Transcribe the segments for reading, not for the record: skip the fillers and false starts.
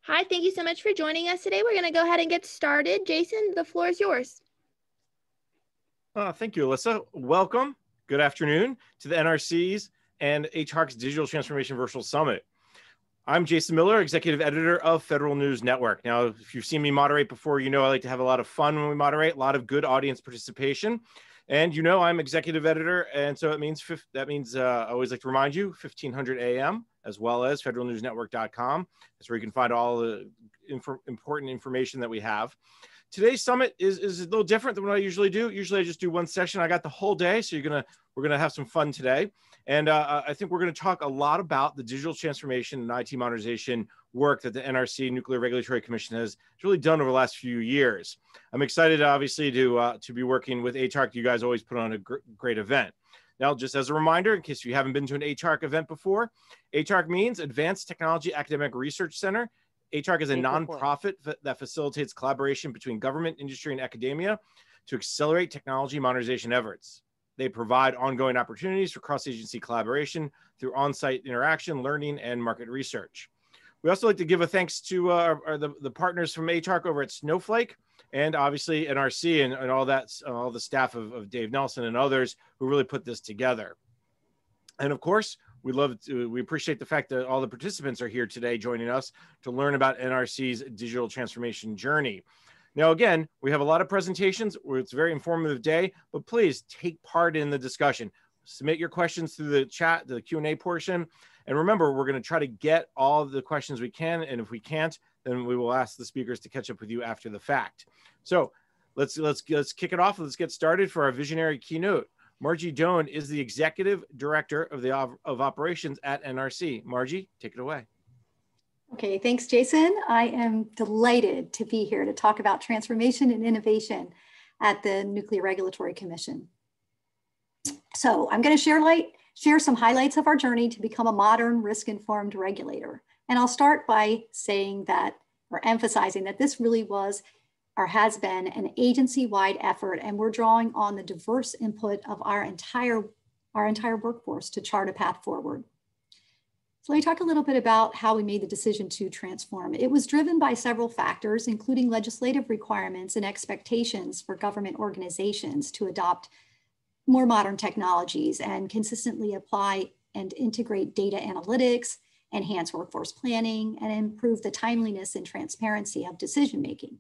Hi, thank you so much for joining us today. We're going to go ahead and get started. Jason, the floor is yours. Thank you, Alyssa. Welcome. Good afternoon to the NRC's and HHARC's Digital Transformation Virtual Summit. I'm Jason Miller, Executive Editor of Federal News Network. Now, if you've seen me moderate before, you know I like to have a lot of fun when we moderate, a lot of good audience participation. And you know I'm Executive Editor, and so that means I always like to remind you, 1500 AM, as well as federalnewsnetwork.com. That's where you can find all the important information that we have. Today's summit is a little different than what I usually do. Usually I just do one session. I got the whole day, so we're gonna have some fun today. And I think we're gonna talk a lot about the digital transformation and IT modernization work that the NRC, Nuclear Regulatory Commission, has really done over the last few years. I'm excited, obviously, to be working with HHARC. You guys always put on a great event. Now, just as a reminder, in case you haven't been to an HHARC event before, HHARC means Advanced Technology Academic Research Center. HHARC is a nonprofit that facilitates collaboration between government, industry, and academia to accelerate technology modernization efforts. They provide ongoing opportunities for cross-agency collaboration through on-site interaction, learning, and market research. We also like to give a thanks to the partners from HHARC over at Snowflake, and obviously NRC and all the staff of Dave Nelson and others who really put this together. And of course, we appreciate the fact that all the participants are here today joining us to learn about NRC's digital transformation journey. Now, again, we have a lot of presentations. It's a very informative day, but please take part in the discussion. Submit your questions through the chat, the Q&A portion. And remember, we're going to try to get all of the questions we can. And if we can't, then we will ask the speakers to catch up with you after the fact. So let's kick it off. Let's get started for our visionary keynote. Margie Doan is the Executive Director of Operations at NRC. Margie, take it away. Okay, thanks, Jason. I am delighted to be here to talk about transformation and innovation at the Nuclear Regulatory Commission. So I'm going to share some highlights of our journey to become a modern, risk-informed regulator. And I'll start by saying that, or emphasizing that this really was or has been an agency-wide effort, and we're drawing on the diverse input of our entire workforce to chart a path forward. So let me talk a little bit about how we made the decision to transform. It was driven by several factors, including legislative requirements and expectations for government organizations to adopt more modern technologies and consistently apply and integrate data analytics, enhance workforce planning, and improve the timeliness and transparency of decision-making.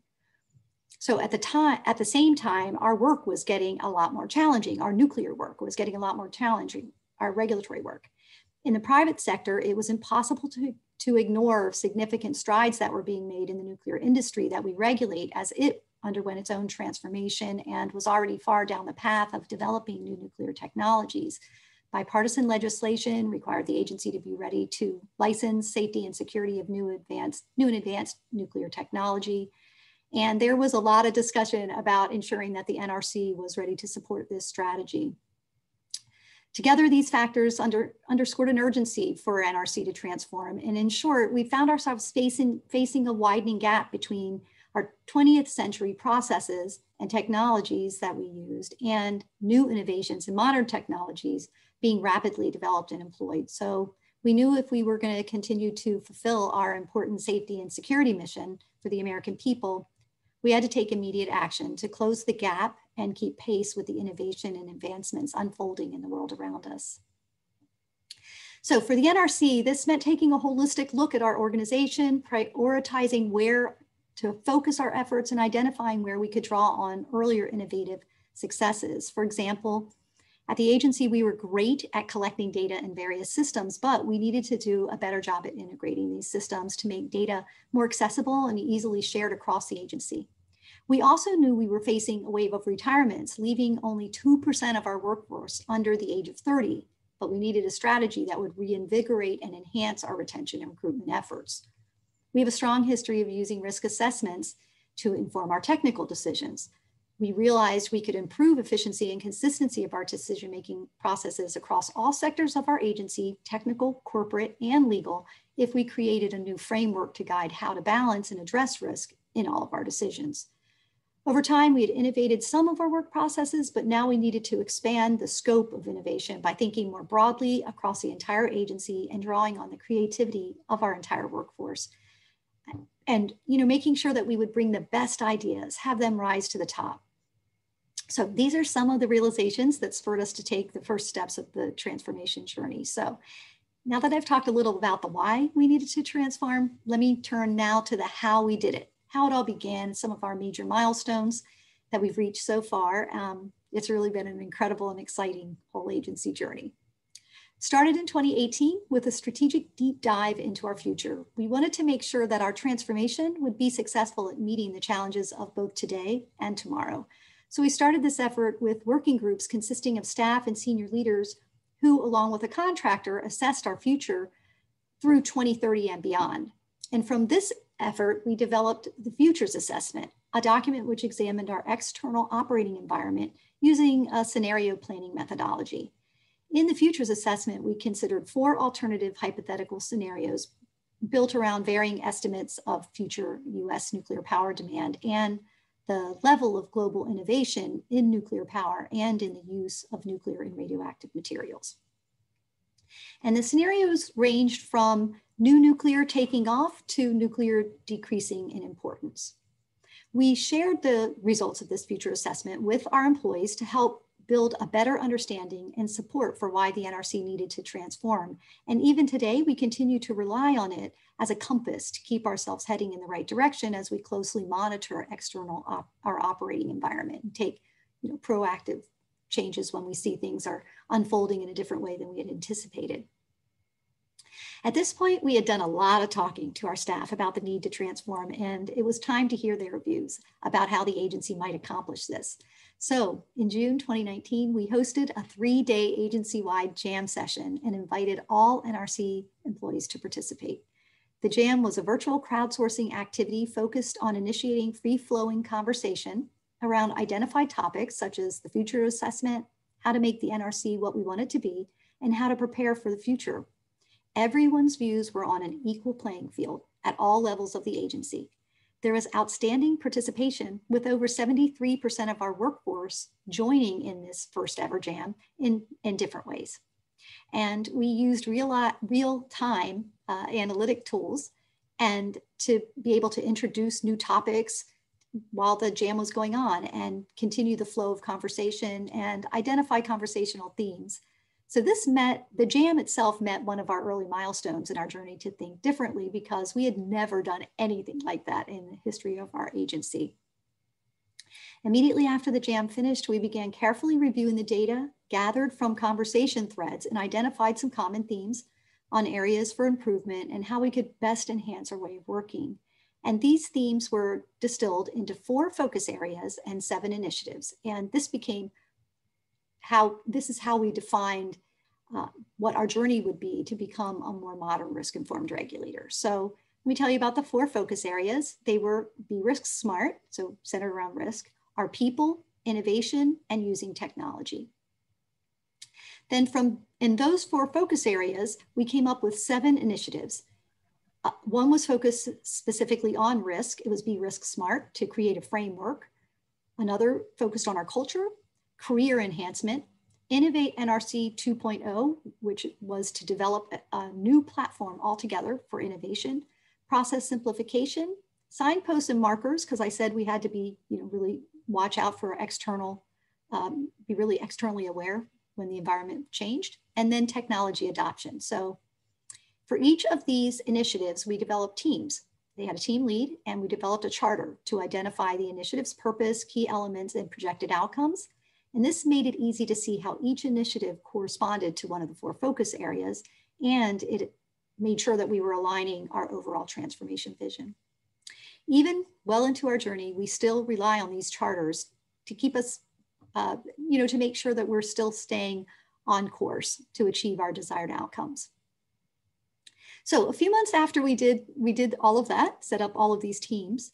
So at the same time, our work was getting a lot more challenging. Our nuclear work was getting a lot more challenging, our regulatory work. In the private sector, it was impossible to ignore significant strides that were being made in the nuclear industry that we regulate, as it underwent its own transformation and was already far down the path of developing new nuclear technologies. Bipartisan legislation required the agency to be ready to license safety and security of new and advanced nuclear technology. And there was a lot of discussion about ensuring that the NRC was ready to support this strategy. Together, these factors underscored an urgency for NRC to transform. And in short, we found ourselves facing a widening gap between our 20th century processes and technologies that we used and new innovations and modern technologies being rapidly developed and employed. So we knew if we were going to continue to fulfill our important safety and security mission for the American people, we had to take immediate action to close the gap and keep pace with the innovation and advancements unfolding in the world around us. So for the NRC, this meant taking a holistic look at our organization, prioritizing where to focus our efforts and identifying where we could draw on earlier innovative successes. For example, at the agency, we were great at collecting data in various systems, but we needed to do a better job at integrating these systems to make data more accessible and easily shared across the agency. We also knew we were facing a wave of retirements, leaving only 2% of our workforce under the age of 30, but we needed a strategy that would reinvigorate and enhance our retention and recruitment efforts. We have a strong history of using risk assessments to inform our technical decisions. We realized we could improve efficiency and consistency of our decision-making processes across all sectors of our agency, technical, corporate, and legal, if we created a new framework to guide how to balance and address risk in all of our decisions. Over time, we had innovated some of our work processes, but now we needed to expand the scope of innovation by thinking more broadly across the entire agency and drawing on the creativity of our entire workforce. and making sure that we would bring the best ideas, have them rise to the top. So these are some of the realizations that spurred us to take the first steps of the transformation journey. So now that I've talked a little about the why we needed to transform, let me turn now to the how we did it, how it all began, some of our major milestones that we've reached so far. It's really been an incredible and exciting whole agency journey. Started in 2018 with a strategic deep dive into our future. We wanted to make sure that our transformation would be successful at meeting the challenges of both today and tomorrow. So we started this effort with working groups consisting of staff and senior leaders who, along with a contractor, assessed our future through 2030 and beyond. And from this effort, we developed the Futures Assessment, a document which examined our external operating environment using a scenario planning methodology. In the Futures Assessment, we considered 4 alternative hypothetical scenarios built around varying estimates of future US nuclear power demand and the level of global innovation in nuclear power and in the use of nuclear and radioactive materials. And the scenarios ranged from new nuclear taking off to nuclear decreasing in importance. We shared the results of this future assessment with our employees to help build a better understanding and support for why the NRC needed to transform. And even today, we continue to rely on it as a compass to keep ourselves heading in the right direction as we closely monitor our operating environment and take proactive changes when we see things are unfolding in a different way than we had anticipated. At this point, we had done a lot of talking to our staff about the need to transform, and it was time to hear their views about how the agency might accomplish this. So in June 2019, we hosted a 3-day agency-wide jam session and invited all NRC employees to participate. The jam was a virtual crowdsourcing activity focused on initiating free-flowing conversation around identified topics such as the future assessment, how to make the NRC what we want it to be, and how to prepare for the future. Everyone's views were on an equal playing field at all levels of the agency. There was outstanding participation with over 73% of our workforce joining in this first ever jam in different ways. And we used real-time analytic tools and to be able to introduce new topics while the jam was going on and continue the flow of conversation and identify conversational themes. So the jam itself met one of our early milestones in our journey to think differently because we had never done anything like that in the history of our agency. Immediately after the jam finished, we began carefully reviewing the data gathered from conversation threads and identified some common themes on areas for improvement and how we could best enhance our way of working. And these themes were distilled into 4 focus areas and 7 initiatives. And this is how we defined what our journey would be to become a more modern risk-informed regulator. So let me tell you about the 4 focus areas. They were be risk smart, so centered around risk, our people, innovation, and using technology. Then in those 4 focus areas, we came up with 7 initiatives. One was focused specifically on risk. It was be risk smart to create a framework. Another focused on our culture, career enhancement, Innovate NRC 2.0, which was to develop a new platform altogether for innovation, process simplification, signposts and markers, because I said we had to be, really watch out for be really externally aware when the environment changed, and then technology adoption. So for each of these initiatives, we developed teams. They had a team lead, and we developed a charter to identify the initiative's purpose, key elements, and projected outcomes. And this made it easy to see how each initiative corresponded to one of the 4 focus areas, and it made sure that we were aligning our overall transformation vision. Even well into our journey, we still rely on these charters to keep us, to make sure that we're still staying on course to achieve our desired outcomes. So a few months after we did all of that, set up all of these teams,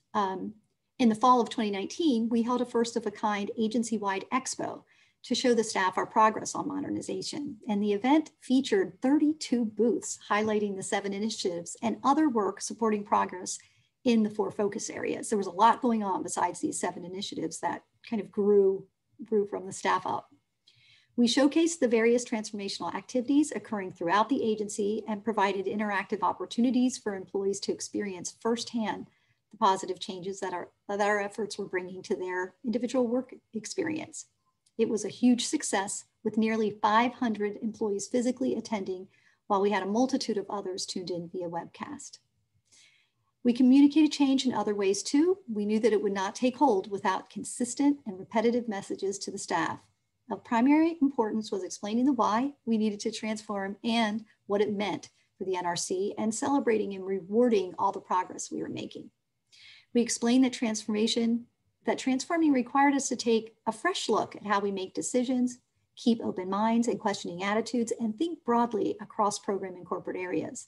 in the fall of 2019, we held a first of a kind agency-wide expo to show the staff our progress on modernization. And the event featured 32 booths highlighting the 7 initiatives and other work supporting progress in the 4 focus areas. There was a lot going on besides these 7 initiatives that kind of grew from the staff up. We showcased the various transformational activities occurring throughout the agency and provided interactive opportunities for employees to experience firsthand the positive changes that our efforts were bringing to their individual work experience. It was a huge success, with nearly 500 employees physically attending, while we had a multitude of others tuned in via webcast. We communicated change in other ways too. We knew that it would not take hold without consistent and repetitive messages to the staff. Of primary importance was explaining the why we needed to transform and what it meant for the NRC, and celebrating and rewarding all the progress we were making. We explained that transforming required us to take a fresh look at how we make decisions, keep open minds and questioning attitudes, and think broadly across program and corporate areas.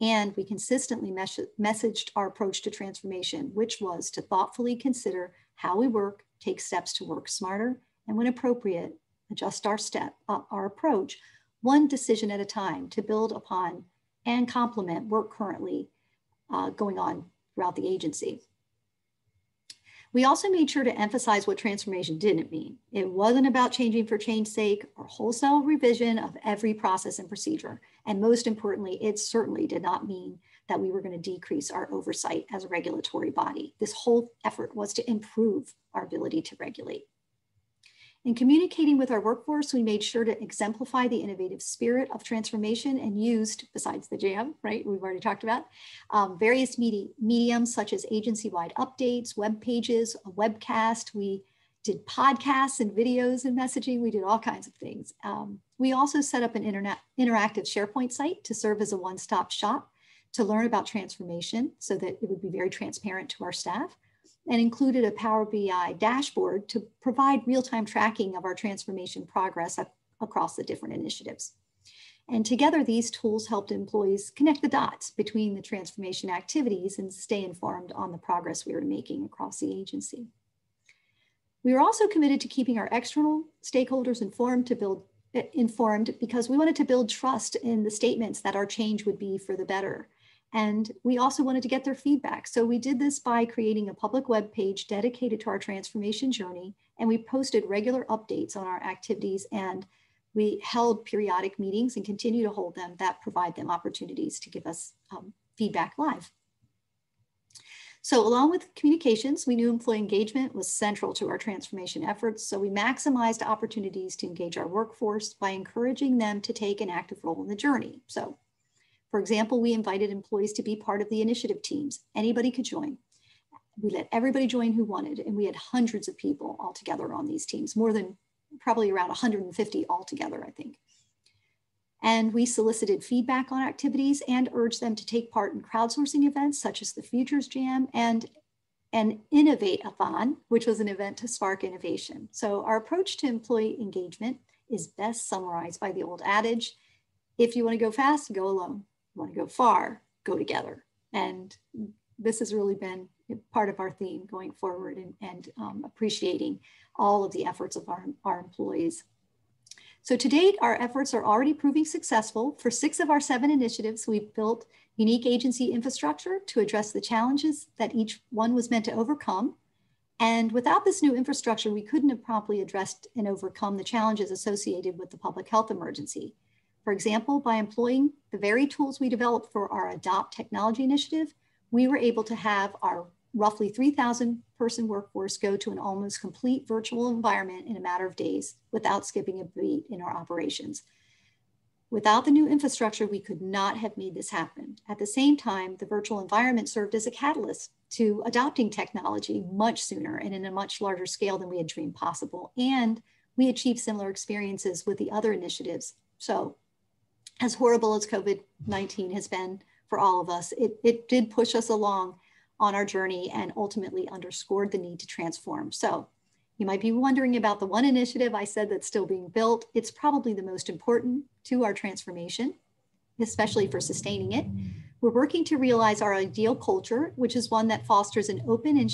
And we consistently messaged our approach to transformation, which was to thoughtfully consider how we work, take steps to work smarter, and when appropriate, adjust our approach one decision at a time to build upon and complement work currently going on throughout the agency. We also made sure to emphasize what transformation didn't mean. It wasn't about changing for change's sake or wholesale revision of every process and procedure. And most importantly, it certainly did not mean that we were going to decrease our oversight as a regulatory body. This whole effort was to improve our ability to regulate. In communicating with our workforce, we made sure to exemplify the innovative spirit of transformation and used, besides the jam, right, we've already talked about, various mediums such as agency-wide updates, web pages, a webcast. We did podcasts and videos and messaging. We did all kinds of things. We also set up an interactive SharePoint site to serve as a one-stop shop to learn about transformation so that it would be very transparent to our staff, and included a Power BI dashboard to provide real-time tracking of our transformation progress across the different initiatives. And together, these tools helped employees connect the dots between the transformation activities and stay informed on the progress we were making across the agency. We were also committed to keeping our external stakeholders informed because we wanted to build trust in the statements that our change would be for the better. And we also wanted to get their feedback. So we did this by creating a public web page dedicated to our transformation journey. And we posted regular updates on our activities, and we held periodic meetings and continue to hold them that provide them opportunities to give us feedback live. So along with communications, we knew employee engagement was central to our transformation efforts. So we maximized opportunities to engage our workforce by encouraging them to take an active role in the journey. So for example, we invited employees to be part of the initiative teams. Anybody could join. We let everybody join who wanted, and we had hundreds of people all together on these teams, more than probably around 150 altogether, I think. And we solicited feedback on activities and urged them to take part in crowdsourcing events such as the Futures Jam and an Innovate-a-thon, which was an event to spark innovation. So our approach to employee engagement is best summarized by the old adage, if you want to go fast, go alone. You want to go far, go together. And this has really been part of our theme going forward, and appreciating all of the efforts of our employees. So to date, our efforts are already proving successful. For 6 of our 7 initiatives, we've built unique agency infrastructure to address the challenges that each one was meant to overcome. And without this new infrastructure, we couldn't have promptly addressed and overcome the challenges associated with the public health emergency. For example, by employing the very tools we developed for our Adopt Technology initiative, we were able to have our roughly 3,000 person workforce go to an almost complete virtual environment in a matter of days without skipping a beat in our operations. Without the new infrastructure, we could not have made this happen. At the same time, the virtual environment served as a catalyst to adopting technology much sooner and in a much larger scale than we had dreamed possible. And we achieved similar experiences with the other initiatives. So, as horrible as COVID-19 has been for all of us, it did push us along on our journey and ultimately underscored the need to transform. So you might be wondering about the one initiative I said that's still being built. It's probably the most important to our transformation, especially for sustaining it. We're working to realize our ideal culture, which is one that fosters an openly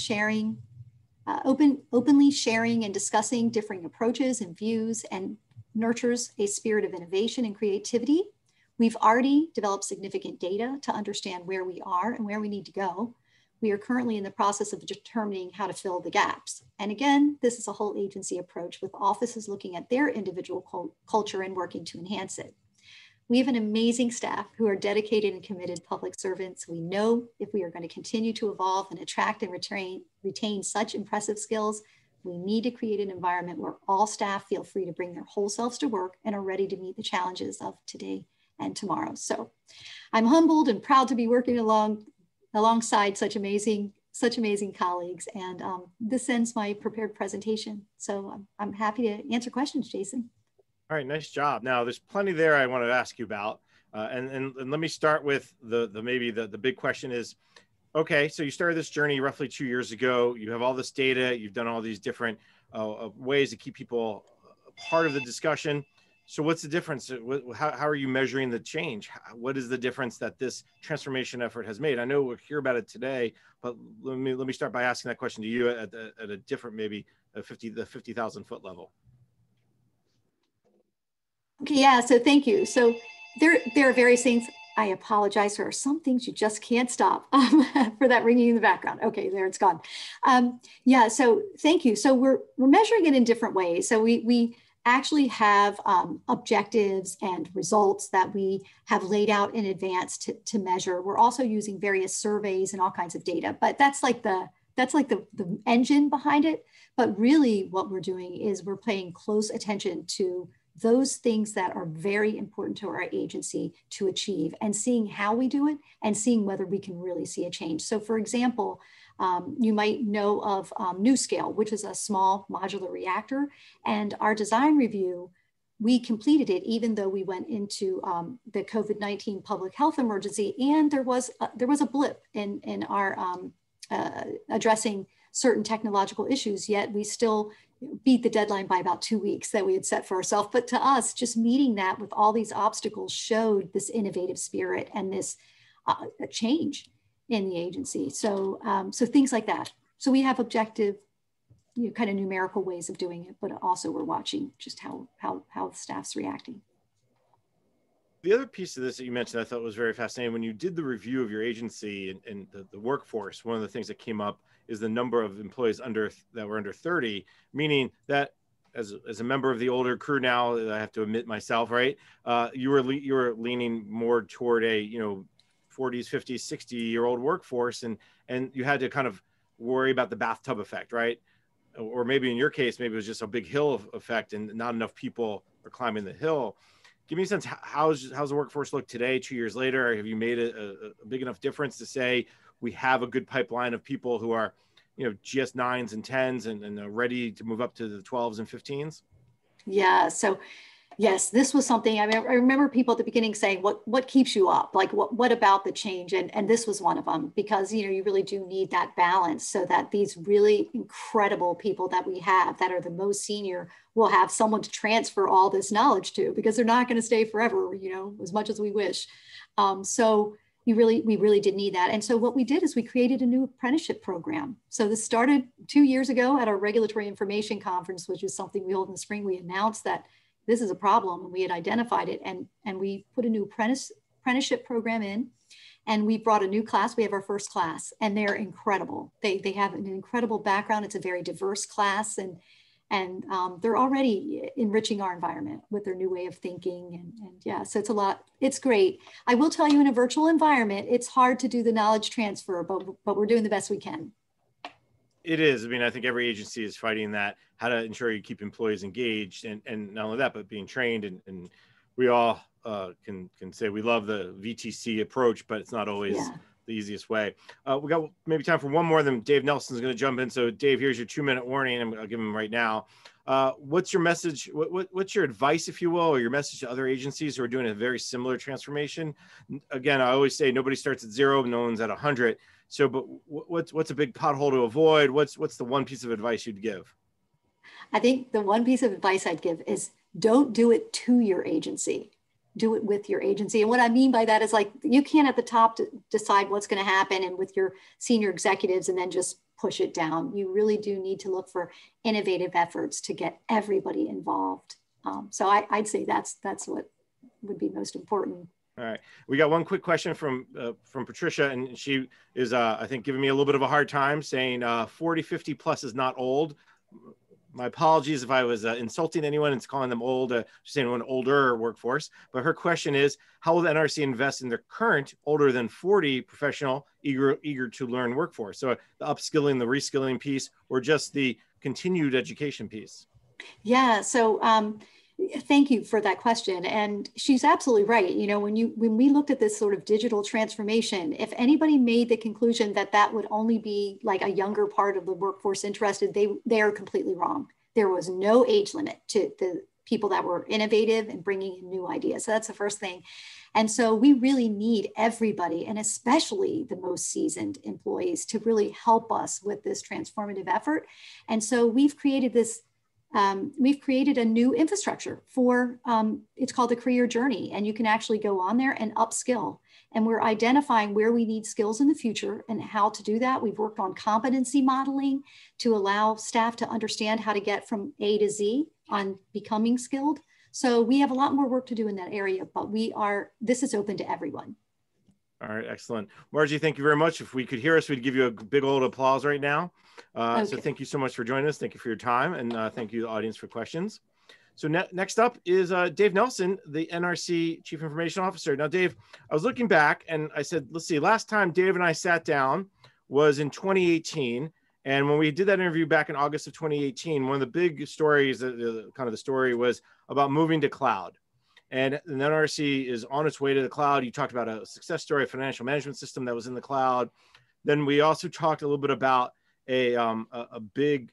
sharing and discussing differing approaches and views, and nurtures a spirit of innovation and creativity. We've already developed significant data to understand where we are and where we need to go. We are currently in the process of determining how to fill the gaps. And again, this is a whole agency approach with offices looking at their individual culture and working to enhance it. We have an amazing staff who are dedicated and committed public servants. We know if we are going to continue to evolve and attract and retain such impressive skills, we need to create an environment where all staff feel free to bring their whole selves to work and are ready to meet the challenges of today and tomorrow. So I'm humbled and proud to be working alongside such amazing colleagues. And this ends my prepared presentation. So I'm happy to answer questions, Jason. All right, nice job. Now, there's plenty there I want to ask you about, and let me start with the big question is, okay, so you started this journey roughly 2 years ago. You have all this data. You've done all these different ways to keep people part of the discussion. So, what's the difference? How are you measuring the change? What is the difference that this transformation effort has made? I know we'll hear about it today, but let me start by asking that question to you at a different, maybe the 50,000 foot level. Okay, yeah, so thank you. So there are various things. I apologize. There are some things you just can't stop for that ringing in the background. Okay, there it's gone. Yeah, so thank you. So we're measuring it in different ways. So we actually have objectives and results that we have laid out in advance to measure. We're also using various surveys and all kinds of data, but that's like the engine behind it. But really what we're doing is we're paying close attention to those things that are very important to our agency to achieve and seeing how we do it and seeing whether we can really see a change. So for example, you might know of NuScale, which is a small modular reactor, and our design review, we completed it even though we went into the COVID-19 public health emergency, and there was a blip in our addressing certain technological issues, yet we still beat the deadline by about 2 weeks that we had set for ourselves. But to us, just meeting that with all these obstacles showed this innovative spirit and this change in the agency. So, so things like that. So we have objective, kind of numerical ways of doing it, but also we're watching just how the staff's reacting. The other piece of this that you mentioned I thought was very fascinating. When you did the review of your agency and the workforce, one of the things that came up is the number of employees that were under 30, meaning that as a member of the older crew now, I have to admit myself, right? You were leaning more toward a 40s, 50s, 60-year-old workforce, and you had to kind of worry about the bathtub effect, right? Or maybe in your case, maybe it was just a big hill effect and not enough people are climbing the hill. Give me a sense, how's the workforce look today, 2 years later? Have you made a big enough difference to say we have a good pipeline of people who are, GS9s and 10s and are ready to move up to the 12s and 15s? Yeah, so yes, this was something, I remember people at the beginning saying, what keeps you up? Like, what about the change? And this was one of them, because, you really do need that balance so that these really incredible people that we have that are the most senior will have someone to transfer all this knowledge to, because they're not going to stay forever, as much as we wish. So we really did need that. And so what we did is we created a new apprenticeship program. So this started 2 years ago at our regulatory information conference, which is something we hold in the spring. We announced that this is a problem, and we had identified it, and we put a new apprenticeship program in, and we brought a new class. We have our first class, and they're incredible. They have an incredible background. It's a very diverse class, and they're already enriching our environment with their new way of thinking, and yeah, so it's a lot. It's great. I will tell you, in a virtual environment, it's hard to do the knowledge transfer, but we're doing the best we can. It is. I mean, I think every agency is fighting that, how to ensure you keep employees engaged, and not only that, but being trained. And we all can say we love the VTC approach, but it's not always the easiest way. We got maybe time for one more, then Dave Nelson's going to jump in. So Dave, here's your 2-minute warning. I'll give him right now. What's your message? What's your advice, if you will, or your message to other agencies who are doing a very similar transformation? Again, I always say nobody starts at 0, no one's at 100. So, but what's a big pothole to avoid? What's the one piece of advice you'd give? I think the one piece of advice I'd give is don't do it to your agency. Do it with your agency. And what I mean by that is, like, you can't at the top decide what's going to happen and with your senior executives and then just push it down. You really do need to look for innovative efforts to get everybody involved. So I'd say that's what would be most important. All right. We got one quick question from Patricia, and she is, I think, giving me a little bit of a hard time, saying 40, 50 plus is not old. my apologies if I was insulting anyone and calling them old, just anyone older workforce. But her question is, how will the NRC invest in their current older than 40 professional, eager to learn workforce? So the upskilling, the reskilling piece, or just the continued education piece? Yeah, so thank you for that question. And she's absolutely right. You know, when we looked at this sort of digital transformation, if anybody made the conclusion that that would only be like a younger part of the workforce interested, they are completely wrong. There was no age limit to the people that were innovative and bringing in new ideas. So that's the first thing. And so we really need everybody, and especially the most seasoned employees, to really help us with this transformative effort. And so we've created this we've created a new infrastructure for, it's called the career journey, and you can actually go on there and upskill. And we're identifying where we need skills in the future and how to do that. We've worked on competency modeling to allow staff to understand how to get from A to Z on becoming skilled. So we have a lot more work to do in that area, but this is open to everyone. All right, excellent. Margie, thank you very much. If we could hear us, we'd give you a big old applause right now. Okay. So thank you so much for joining us. Thank you for your time, and thank you, audience, for questions. So next up is Dave Nelson, the NRC Chief Information Officer. Now, Dave, I was looking back and I said, let's see, last time Dave and I sat down was in 2018. And when we did that interview back in August of 2018, one of the big stories, kind of the story, was about moving to cloud. And the NRC is on its way to the cloud. You talked about a success story, a financial management system that was in the cloud. Then we also talked a little bit about a big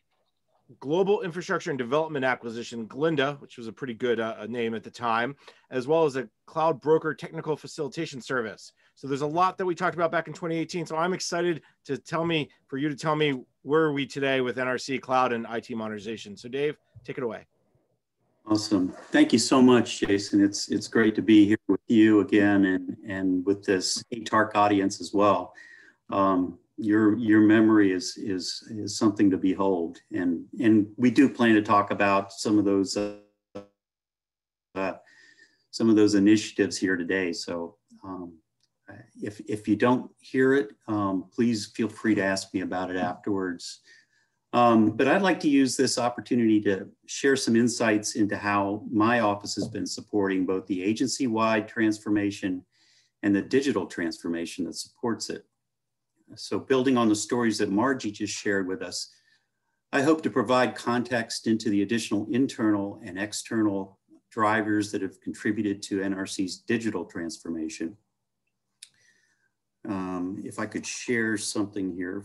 global infrastructure and development acquisition, Glinda, which was a pretty good name at the time, as well as a cloud broker technical facilitation service. So there's a lot that we talked about back in 2018. So I'm excited for you to tell me where are we today with NRC cloud and IT modernization. So Dave, take it away. Awesome. Thank you so much, Jason. It's great to be here with you again and with this HARC audience as well. Your memory is something to behold, and we do plan to talk about some of those initiatives here today. So if you don't hear it, please feel free to ask me about it afterwards. But I'd like to use this opportunity to share some insights into how my office has been supporting both the agency-wide transformation and the digital transformation that supports it. So building on the stories that Margie just shared with us, I hope to provide context into the additional internal and external drivers that have contributed to NRC's digital transformation. If I could share something here.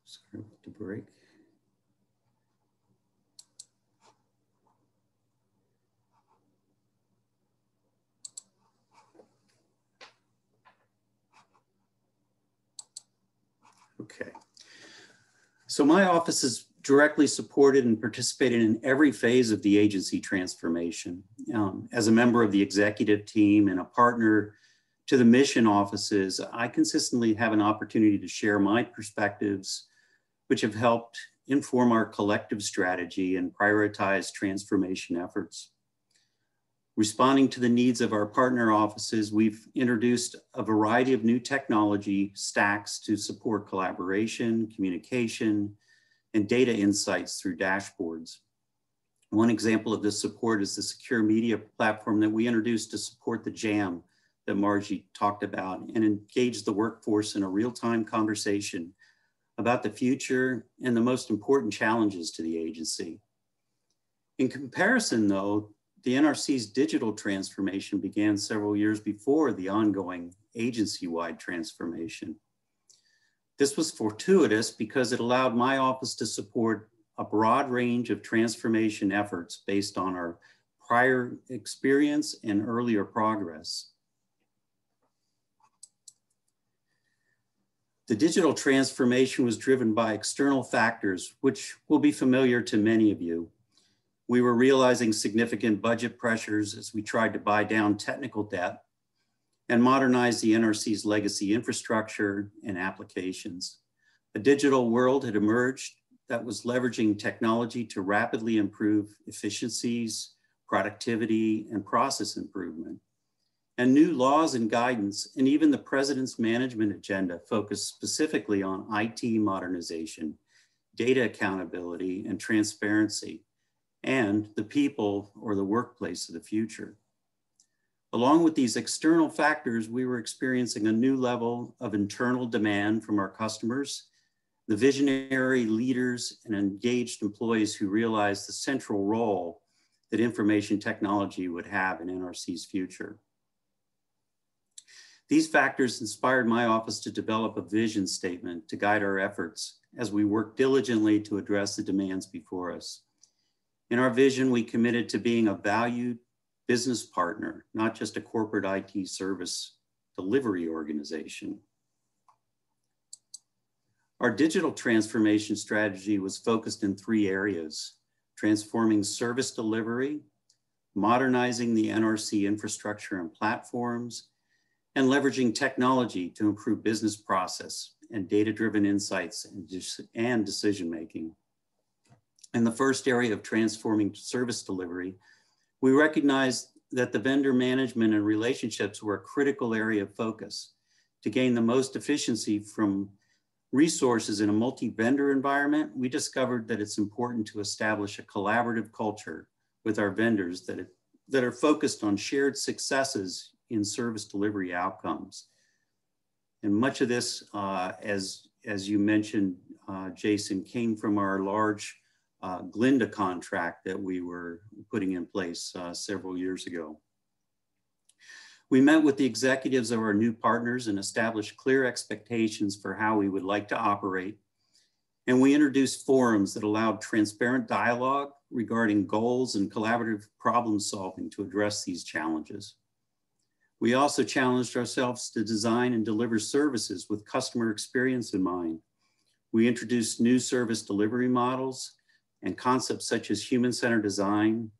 Sorry about the break. Okay. So my office is directly supported and participated in every phase of the agency transformation. As a member of the executive team and a partner to the mission offices, I consistently have an opportunity to share my perspectives, which have helped inform our collective strategy and prioritize transformation efforts. Responding to the needs of our partner offices, we've introduced a variety of new technology stacks to support collaboration, communication, and data insights through dashboards. One example of this support is the secure media platform that we introduced to support the JAM that Margie talked about and engage the workforce in a real-time conversation about the future and the most important challenges to the agency. In comparison, though, the NRC's digital transformation began several years before the ongoing agency-wide transformation. This was fortuitous because it allowed my office to support a broad range of transformation efforts based on our prior experience and earlier progress. The digital transformation was driven by external factors, which will be familiar to many of you. We were realizing significant budget pressures as we tried to buy down technical debt and modernize the NRC's legacy infrastructure and applications. A digital world had emerged that was leveraging technology to rapidly improve efficiencies, productivity, and process improvement. And new laws and guidance, and even the president's management agenda focus specifically on IT modernization, data accountability, and transparency, and the people or the workplace of the future. Along with these external factors, we were experiencing a new level of internal demand from our customers, the visionary leaders and engaged employees who realized the central role that information technology would have in NRC's future. These factors inspired my office to develop a vision statement to guide our efforts as we work diligently to address the demands before us. In our vision, we committed to being a valued business partner, not just a corporate IT service delivery organization. Our digital transformation strategy was focused in 3 areas: transforming service delivery, modernizing the NRC infrastructure and platforms, and leveraging technology to improve business process and data-driven insights and decision-making. In the first area of transforming service delivery, we recognized that the vendor management and relationships were a critical area of focus. To gain the most efficiency from resources in a multi-vendor environment, we discovered that it's important to establish a collaborative culture with our vendors that are focused on shared successes in service delivery outcomes. And much of this, as you mentioned, Jason, came from our large Glinda contract that we were putting in place several years ago. We met with the executives of our new partners and established clear expectations for how we would like to operate. And we introduced forums that allowed transparent dialogue regarding goals and collaborative problem solving to address these challenges. We also challenged ourselves to design and deliver services with customer experience in mind. We introduced new service delivery models and concepts such as human-centered design,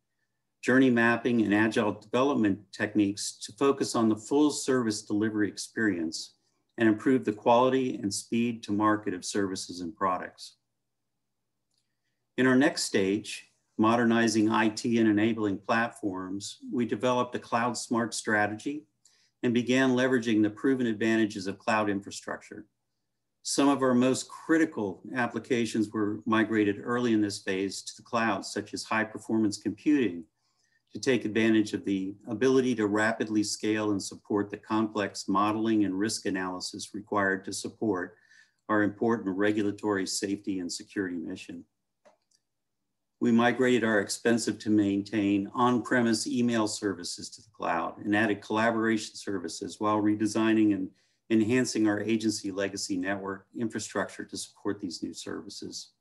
journey mapping, and agile development techniques to focus on the full service delivery experience and improve the quality and speed to market of services and products. In our next stage, modernizing IT and enabling platforms, we developed a cloud smart strategy and began leveraging the proven advantages of cloud infrastructure. Some of our most critical applications were migrated early in this phase to the cloud, such as high performance computing, to take advantage of the ability to rapidly scale and support the complex modeling and risk analysis required to support our important regulatory safety and security mission. We migrated our expensive to maintain on-premise email services to the cloud and added collaboration services while redesigning and enhancing our agency legacy network infrastructure to support these new services.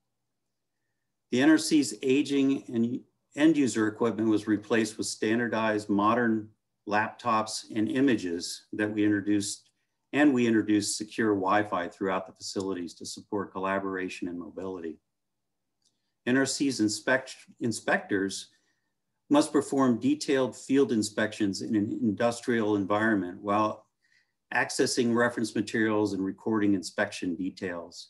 The NRC's aging and end user equipment was replaced with standardized modern laptops and images that we introduced, and we introduced secure Wi-Fi throughout the facilities to support collaboration and mobility. NRC's inspectors must perform detailed field inspections in an industrial environment while accessing reference materials and recording inspection details.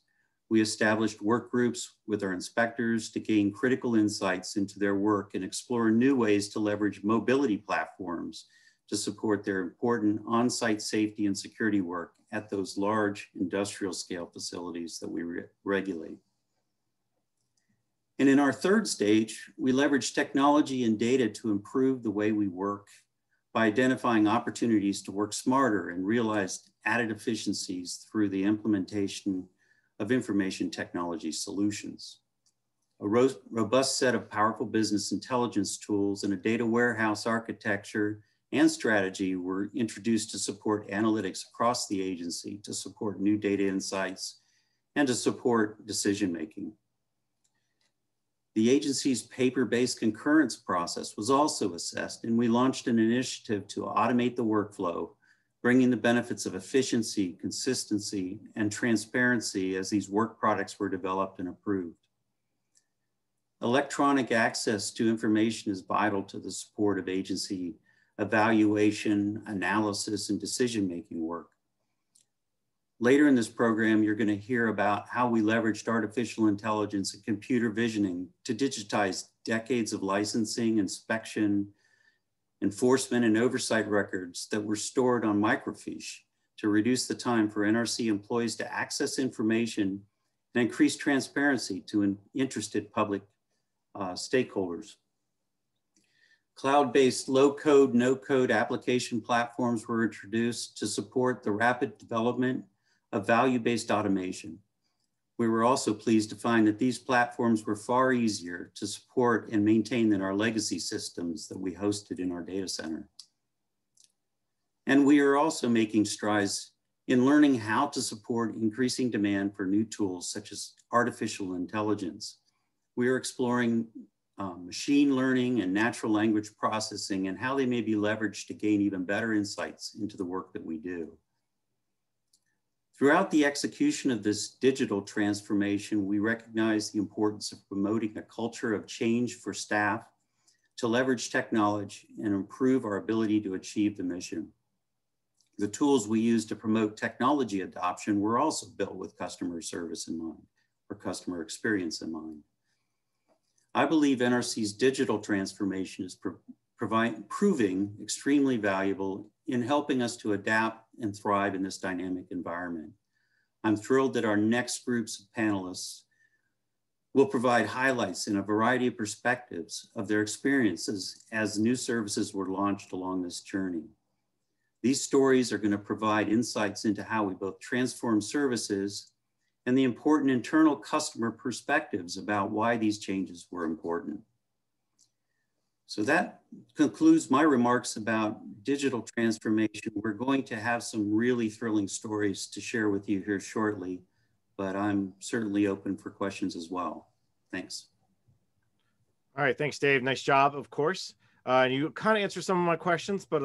We established work groups with our inspectors to gain critical insights into their work and explore new ways to leverage mobility platforms to support their important on-site safety and security work at those large industrial scale facilities that we regulate. And in our third stage, we leveraged technology and data to improve the way we work by identifying opportunities to work smarter and realize added efficiencies through the implementation of information technology solutions. A robust set of powerful business intelligence tools and a data warehouse architecture and strategy were introduced to support analytics across the agency, to support new data insights, and to support decision-making. The agency's paper-based concurrence process was also assessed, and we launched an initiative to automate the workflow, bringing the benefits of efficiency, consistency, and transparency as these work products were developed and approved. Electronic access to information is vital to the support of agency evaluation, analysis, and decision-making work. Later in this program, you're going to hear about how we leveraged artificial intelligence and computer visioning to digitize decades of licensing, inspection, enforcement and oversight records that were stored on microfiche to reduce the time for NRC employees to access information and increase transparency to interested public stakeholders. Cloud-based low-code, no-code application platforms were introduced to support the rapid development of value-based automation. We were also pleased to find that these platforms were far easier to support and maintain than our legacy systems that we hosted in our data center. And we are also making strides in learning how to support increasing demand for new tools such as artificial intelligence. We are exploring machine learning and natural language processing and how they may be leveraged to gain even better insights into the work that we do. Throughout the execution of this digital transformation, we recognize the importance of promoting a culture of change for staff to leverage technology and improve our ability to achieve the mission. The tools we use to promote technology adoption were also built with customer service in mind, or customer experience in mind. I believe NRC's digital transformation is proving extremely valuable in helping us to adapt and thrive in this dynamic environment. I'm thrilled that our next groups of panelists will provide highlights in a variety of perspectives of their experiences as new services were launched along this journey. These stories are going to provide insights into how we both transform services and the important internal customer perspectives about why these changes were important. So that concludes my remarks about digital transformation. We're going to have some really thrilling stories to share with you here shortly, but I'm certainly open for questions as well. Thanks. All right, thanks, Dave. Nice job, of course. You kind of answered some of my questions, but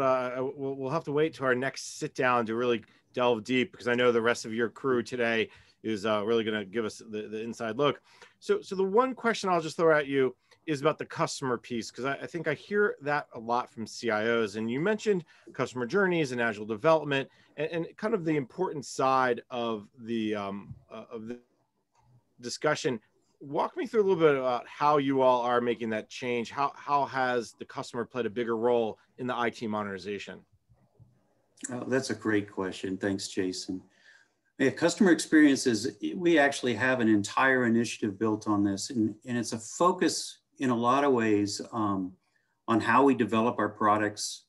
we'll have to wait to our next sit down to really delve deep, because I know the rest of your crew today is really going to give us the inside look. So the one question I'll just throw at you is about the customer piece, because I think I hear that a lot from CIOs. And you mentioned customer journeys and agile development and kind of the important side of the discussion. Walk me through a little bit about how you all are making that change. How has the customer played a bigger role in the IT modernization? Oh, that's a great question. Thanks, Jason. Yeah, customer experiences, we actually have an entire initiative built on this, and it's a focus in a lot of ways on how we develop our products,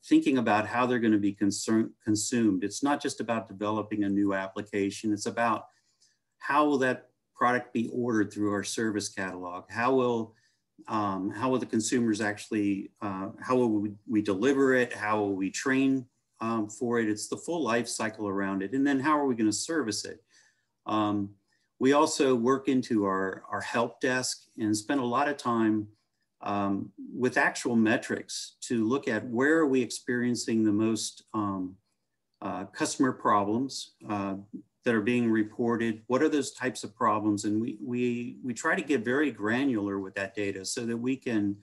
thinking about how they're going to be consumed. It's not just about developing a new application. It's about how will that product be ordered through our service catalog? How will the consumers actually, how will we deliver it? How will we train for it? It's the full life cycle around it. And then how are we going to service it? We also work into our help desk and spend a lot of time with actual metrics to look at where are we experiencing the most customer problems that are being reported. What are those types of problems? And we try to get very granular with that data so that we can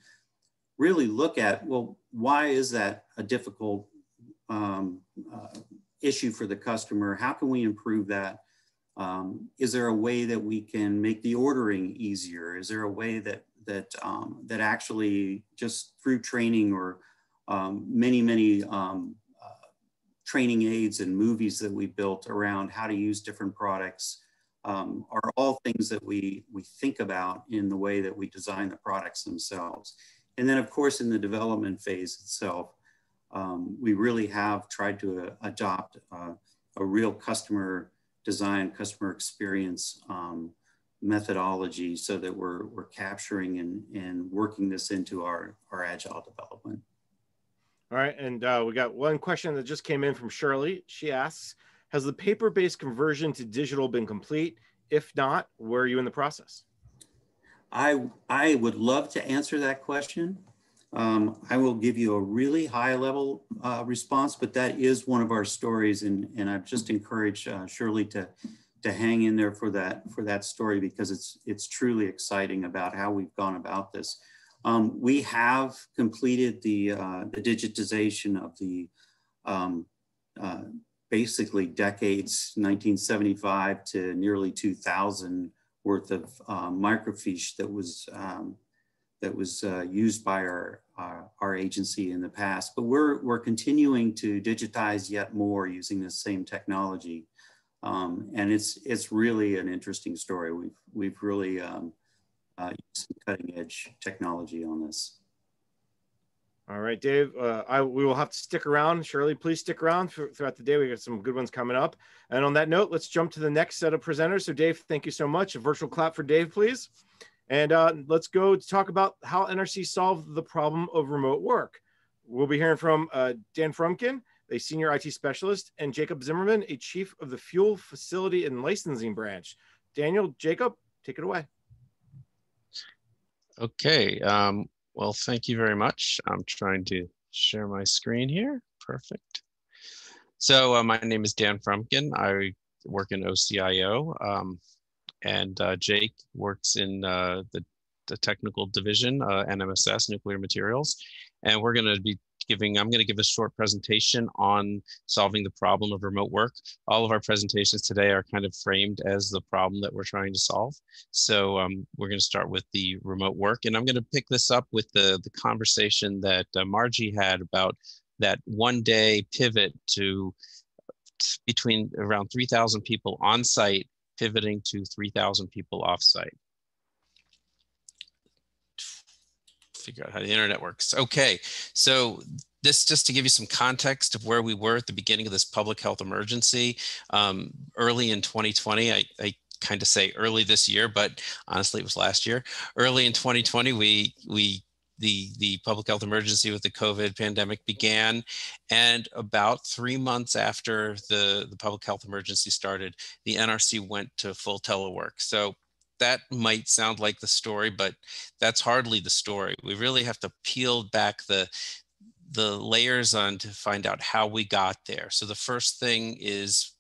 really look at, well, why is that a difficult issue for the customer? How can we improve that? Is there a way that we can make the ordering easier? Is there a way that actually just through training or many training aids and movies that we built around how to use different products are all things that we think about in the way that we design the products themselves. And then of course, in the development phase itself, we really have tried to adopt a real customer design, customer experience methodology so that we're capturing and working this into our agile development. All right, and we got one question that just came in from Shirley. She asks, has the paper-based conversion to digital been complete? If not, where are you in the process? I would love to answer that question. I will give you a really high level response, but that is one of our stories. And I've just encouraged Shirley to hang in there for that story, because it's truly exciting about how we've gone about this. We have completed the digitization of the basically decades, 1975 to nearly 2000 worth of microfiche that that was used by our agency in the past, but we're continuing to digitize yet more using this same technology. And it's really an interesting story. We've really used some cutting edge technology on this. All right, Dave, we will have to stick around. Shirley, please stick around throughout the day. We got some good ones coming up. And on that note, let's jump to the next set of presenters. So Dave, thank you so much. A virtual clap for Dave, please. And let's go to talk about how NRC solved the problem of remote work. We'll be hearing from Dan Frumkin, a senior IT specialist, and Jacob Zimmerman, a chief of the Fuel Facility and Licensing Branch. Daniel, Jacob, take it away. Okay. Well, thank you very much. I'm trying to share my screen here. Perfect. So my name is Dan Frumkin. I work in OCIO, and Jake works in the technical division, NMSS, Nuclear Materials. And we're going to be I'm going to give a short presentation on solving the problem of remote work. All of our presentations today are kind of framed as the problem that we're trying to solve. So we're going to start with the remote work, and I'm going to pick this up with the conversation that Margie had about that one-day pivot to between around 3,000 people on site, pivoting to 3,000 people off site. Figure out how the internet works. Okay, so this just to give you some context of where we were at the beginning of this public health emergency. Early in 2020, I kind of say early this year, but honestly it was last year. Early in 2020, the public health emergency with the COVID pandemic began, and about 3 months after the public health emergency started, the NRC went to full telework. So that might sound like the story, but that's hardly the story. We really have to peel back the layers on to find out how we got there. So the first thing is,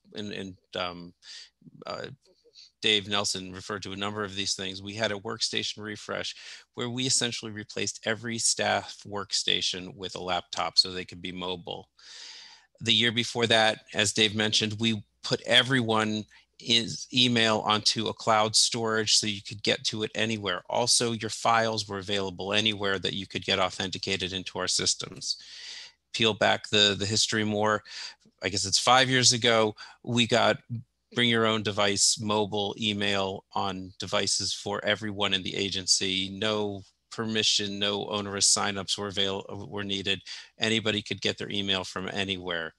Dave Nelson referred to a number of these things. We had a workstation refresh where we essentially replaced every staff workstation with a laptop so they could be mobile. The year before that, as Dave mentioned, we put everyone is email onto a cloud storage so you could get to it anywhere. Also, your files were available anywhere that you could get authenticated into our systems. Peel back the history more. I guess it's 5 years ago, we got bring your own device, mobile email on devices for everyone in the agency. No permission, no onerous signups were needed. Anybody could get their email from anywhere.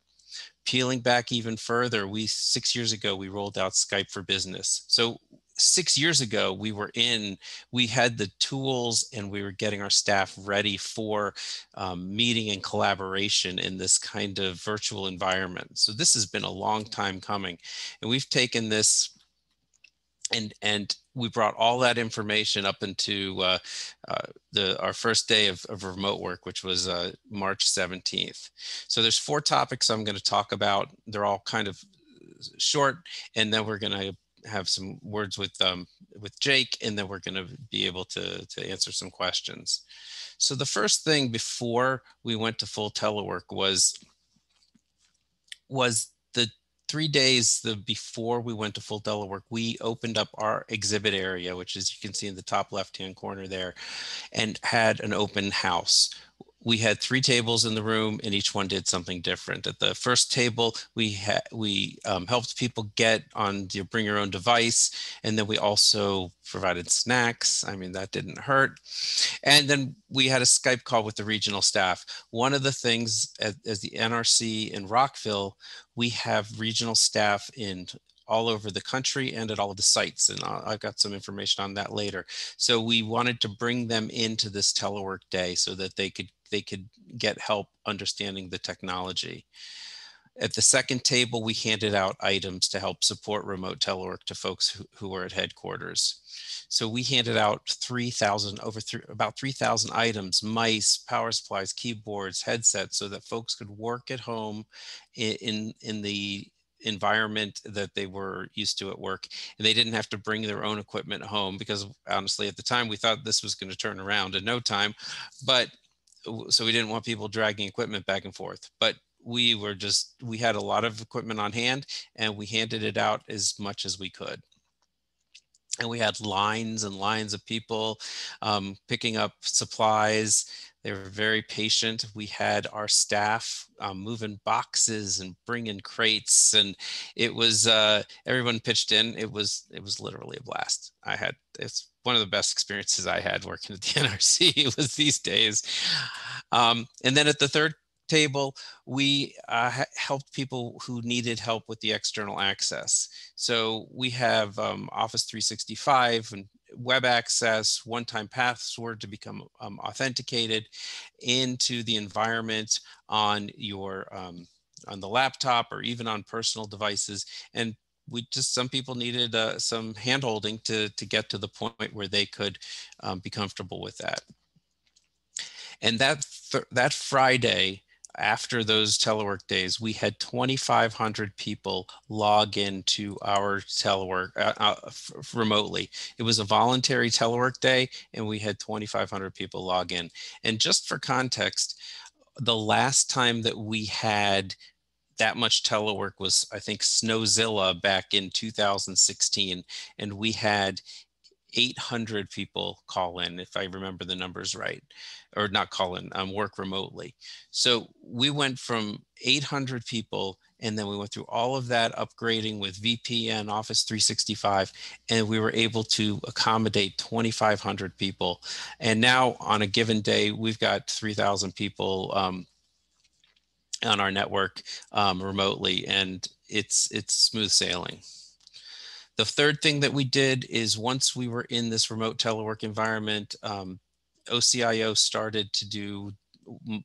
Peeling back even further, 6 years ago, we rolled out Skype for Business. So 6 years ago, we had the tools and we were getting our staff ready for meeting and collaboration in this kind of virtual environment. So this has been a long time coming. And we've taken this and we brought all that information up into our first day of remote work, which was March 17th. So there's 4 topics I'm going to talk about. They're all kind of short, and then we're going to have some words with Jake, and then we're going to be able to answer some questions. So the first thing before we went to full telework was the 3 days before we went to full telework, we opened up our exhibit area, which is, you can see in the top left-hand corner there, and had an open house. We had 3 tables in the room, and each one did something different. At the first table, we helped people get on bring your own device, and then we also provided snacks. I mean, that didn't hurt. And then we had a Skype call with the regional staff. One of the things, as the NRC in Rockville, we have regional staff in all over the country and at all of the sites. And I've got some information on that later. So we wanted to bring them into this telework day so that they could get help understanding the technology. At the second table, we handed out items to help support remote telework to folks who were at headquarters. So we handed out about 3,000 items, mice, power supplies, keyboards, headsets, so that folks could work at home in the environment that they were used to at work. And they didn't have to bring their own equipment home, because honestly, at the time, we thought this was going to turn around in no time. But so we didn't want people dragging equipment back and forth. But we had a lot of equipment on hand, and we handed it out as much as we could. And we had lines and lines of people picking up supplies. They were very patient. We had our staff moving boxes and bringing crates, and it was everyone pitched in. It was literally a blast. It's one of the best experiences I had working at the NRC. It was these days. And then at the third table, we helped people who needed help with the external access. So we have Office 365 and web access, one-time password to become authenticated into the environment on your on the laptop or even on personal devices. And some people needed some hand-holding to get to the point where they could be comfortable with that. And that Friday, after those telework days, we had 2,500 people log into our telework remotely. It was a voluntary telework day, and we had 2,500 people log in. And just for context, the last time that we had that much telework was, I think, Snowzilla back in 2016, and we had 800 people call in, if I remember the numbers right, or not call in, work remotely. So we went from 800 people, and then we went through all of that upgrading with VPN, Office 365, and we were able to accommodate 2,500 people. And now on a given day, we've got 3,000 people on our network remotely, and it's smooth sailing. The third thing that we did is once we were in this remote telework environment, OCIO started to do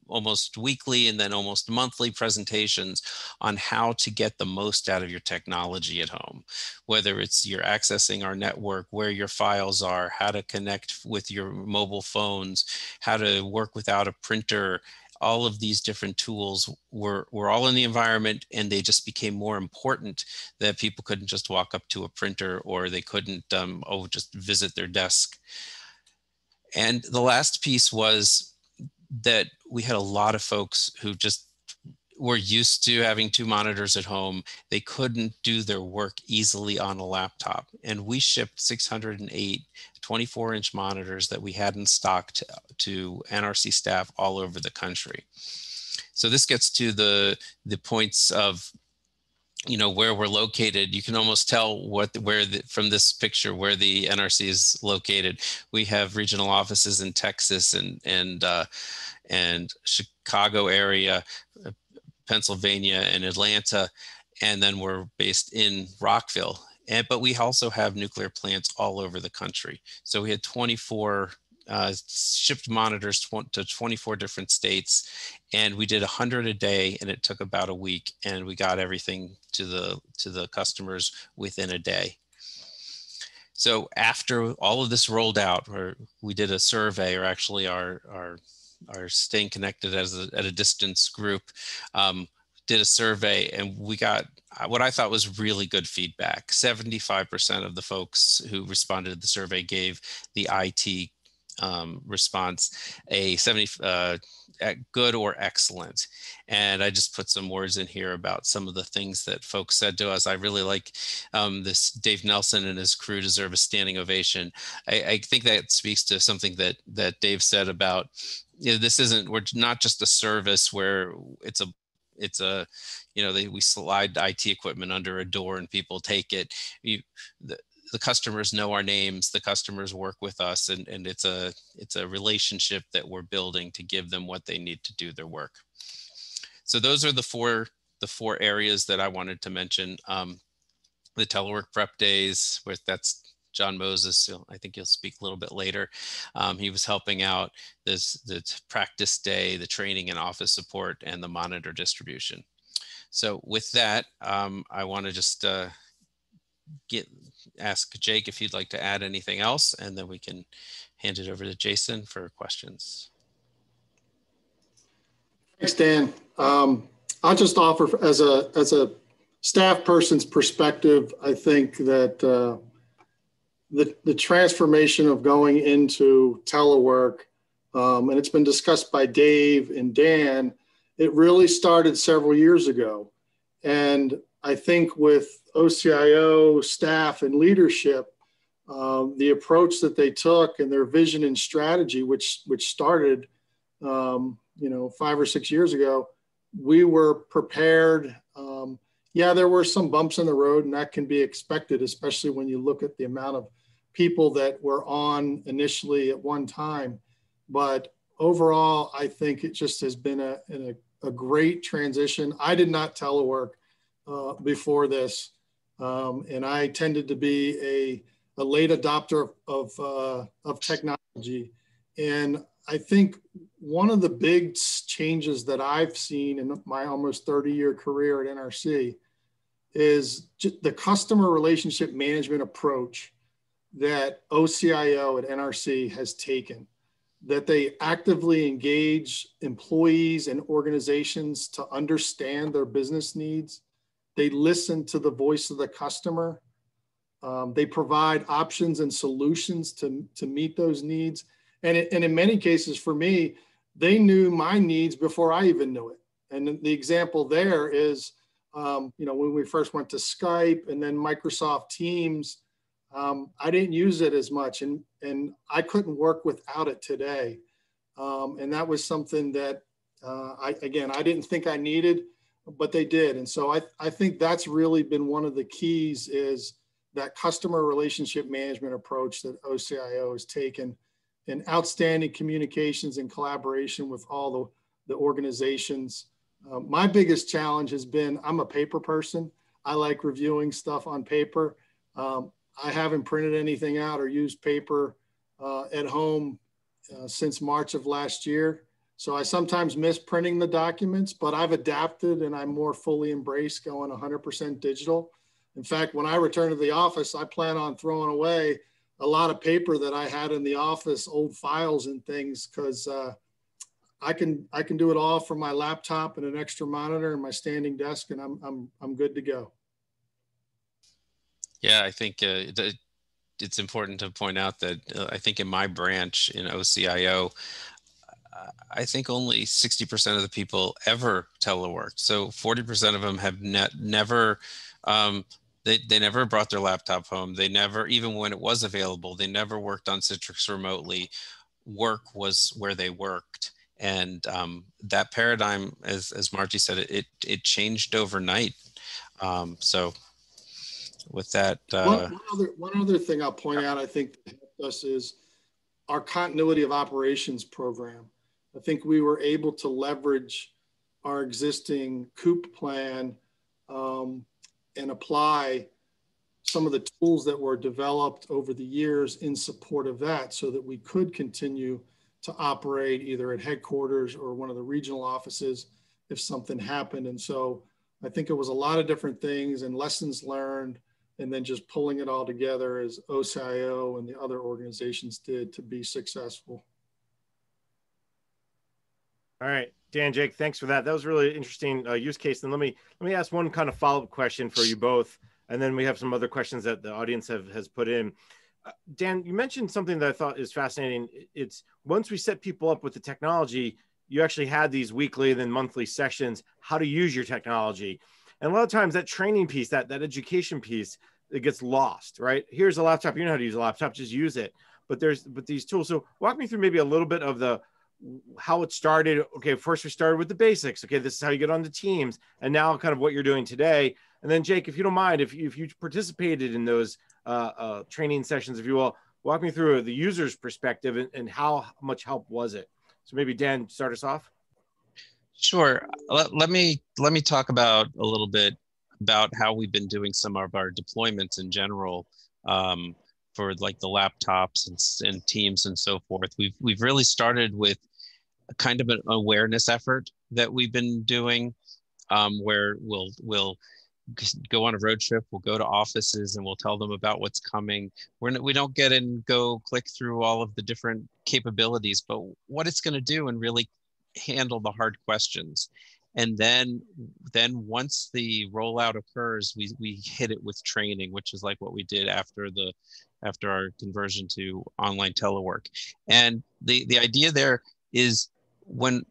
almost weekly and then almost monthly presentations on how to get the most out of your technology at home, whether it's you're accessing our network, where your files are, how to connect with your mobile phones, how to work without a printer. All of these different tools were all in the environment, and they just became more important that people couldn't just walk up to a printer, or they couldn't just visit their desk. And the last piece was that we had a lot of folks who just were used to having 2 monitors at home. They couldn't do their work easily on a laptop. And we shipped 608 24-inch monitors that we had in stock to NRC staff all over the country. So this gets to the points of, where we're located. You can almost tell from this picture where the NRC is located. We have regional offices in Texas and Chicago area, Pennsylvania, and Atlanta, and then we're based in Rockville. But we also have nuclear plants all over the country. So we had 24 shipped monitors to 24 different states, and we did 100 a day, and it took about a week, and we got everything to the customers within a day. So after all of this rolled out, we did a survey, or actually our Staying Connected at a Distance group did a survey, and we got what I thought was really good feedback. 75% of the folks who responded to the survey gave the IT response a good or excellent. And I just put some words in here about some of the things that folks said to us. I really like this. Dave Nelson and his crew deserve a standing ovation. I think that speaks to something that Dave said about, we're not just a service where we slide IT equipment under a door and people take it. The customers know our names, the customers work with us, and it's a relationship that we're building to give them what they need to do their work. So those are the four areas that I wanted to mention. The telework prep days, that's John Moses, so I think he'll speak a little bit later. He was helping out the practice day, the training and office support, and the monitor distribution. So with that, I want to just ask Jake if you'd like to add anything else, and then we can hand it over to Jason for questions. Thanks, Dan. I'll just offer as a staff person's perspective, I think that the transformation of going into telework, and it's been discussed by Dave and Dan, it really started several years ago. And I think with OCIO staff and leadership, the approach that they took and their vision and strategy, which started, 5 or 6 years ago, we were prepared. Yeah, there were some bumps in the road, and that can be expected, especially when you look at the amount of people that were on initially at one time. But overall, I think it just has been a great transition. I did not telework before this, and I tended to be a late adopter of technology. And I think one of the big changes that I've seen in my almost 30-year career at NRC is the customer relationship management approach that OCIO at NRC has taken, that they actively engage employees and organizations to understand their business needs. They listen to the voice of the customer. They provide options and solutions to meet those needs. And in many cases, for me, they knew my needs before I even knew it. And the example there is, when we first went to Skype and then Microsoft Teams, I didn't use it as much, and I couldn't work without it today. And that was something that, I didn't think I needed, but they did. And so I think that's really been one of the keys, is that customer relationship management approach that OCIO has taken, and outstanding communications and collaboration with all the organizations. My biggest challenge has been, I'm a paper person. I like reviewing stuff on paper. I haven't printed anything out or used paper at home since March of last year. So I sometimes miss printing the documents, but I've adapted and I more fully embrace going 100% digital. In fact, when I return to the office, I plan on throwing away a lot of paper that I had in the office, old files and things, because I can do it all from my laptop and an extra monitor and my standing desk, and I'm good to go. Yeah, I think it's important to point out that I think in my branch in OCIO, I think only 60% of the people ever teleworked. So 40% of them have never, they never brought their laptop home. They never, even when it was available, they never worked on Citrix remotely. Work was where they worked. And that paradigm, as Margie said, it changed overnight. So with that. One other thing I'll point out, I think that helped us, is our continuity of operations program. I think we were able to leverage our existing COOP plan and apply some of the tools that were developed over the years in support of that, so that we could continue to operate either at headquarters or one of the regional offices if something happened. And so I think it was a lot of different things and lessons learned, and then just pulling it all together as OCIO and the other organizations did to be successful. All right, Dan, Jake, thanks for that. That was a really interesting use case. And let me ask one kind of follow-up question for you both, and then we have some other questions that the audience has put in. Dan, you mentioned something that I thought is fascinating. It's once we set people up with the technology, you actually had these weekly and then monthly sessions, how to use your technology. And a lot of times that training piece, that education piece, it gets lost, right? Here's a laptop, you know how to use a laptop, just use it. But these tools. So walk me through maybe a little bit of how it started. Okay, first we started with the basics. Okay, this is how you get on the Teams, and now kind of what you're doing today. And then Jake, if you don't mind, if you participated in those training sessions, if you will, walk me through the user's perspective and how much help was it? So maybe Dan, start us off. Sure. Let me talk about a little bit about how we've been doing some of our deployments in general for like the laptops and Teams and so forth. We've really started with a kind of an awareness effort that we've been doing, where we'll go on a road trip, we'll go to offices and we'll tell them about what's coming. We don't get and go click through all of the different capabilities, but what it's going to do, and really handle the hard questions. And then once the rollout occurs, we hit it with training, which is like what we did after our conversion to online telework. And the idea there is when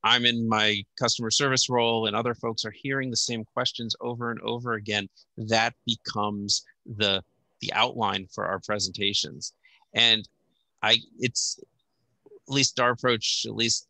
I'm in my customer service role and other folks are hearing the same questions over and over again, that becomes the the outline for our presentations. And it's at least our approach, at least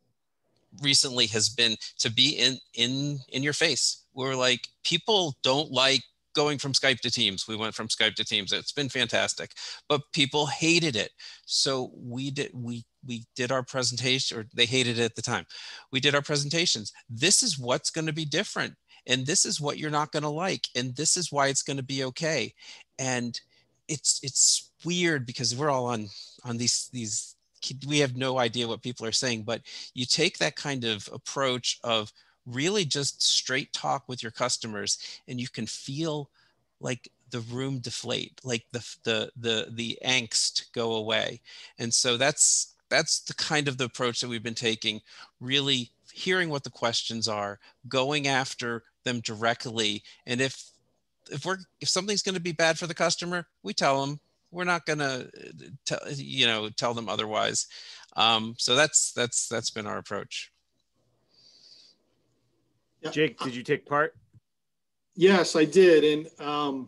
recently, has been to be in your face. We're like, people don't like going from Skype to Teams. We went from Skype to Teams. It's been fantastic, but people hated it. So we did our presentation, or they hated it at the time. We did our presentations. This is what's going to be different, and this is what you're not going to like, and this is why it's going to be okay. And it's weird because we're all on these. We have no idea what people are saying, but you take that kind of approach of really just straight talk with your customers, and you can feel like the room deflate, like the angst go away. And so that's the kind of the approach that we've been taking, really hearing what the questions are, going after them directly. And if something's going to be bad for the customer, we tell them. We're not going to tell them otherwise. So that's been our approach. Jake, did you take part? Yes, I did. And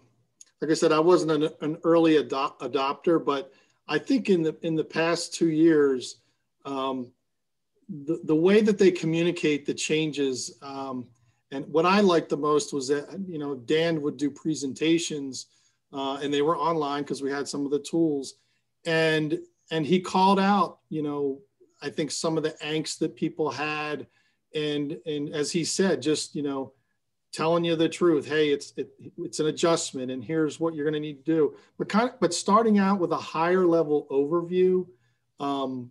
like I said, I wasn't an early adopter, but I think in the past 2 years, the way that they communicate the changes, and what I liked the most was that, Dan would do presentations, and they were online because we had some of the tools, and he called out, I think some of the angst that people had, and as he said, just telling you the truth. Hey, it's an adjustment, and here's what you're going to need to do. But starting out with a higher level overview, and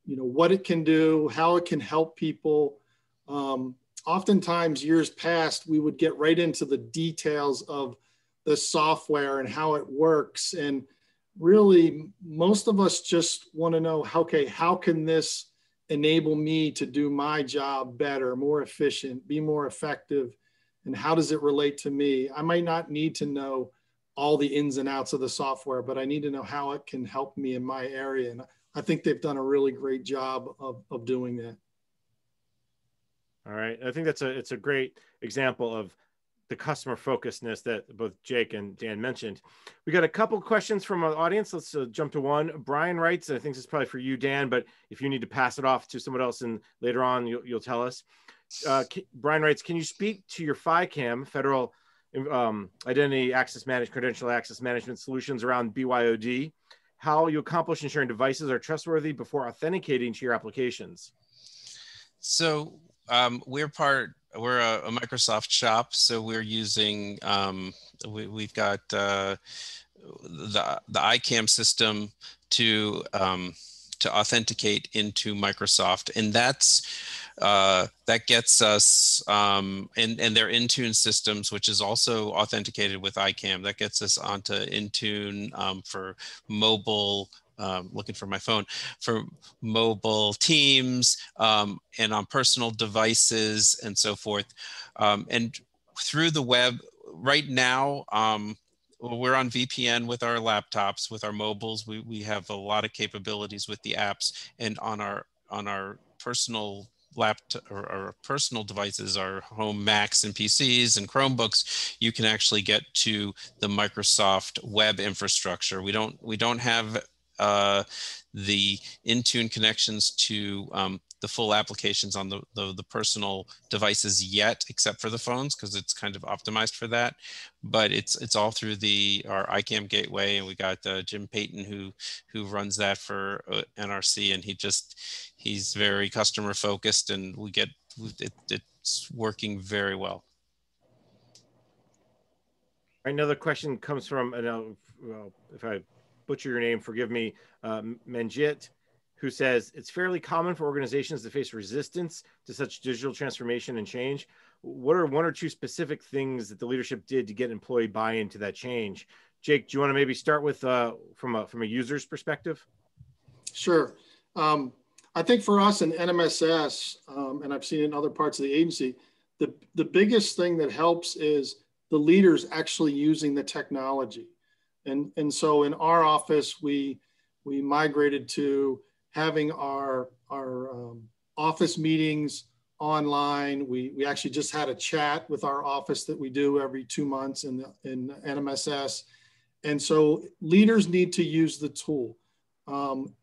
what it can do, how it can help people. Oftentimes, years past, we would get right into the details of the software and how it works, and really, most of us just want to know, okay, how can this enable me to do my job better, more efficient, be more effective, and how does it relate to me? I might not need to know all the ins and outs of the software, but I need to know how it can help me in my area. And I think they've done a really great job of doing that. All right. I think it's a great example of the customer focusedness that both Jake and Dan mentioned. We got a couple questions from our audience. Let's jump to one. Brian writes, I think this is probably for you, Dan, but if you need to pass it off to someone else and later on, you'll tell us. Brian writes, can you speak to your FICAM, Federal Identity Access Management, Credential Access Management Solutions around BYOD, how you accomplish ensuring devices are trustworthy before authenticating to your applications? So we're a Microsoft shop, so we're using we've got the ICAM system to authenticate into Microsoft, and that gets us and their Intune systems, which is also authenticated with ICAM. That gets us onto Intune for mobile. Looking for my phone, for mobile Teams, and on personal devices and so forth. And through the web right now, we're on VPN with our laptops, with our mobiles. We have a lot of capabilities with the apps, and on our personal laptop or our personal devices, our home Macs and PCs and Chromebooks, you can actually get to the Microsoft web infrastructure. We don't have the Intune connections to the full applications on the personal devices yet, except for the phones, because it's kind of optimized for that. But it's all through our ICAM gateway, and we got Jim Payton who runs that for NRC, and he's very customer focused, and it's working very well. Another question comes from, if I butcher your name, forgive me, Manjit, who says, it's fairly common for organizations to face resistance to such digital transformation and change. What are one or two specific things that the leadership did to get employee buy-in to that change? Jake, do you want to maybe start with from a user's perspective? Sure. I think for us in NMSS, and I've seen it in other parts of the agency, the biggest thing that helps is the leaders actually using the technology. And so in our office, we migrated to having our office meetings online. We actually just had a chat with our office that we do every 2 months in NMSS. And so leaders need to use the tool.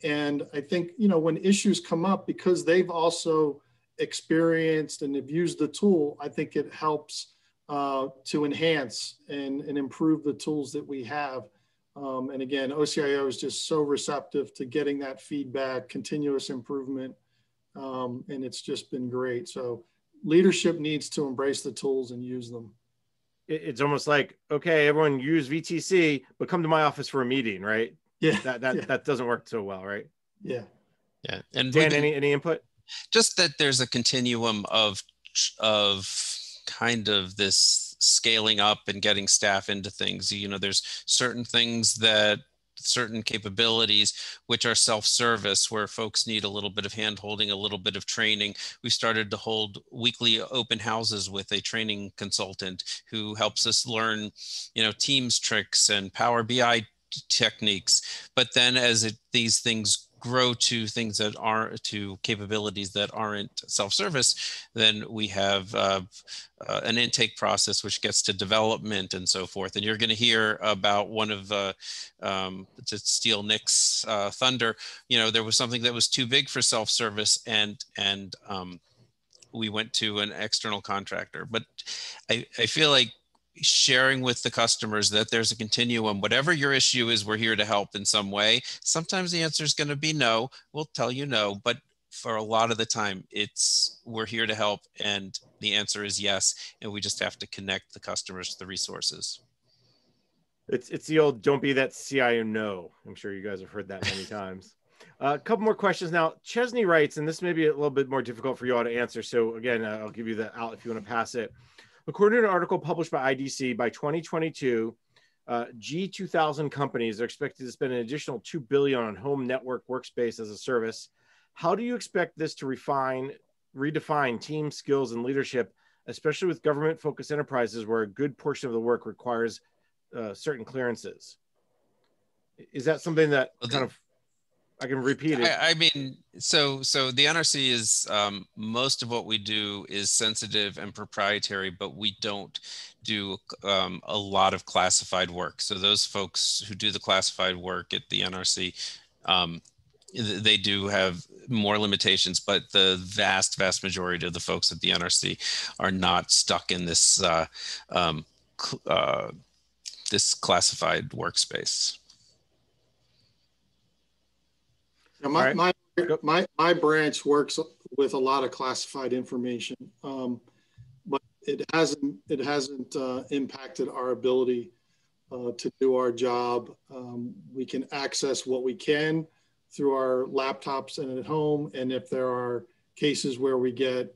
And I think, when issues come up, because they've also experienced and have used the tool, I think it helps to enhance and improve the tools that we have. And again, OCIO is just so receptive to getting that feedback, continuous improvement, and it's just been great. So leadership needs to embrace the tools and use them. It's almost like, okay, everyone use VTC, but come to my office for a meeting, right? Yeah. That doesn't work so well, right? Yeah. Yeah. And Dan, any input? Just that there's a continuum of kind of this scaling up and getting staff into things. There's certain capabilities which are self-service, where folks need a little bit of hand-holding, a little bit of training. We started to hold weekly open houses with a training consultant who helps us learn, Teams tricks and Power BI techniques. But then as these things grow to things that are to capabilities that aren't self-service, then we have an intake process which gets to development and so forth. And you're going to hear about one of to steal Nick's thunder. There was something that was too big for self-service, and we went to an external contractor. But I feel like sharing with the customers that there's a continuum. Whatever your issue is, we're here to help in some way. Sometimes the answer is going to be no. We'll tell you no, but for a lot of the time, we're here to help, and the answer is yes, and we just have to connect the customers to the resources. It's the old "don't be that CIO no." I'm sure you guys have heard that many times. A couple more questions now. Chesney writes, and this may be a little bit more difficult for you all to answer. So again, I'll give you the out if you want to pass it. According to an article published by IDC, by 2022, G2000 companies are expected to spend an additional $2 billion on home network workspace as a service. How do you expect this to redefine team skills and leadership, especially with government-focused enterprises where a good portion of the work requires certain clearances? Is that something that I can repeat it? I mean, so the NRC is most of what we do is sensitive and proprietary, but we don't do a lot of classified work. So those folks who do the classified work at the NRC, they do have more limitations, but the vast majority of the folks at the NRC are not stuck in this this classified workspace. My branch works with a lot of classified information, but it hasn't impacted our ability to do our job. We can access what we can through our laptops and at home, and if there are cases where we get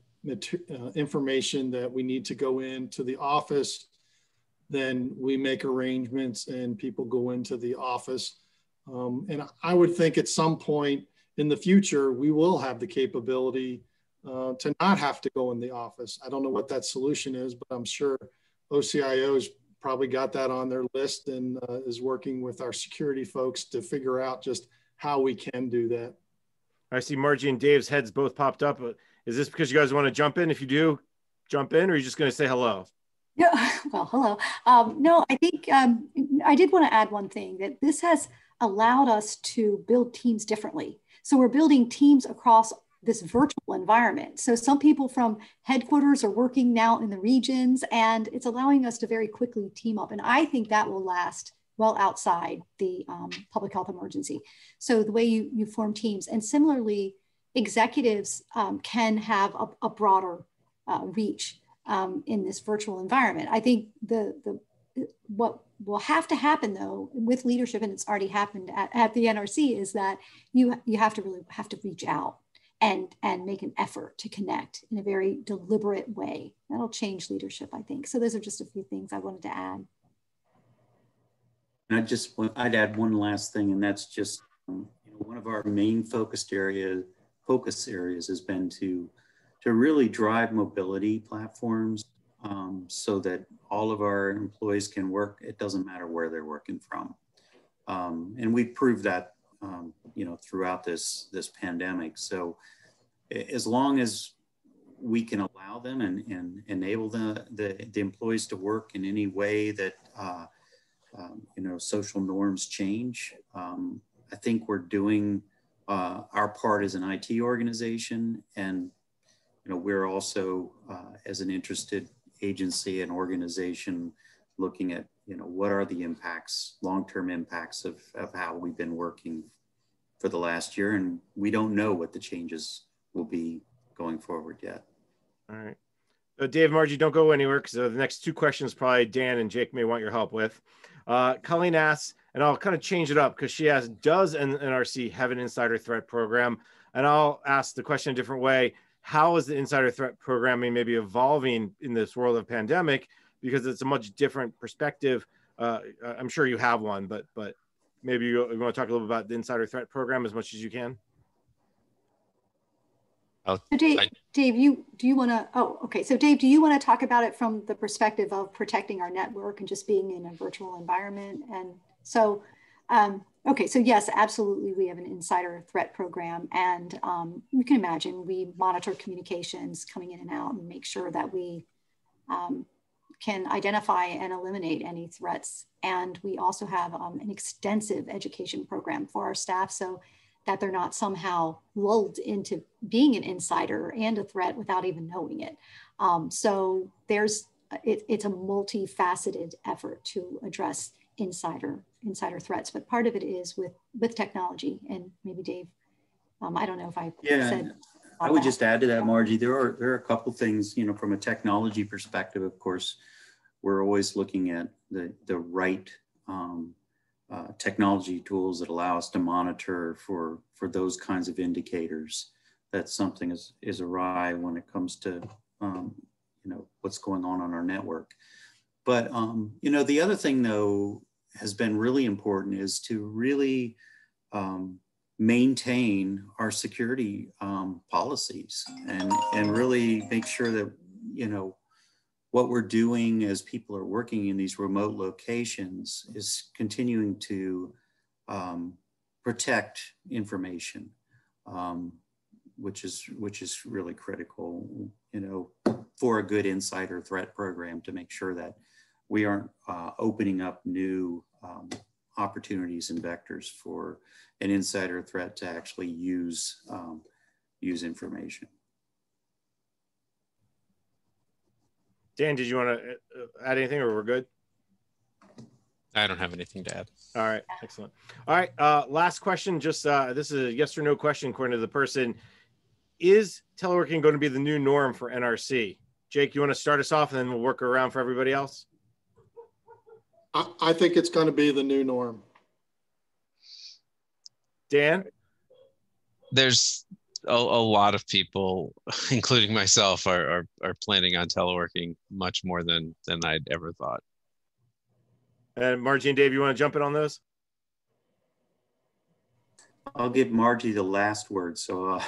information that we need to go into the office, then we make arrangements and people go into the office. And I would think at some point in the future, we will have the capability to not have to go in the office. I don't know what that solution is, but I'm sure OCIO's probably got that on their list and is working with our security folks to figure out just how we can do that. I see Margie and Dave's heads both popped up. Is this because you guys want to jump in? If you do, jump in, or are you just going to say hello? Yeah, well, hello. No, I think I did want to add one thing, that this has allowed us to build teams differently. So we're building teams across this virtual environment. So some people from headquarters are working now in the regions, and it's allowing us to very quickly team up. And I think that will last well outside the public health emergency. So the way you form teams, and similarly, executives can have a broader reach in this virtual environment. I think what will have to happen though with leadership, and it's already happened at the NRC, is that you have to reach out and make an effort to connect in a very deliberate way. That'll change leadership, I think. So those are just a few things I wanted to add. And I'd add one last thing, and that's just one of our main focus areas has been to really drive mobility platforms so that all of our employees can work. It doesn't matter where they're working from. And we've proved that, throughout this pandemic. So as long as we can allow them and enable the employees to work in any way that social norms change. I think we're doing our part as an IT organization, and we're also as an interested agency and organization looking at what are the impacts, long-term impacts of how we've been working for the last year, and we don't know what the changes will be going forward yet. All right. Dave, Margie, don't go anywhere, because the next two questions probably Dan and Jake may want your help with. Colleen asks, and I'll kind of change it up because she asks, does NRC have an insider threat program? And I'll ask the question a different way. How is the insider threat programming maybe evolving in this world of pandemic? Because it's a much different perspective. I'm sure you have one, but maybe you want to talk a little bit about the insider threat program as much as you can. Dave, do you want to? Oh, okay. So Dave, do you want to talk about it from the perspective of protecting our network and just being in a virtual environment? And so, okay, so yes, absolutely, we have an insider threat program, and you can imagine we monitor communications coming in and out and make sure that we can identify and eliminate any threats. And we also have an extensive education program for our staff, so that they're not somehow lulled into being an insider and a threat without even knowing it. So it's a multifaceted effort to address insider threats, but part of it is with technology. And maybe Dave, I don't know if I said. I would just add to that, Margie. There are a couple things, from a technology perspective. Of course, we're always looking at the right technology tools that allow us to monitor for those kinds of indicators that something is awry when it comes to what's going on our network. But the other thing though has been really important is to really maintain our security policies and really make sure that what we're doing as people are working in these remote locations is continuing to protect information, which is really critical, for a good insider threat program, to make sure that we aren't opening up new opportunities and vectors for an insider threat to actually use information. Dan, did you want to add anything, or we're good? I don't have anything to add. All right, excellent. All right, last question. Just this is a yes or no question according to the person. Is teleworking going to be the new norm for NRC? Jake, you want to start us off, and then we'll work around for everybody else? I think it's going to be the new norm. Dan? There's a lot of people, including myself, are planning on teleworking much more than I'd ever thought. And Margie and Dave, you want to jump in on those? I'll give Margie the last word. So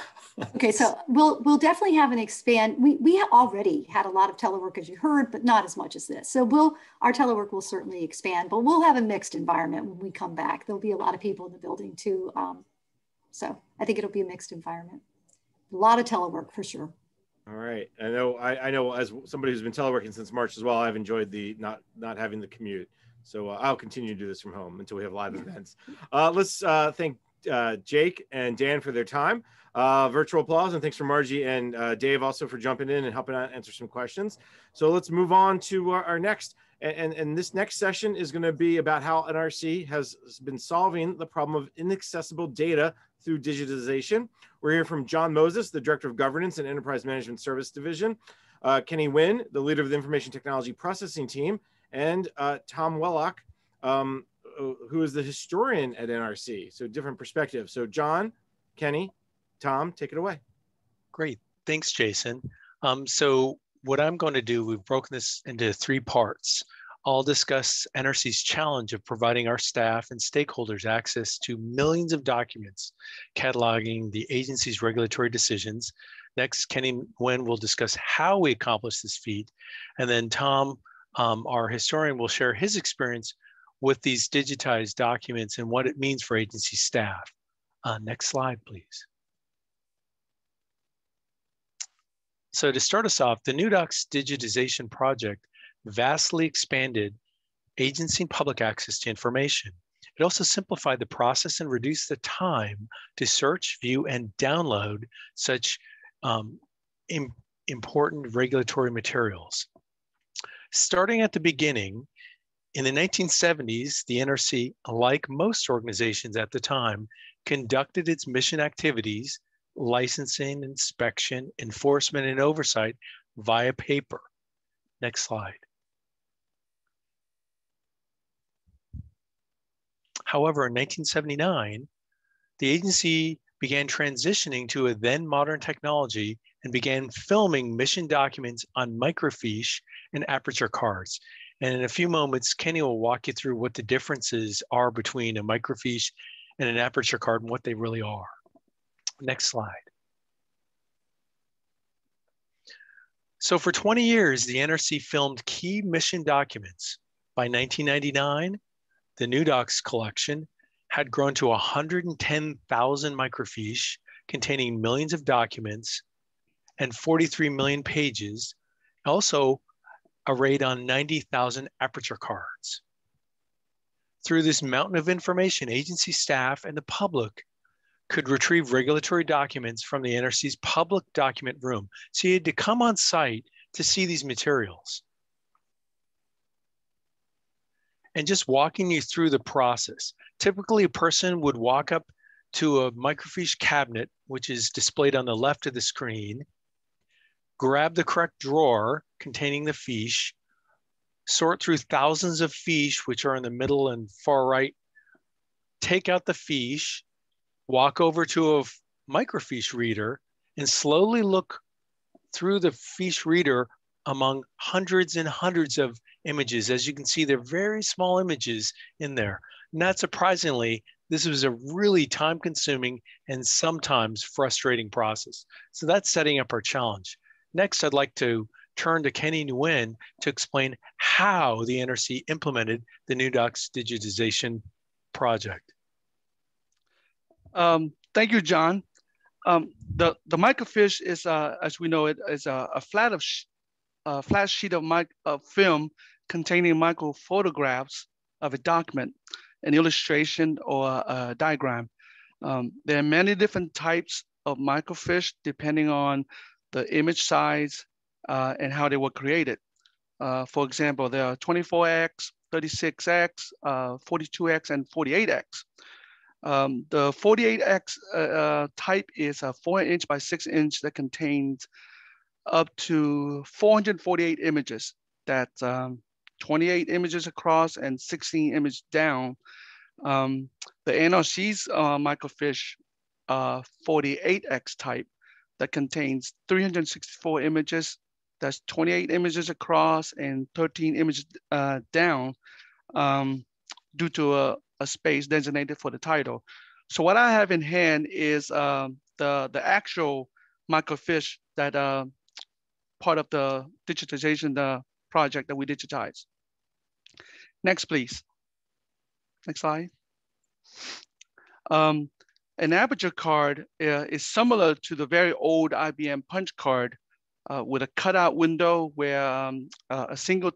okay, so we'll definitely have an expand. We already had a lot of telework, as you heard, but not as much as this. So our telework will certainly expand, but we'll have a mixed environment when we come back. There'll be a lot of people in the building too. So I think it'll be a mixed environment. A lot of telework for sure. All right. I know as somebody who's been teleworking since March as well, I've enjoyed the not having the commute. So I'll continue to do this from home until we have live events. Let's thank Jake and Dan for their time. Virtual applause, and thanks for Margie and Dave also for jumping in and helping out answer some questions. So let's move on to our next. And this next session is going to be about how NRC has been solving the problem of inaccessible data through digitization. We're here from John Moses, the Director of Governance and Enterprise Management Service Division, Kenny Nguyen, the leader of the Information Technology Processing Team, and Tom Wellock, who is the historian at NRC. So different perspectives. So John, Kenny, Tom, take it away. Great. Thanks, Jason. So what I'm going to do, we've broken this into 3 parts. I'll discuss NRC's challenge of providing our staff and stakeholders access to millions of documents, cataloging the agency's regulatory decisions. Next, Kenny Nguyen will discuss how we accomplish this feat. And then Tom, our historian, will share his experience with these digitized documents and what it means for agency staff. Next slide, please. So to start us off, the New Docs digitization project vastly expanded agency and public access to information. It also simplified the process and reduced the time to search, view, and download such important regulatory materials. Starting at the beginning, in the 1970s, the NRC, like most organizations at the time, conducted its mission activities, licensing, inspection, enforcement, and oversight via paper. Next slide. However, in 1979, the agency began transitioning to a then modern technology and began filming mission documents on microfiche and aperture cards. And in a few moments, Kenny will walk you through what the differences are between a microfiche and an aperture card and what they really are. Next slide. So for 20 years, the NRC filmed key mission documents. By 1999, the New Docs collection had grown to 110,000 microfiche containing millions of documents and 43 million pages, also arrayed on 90,000 aperture cards. Through this mountain of information, agency staff and the public could retrieve regulatory documents from the NRC's public document room. So you had to come on site to see these materials. And just walking you through the process. Typically, a person would walk up to a microfiche cabinet, which is displayed on the left of the screen, grab the correct drawer containing the fiche, sort through thousands of fiche, which are in the middle and far right, take out the fiche, walk over to a microfiche reader, and slowly look through the fiche reader among hundreds and hundreds of images. As you can see, they're very small images in there. Not surprisingly, this was a really time-consuming and sometimes frustrating process. So that's setting up our challenge. Next, I'd like to turn to Kenny Nguyen to explain how the NRC implemented the New Docs digitization project. Thank you, John. The microfiche is, as we know it, is a flat sheet of film containing micro photographs of a document, an illustration, or a diagram. There are many different types of microfiche depending on the image size and how they were created. For example, there are 24x, 36x, 42x, and 48x. The 48x type is a 4-inch by 6-inch that contains up to 448 images. That's 28 images across and 16 images down. The NRC's microfiche 48x type that contains 364 images. That's 28 images across and 13 images down due to a space designated for the title. So what I have in hand is the actual microfiche that part of the digitization project that we digitized. Next, please. Next slide. An aperture card is similar to the very old IBM punch card with a cutout window where a single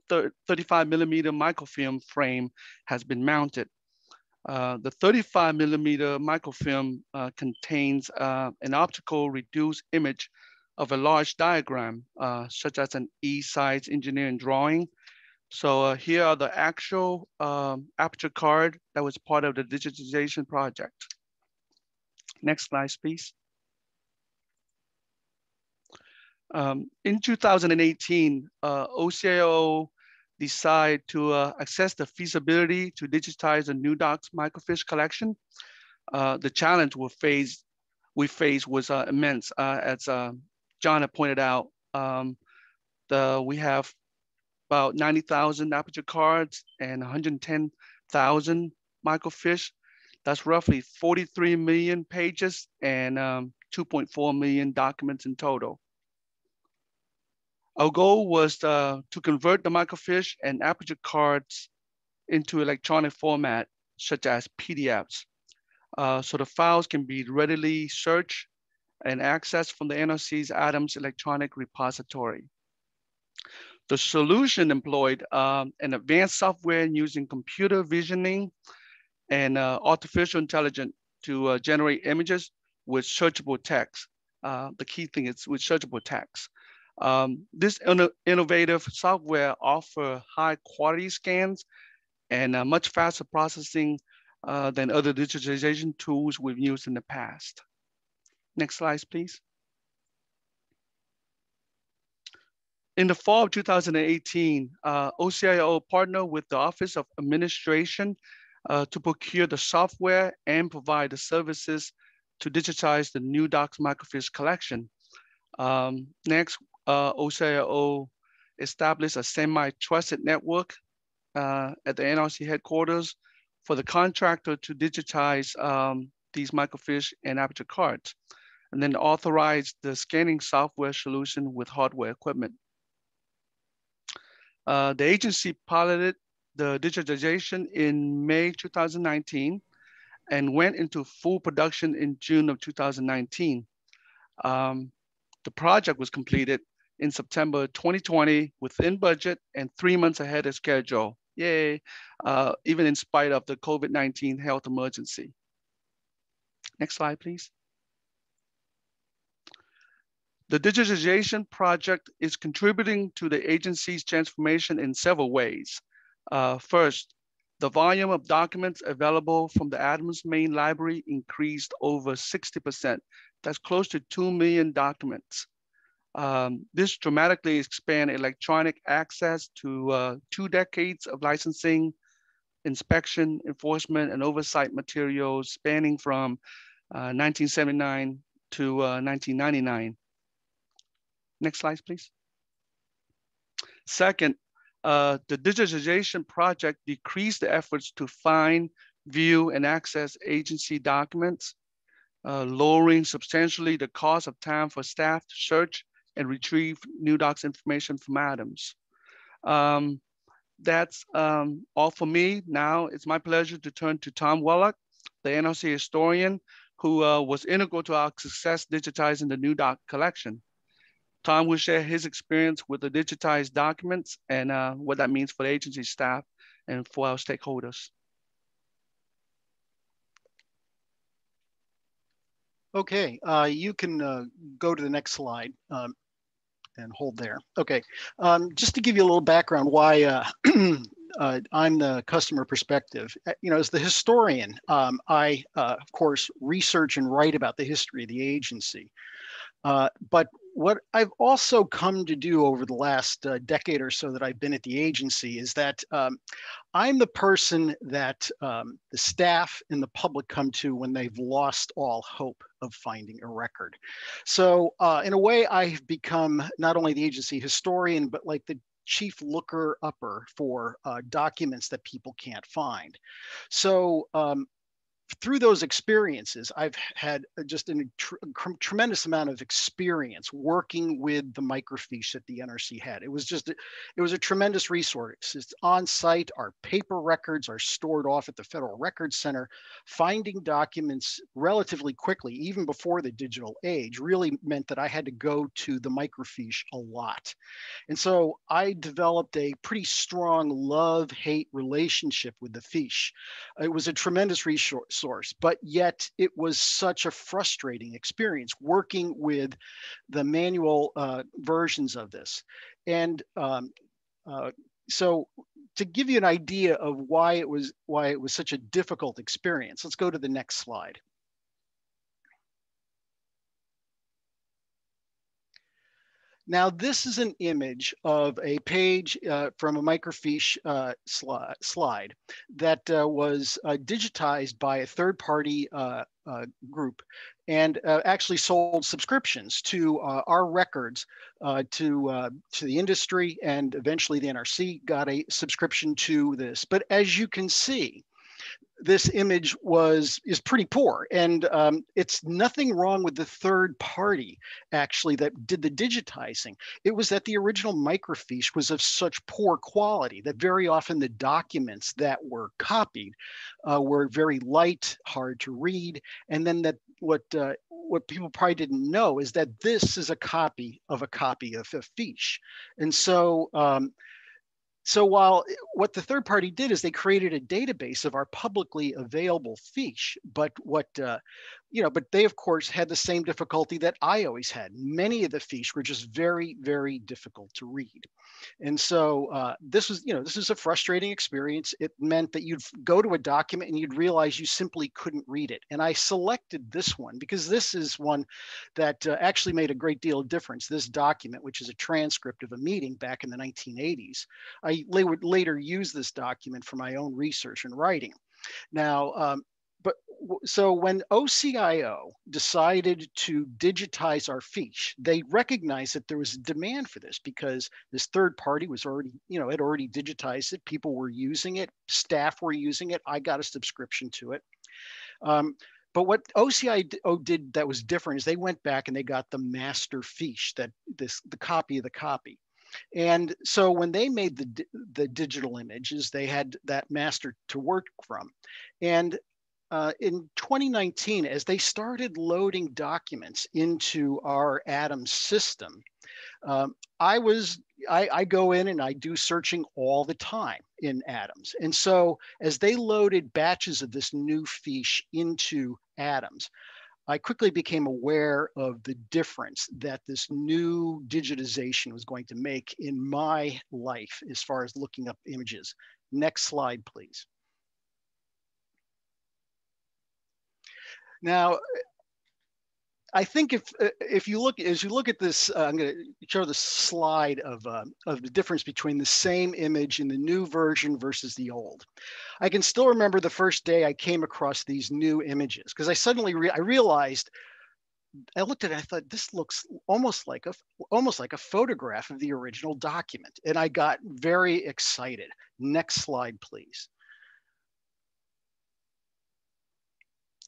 35 millimeter microfilm frame has been mounted. The 35 millimeter microfilm contains an optical reduced image of a large diagram, such as an E-size engineering drawing. So here are the actual aperture card that was part of the digitization project. Next slide, please. In 2018, OCIO decided to assess the feasibility to digitize the New Docs microfiche collection. The challenge we faced was immense. As John had pointed out, we have about 90,000 aperture cards and 110,000 microfiche. That's roughly 43 million pages and 2.4 million documents in total. Our goal was to convert the microfiche and aperture cards into electronic format, such as PDFs. So the files can be readily searched and accessed from the NRC's Adams electronic repository. The solution employed an advanced software using computer visioning and artificial intelligence to generate images with searchable text. The key thing is with searchable text. This innovative software offers high quality scans and much faster processing than other digitization tools we've used in the past. Next slide, please. In the fall of 2018, OCIO partnered with the Office of Administration to procure the software and provide the services to digitize the new docs microfiche collection. Next, OCIO established a semi-trusted network at the NRC headquarters for the contractor to digitize these microfiche and aperture cards, and then authorized the scanning software solution with hardware equipment. The agency piloted the digitization in May 2019 and went into full production in June of 2019. The project was completed in September 2020 within budget and 3 months ahead of schedule. Yay, even in spite of the COVID-19 health emergency. Next slide, please. The digitization project is contributing to the agency's transformation in several ways. First, the volume of documents available from the Adams main library increased over 60%. That's close to 2 million documents. This dramatically expanded electronic access to 2 decades of licensing, inspection, enforcement, and oversight materials spanning from 1979 to 1999. Next slide, please. Second, the digitization project decreased the efforts to find, view, and access agency documents, lowering substantially the cost of time for staff to search and retrieve new docs information from Adams. That's all for me. Now it's my pleasure to turn to Tom Wellock, the NRC historian, who was integral to our success digitizing the new doc collection. Tom will share his experience with the digitized documents and what that means for the agency staff and for our stakeholders. Okay, you can go to the next slide and hold there. Okay, just to give you a little background why I'm the customer perspective. You know, as the historian, I, of course, research and write about the history of the agency. But what I've also come to do over the last decade or so that I've been at the agency is that I'm the person that the staff and the public come to when they've lost all hope of finding a record. So in a way, I've become not only the agency historian, but like the chief looker-upper for documents that people can't find. So through those experiences, I've had just a tremendous amount of experience working with the microfiche that the NRC had. It was a tremendous resource. It's on site. Our paper records are stored off at the Federal Records Center. Finding documents relatively quickly, even before the digital age, really meant that I had to go to the microfiche a lot. And so I developed a pretty strong love-hate relationship with the fiche. It was a tremendous resource, but yet it was such a frustrating experience working with the manual versions of this. And so to give you an idea of why it was such a difficult experience, let's go to the next slide. Now, this is an image of a page from a microfiche slide that was digitized by a third-party group and actually sold subscriptions to our records to the industry, and eventually the NRC got a subscription to this. But as you can see, this image is pretty poor, and it's nothing wrong with the third party actually that did the digitizing. It was that the original microfiche was of such poor quality that very often the documents that were copied were very light, hard to read, and then that what what people probably didn't know is that this is a copy of a fiche. And so, so while what the third party did is they created a database of our publicly available fiche, but but they of course had the same difficulty that I always had. Many of the fiche were just very, very difficult to read. And so this was a frustrating experience. It meant that you'd go to a document and you'd realize you simply couldn't read it. And I selected this one because this is one that actually made a great deal of difference. This document, which is a transcript of a meeting back in the 1980s, I would later use this document for my own research and writing. Now, so when OCIO decided to digitize our fiche, they recognized that there was a demand for this because this third party was already, had already digitized it. People were using it, staff were using it. I got a subscription to it. But what OCIO did that was different is they went back and they got the master fiche, the copy of the copy. And so when they made the digital images, they had that master to work from. And in 2019, as they started loading documents into our ADAMS system, I go in and I do searching all the time in ADAMS. And so as they loaded batches of this new fiche into ADAMS, I quickly became aware of the difference that this new digitization was going to make in my life as far as looking up images. Next slide, please. Now, I think if you look at this, I'm going to show the slide of the difference between the same image in the new version versus the old. I can still remember the first day I came across these new images because I suddenly I realized, I looked at it, I thought this looks almost like a photograph of the original document, and I got very excited. Next slide, please.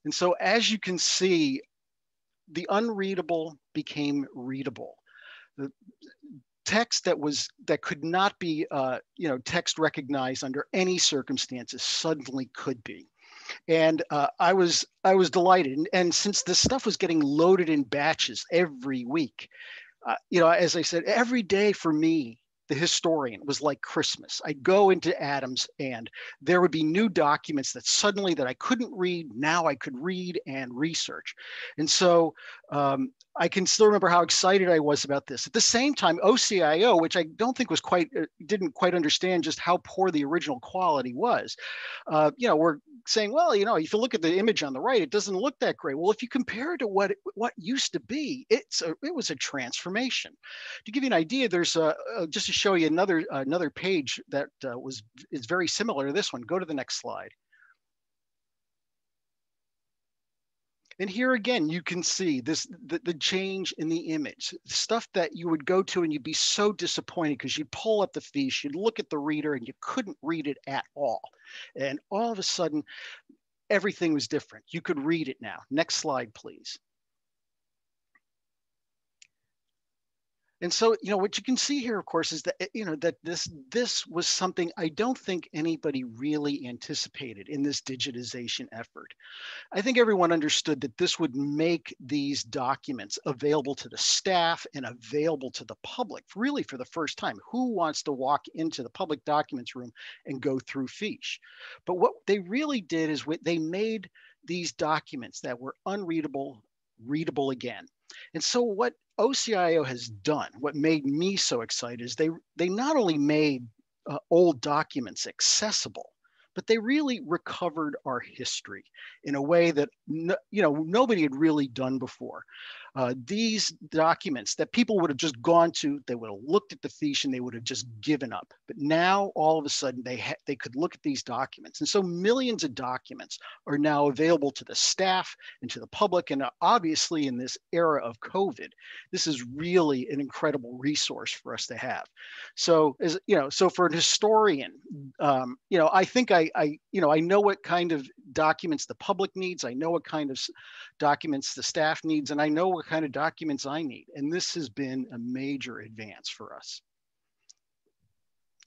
And so as you can see, the unreadable became readable. The text that could not be text recognized under any circumstances suddenly could be. And I was delighted. And since this stuff was getting loaded in batches every week, as I said, every day for me, the historian, was like Christmas. I'd go into ADAMS and there would be new documents that I couldn't read. Now I could read and research. And so I can still remember how excited I was about this. At the same time, OCIO, which I don't think was didn't quite understand just how poor the original quality was, we're saying, well, if you look at the image on the right, it doesn't look that great. Well, if you compare it to what used to be, it was a transformation. To give you an idea, there's just to show you another page that is very similar to this one. Go to the next slide. And here again, you can see the change in the image, stuff that you would go to and you'd be so disappointed because you'd pull up the fiche, you'd look at the reader and you couldn't read it at all. And all of a sudden, everything was different. You could read it now. Next slide, please. And so, what you can see here, of course, is that, that this was something I don't think anybody really anticipated in this digitization effort. I think everyone understood that this would make these documents available to the staff and available to the public, really for the first time. Who wants to walk into the public documents room and go through fiche? But what they really did is they made these documents that were unreadable, readable again. And so what OCIO has done, what made me so excited, is they not only made old documents accessible, but they really recovered our history in a way that nobody had really done before. These documents that people would have just gone to, they would have looked at the fiche and they would have just given up. But now all of a sudden they could look at these documents. And so millions of documents are now available to the staff and to the public. And obviously in this era of COVID, this is really an incredible resource for us to have. So so for an historian, I think I know what kind of documents the public needs. I know what kind of documents the staff needs, and I know what kind of documents I need. And this has been a major advance for us.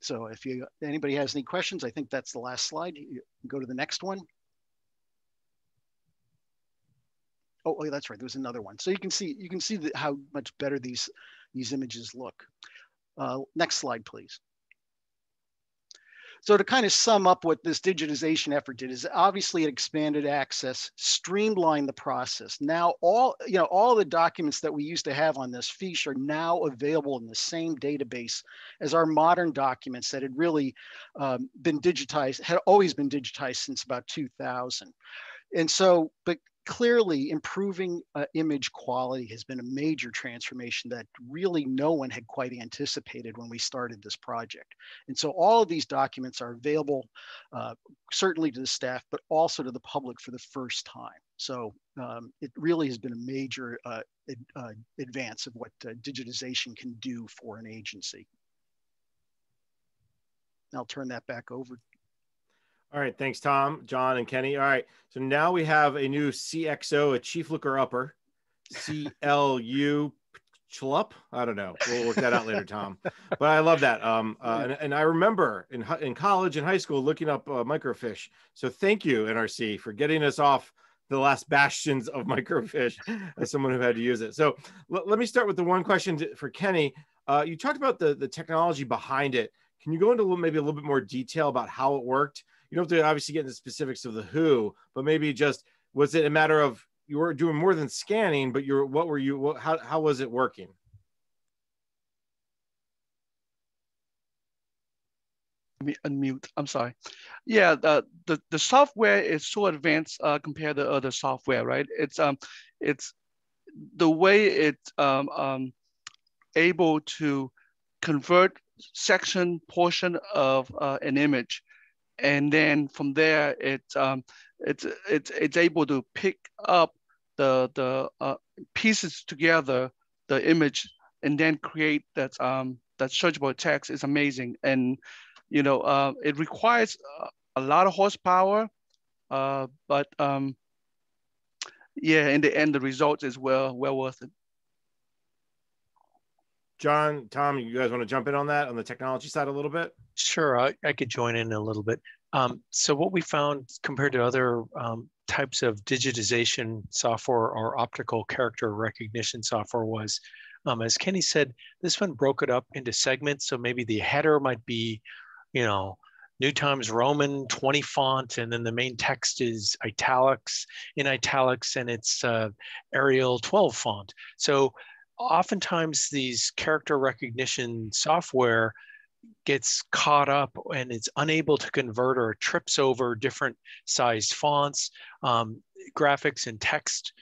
So if anybody has any questions, I think that's the last slide. You go to the next one. oh, that's right. There was another one. So you can see how much better these images look. Next slide, please. So to kind of sum up what this digitization effort did is obviously it expanded access, streamlined the process. Now all the documents that we used to have on this fiche are now available in the same database as our modern documents that had really been digitized, had always been digitized since about 2000. And so, but clearly improving image quality has been a major transformation that really no one had quite anticipated when we started this project. And so all of these documents are available certainly to the staff, but also to the public for the first time. So it really has been a major advance of what digitization can do for an agency. I'll turn that back over. All right, thanks, Tom, John, and Kenny. All right, so now we have a new CXO, a Chief Looker Upper, CLU Chlup. I don't know. We'll work that out later, Tom. But I love that. And I remember in college and high school looking up microfiche. So thank you, NRC, for getting us off the last bastions of microfiche as someone who had to use it. So let me start with the one question for Kenny. You talked about the technology behind it. Can you go into maybe a little bit more detail about how it worked? You don't have to obviously get into specifics of the who, but maybe just, was it a matter of you were doing more than scanning, but how was it working? Let me unmute. I'm sorry. Yeah, the software is so advanced compared to other software, right? It's the way it's able to convert section portion of an image. And then from there, it's able to pick up the pieces together, the image, and then create that searchable text. Is amazing, and it requires a lot of horsepower, but yeah, in the end, the result is well worth it. John, Tom, you guys want to jump in on that, on the technology side a little bit? Sure, I could join in a little bit. So what we found compared to other types of digitization software or optical character recognition software was, as Kenny said, this one broke it up into segments. So maybe the header might be, New Times Roman 20 font, and then the main text is in italics, and it's Arial 12 font. So oftentimes these character recognition software gets caught up and it's unable to convert or trips over different sized fonts, graphics, and text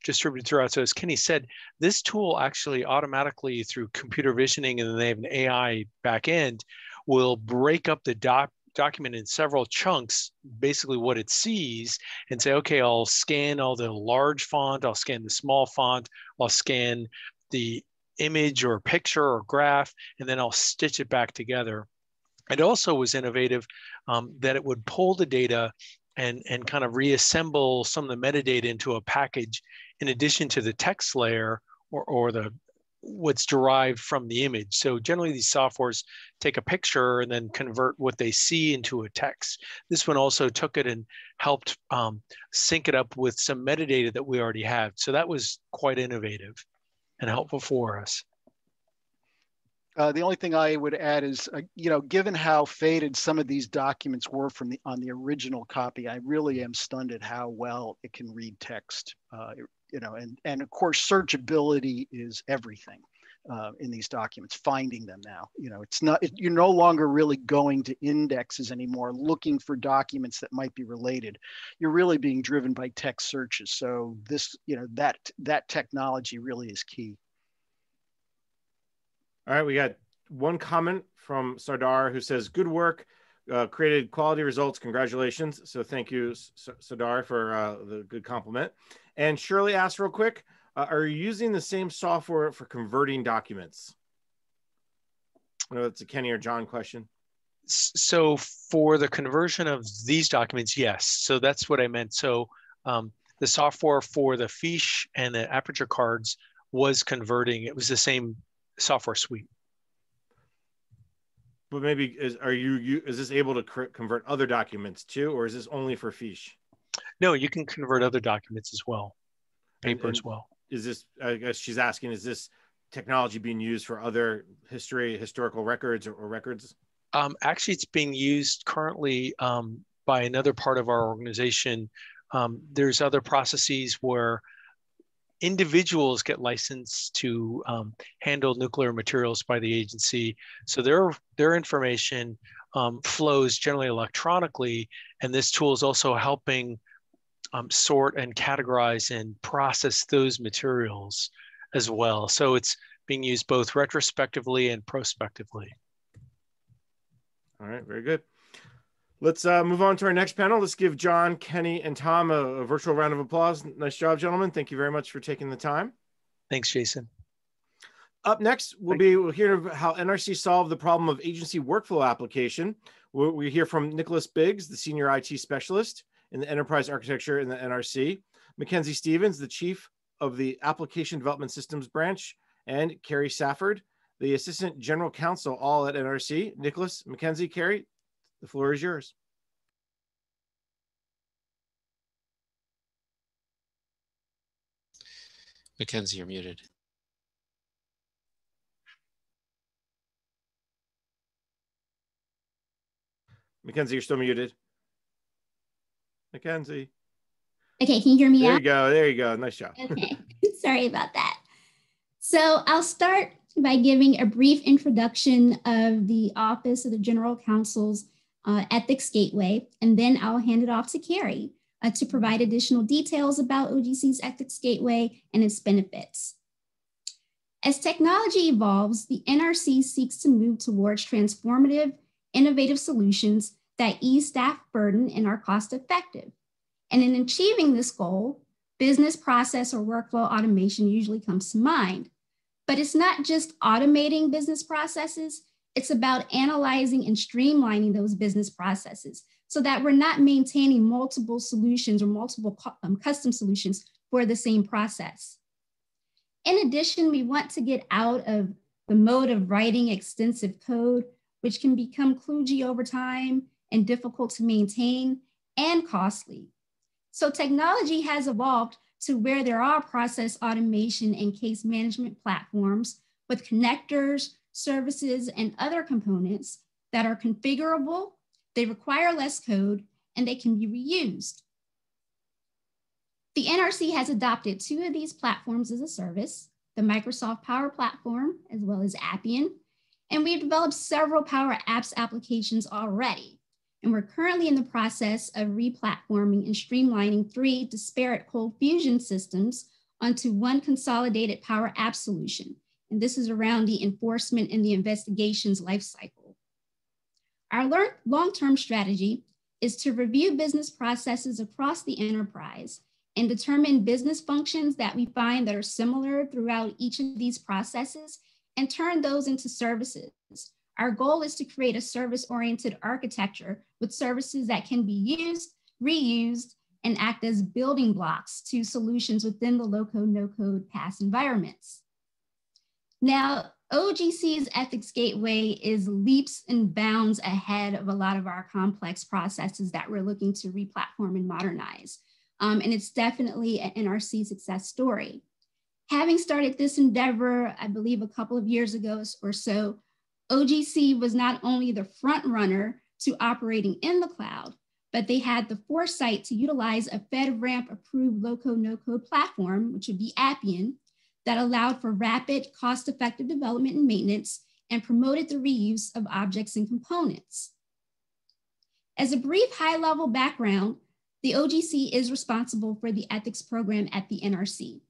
distributed throughout. So as Kenny said, this tool actually automatically, through computer visioning, and then they have an AI backend, will break up the document in several chunks, basically what it sees, and say, okay, I'll scan all the large font, I'll scan the small font, I'll scan the image or picture or graph, and then I'll stitch it back together. It also was innovative that it would pull the data and kind of reassemble some of the metadata into a package in addition to the text layer or what's derived from the image. So generally these softwares take a picture and then convert what they see into a text. This one also took it and helped sync it up with some metadata that we already have. So that was quite innovative and helpful for us. The only thing I would add is, given how faded some of these documents were on the original copy, I really am stunned at how well it can read text. And of course, searchability is everything in these documents. Finding them now, you're no longer really going to indexes anymore, looking for documents that might be related. You're really being driven by text searches. So this, that technology really is key. All right, we got one comment from Sardar who says, good work, created quality results, congratulations. So thank you, Sardar, for the good compliment. And Shirley asked real quick, are you using the same software for converting documents? I know that's a Kenny or John question. So for the conversion of these documents, yes. So that's what I meant. So the software for the fiche and the aperture cards was converting. It was the same software suite. But maybe is this able to convert other documents too, or is this only for fiche? No, you can convert other documents as well. paper as well. Is this, I guess she's asking, is this technology being used for other historical records or records? Actually, it's being used currently by another part of our organization. There's other processes where individuals get licensed to handle nuclear materials by the agency. So their information flows generally electronically, and this tool is also helping sort and categorize and process those materials as well. So it's being used both retrospectively and prospectively. All right, very good. Let's move on to our next panel. Let's give John, Kenny, and Tom a virtual round of applause. Nice job, gentlemen. Thank you very much for taking the time. Thanks, Jason. Up next, we'll hear how NRC solved the problem of agency workflow application. We hear from Nicholas Biggs, the senior IT specialist in the enterprise architecture in the NRC, Mackenzie Stevens, the chief of the application development systems branch, and Carrie Safford, the assistant general counsel, all at NRC. Nicholas, Mackenzie, Carrie, the floor is yours. Mackenzie, you're muted. Mackenzie, you're still muted. Mackenzie. Okay, can you hear me There out? you go. There you go. Nice job. Okay, sorry about that. So I'll start by giving a brief introduction of the Office of the General Counsel's Ethics Gateway, and then I'll hand it off to Carrie to provide additional details about OGC's Ethics Gateway and its benefits. As technology evolves, the NRC seeks to move towards transformative, innovative solutions that ease staff burden and are cost-effective. And in achieving this goal, business process or workflow automation usually comes to mind. But it's not just automating business processes, it's about analyzing and streamlining those business processes so that we're not maintaining multiple solutions or multiple custom solutions for the same process. In addition, we want to get out of the mode of writing extensive code, which can become kludgy over time and difficult to maintain and costly. So technology has evolved to where there are process automation and case management platforms with connectors, services, and other components that are configurable, they require less code, and they can be reused. The NRC has adopted 2 of these platforms as a service, the Microsoft Power Platform, as well as Appian, and we've developed several Power Apps applications already. And we're currently in the process of replatforming and streamlining 3 disparate cold fusion systems onto one consolidated Power App solution. And this is around the enforcement and the investigations lifecycle. Our long-term strategy is to review business processes across the enterprise and determine business functions that we find that are similar throughout each of these processes and turn those into services. Our goal is to create a service-oriented architecture with services that can be used, reused, and act as building blocks to solutions within the low-code, no-code PaaS environments. Now, OGC's Ethics Gateway is leaps and bounds ahead of a lot of our complex processes that we're looking to replatform and modernize. And it's definitely an NRC success story. Having started this endeavor, I believe a couple of years ago or so, OGC was not only the front runner to operating in the cloud, but they had the foresight to utilize a FedRAMP approved low-code, no-code platform, which would be Appian, that allowed for rapid, cost-effective development and maintenance and promoted the reuse of objects and components. As a brief high-level background, the OGC is responsible for the ethics program at the NRC.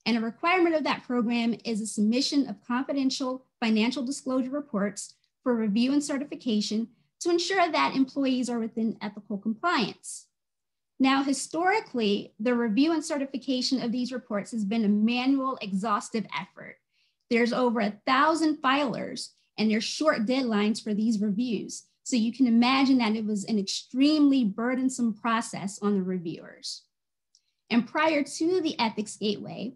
And a requirement of that program is a submission of confidential financial disclosure reports for review and certification to ensure that employees are within ethical compliance. Now, historically, the review and certification of these reports has been a manual, exhaustive effort. There's over 1,000 filers, and there's short deadlines for these reviews. So you can imagine that it was an extremely burdensome process on the reviewers. And prior to the Ethics Gateway,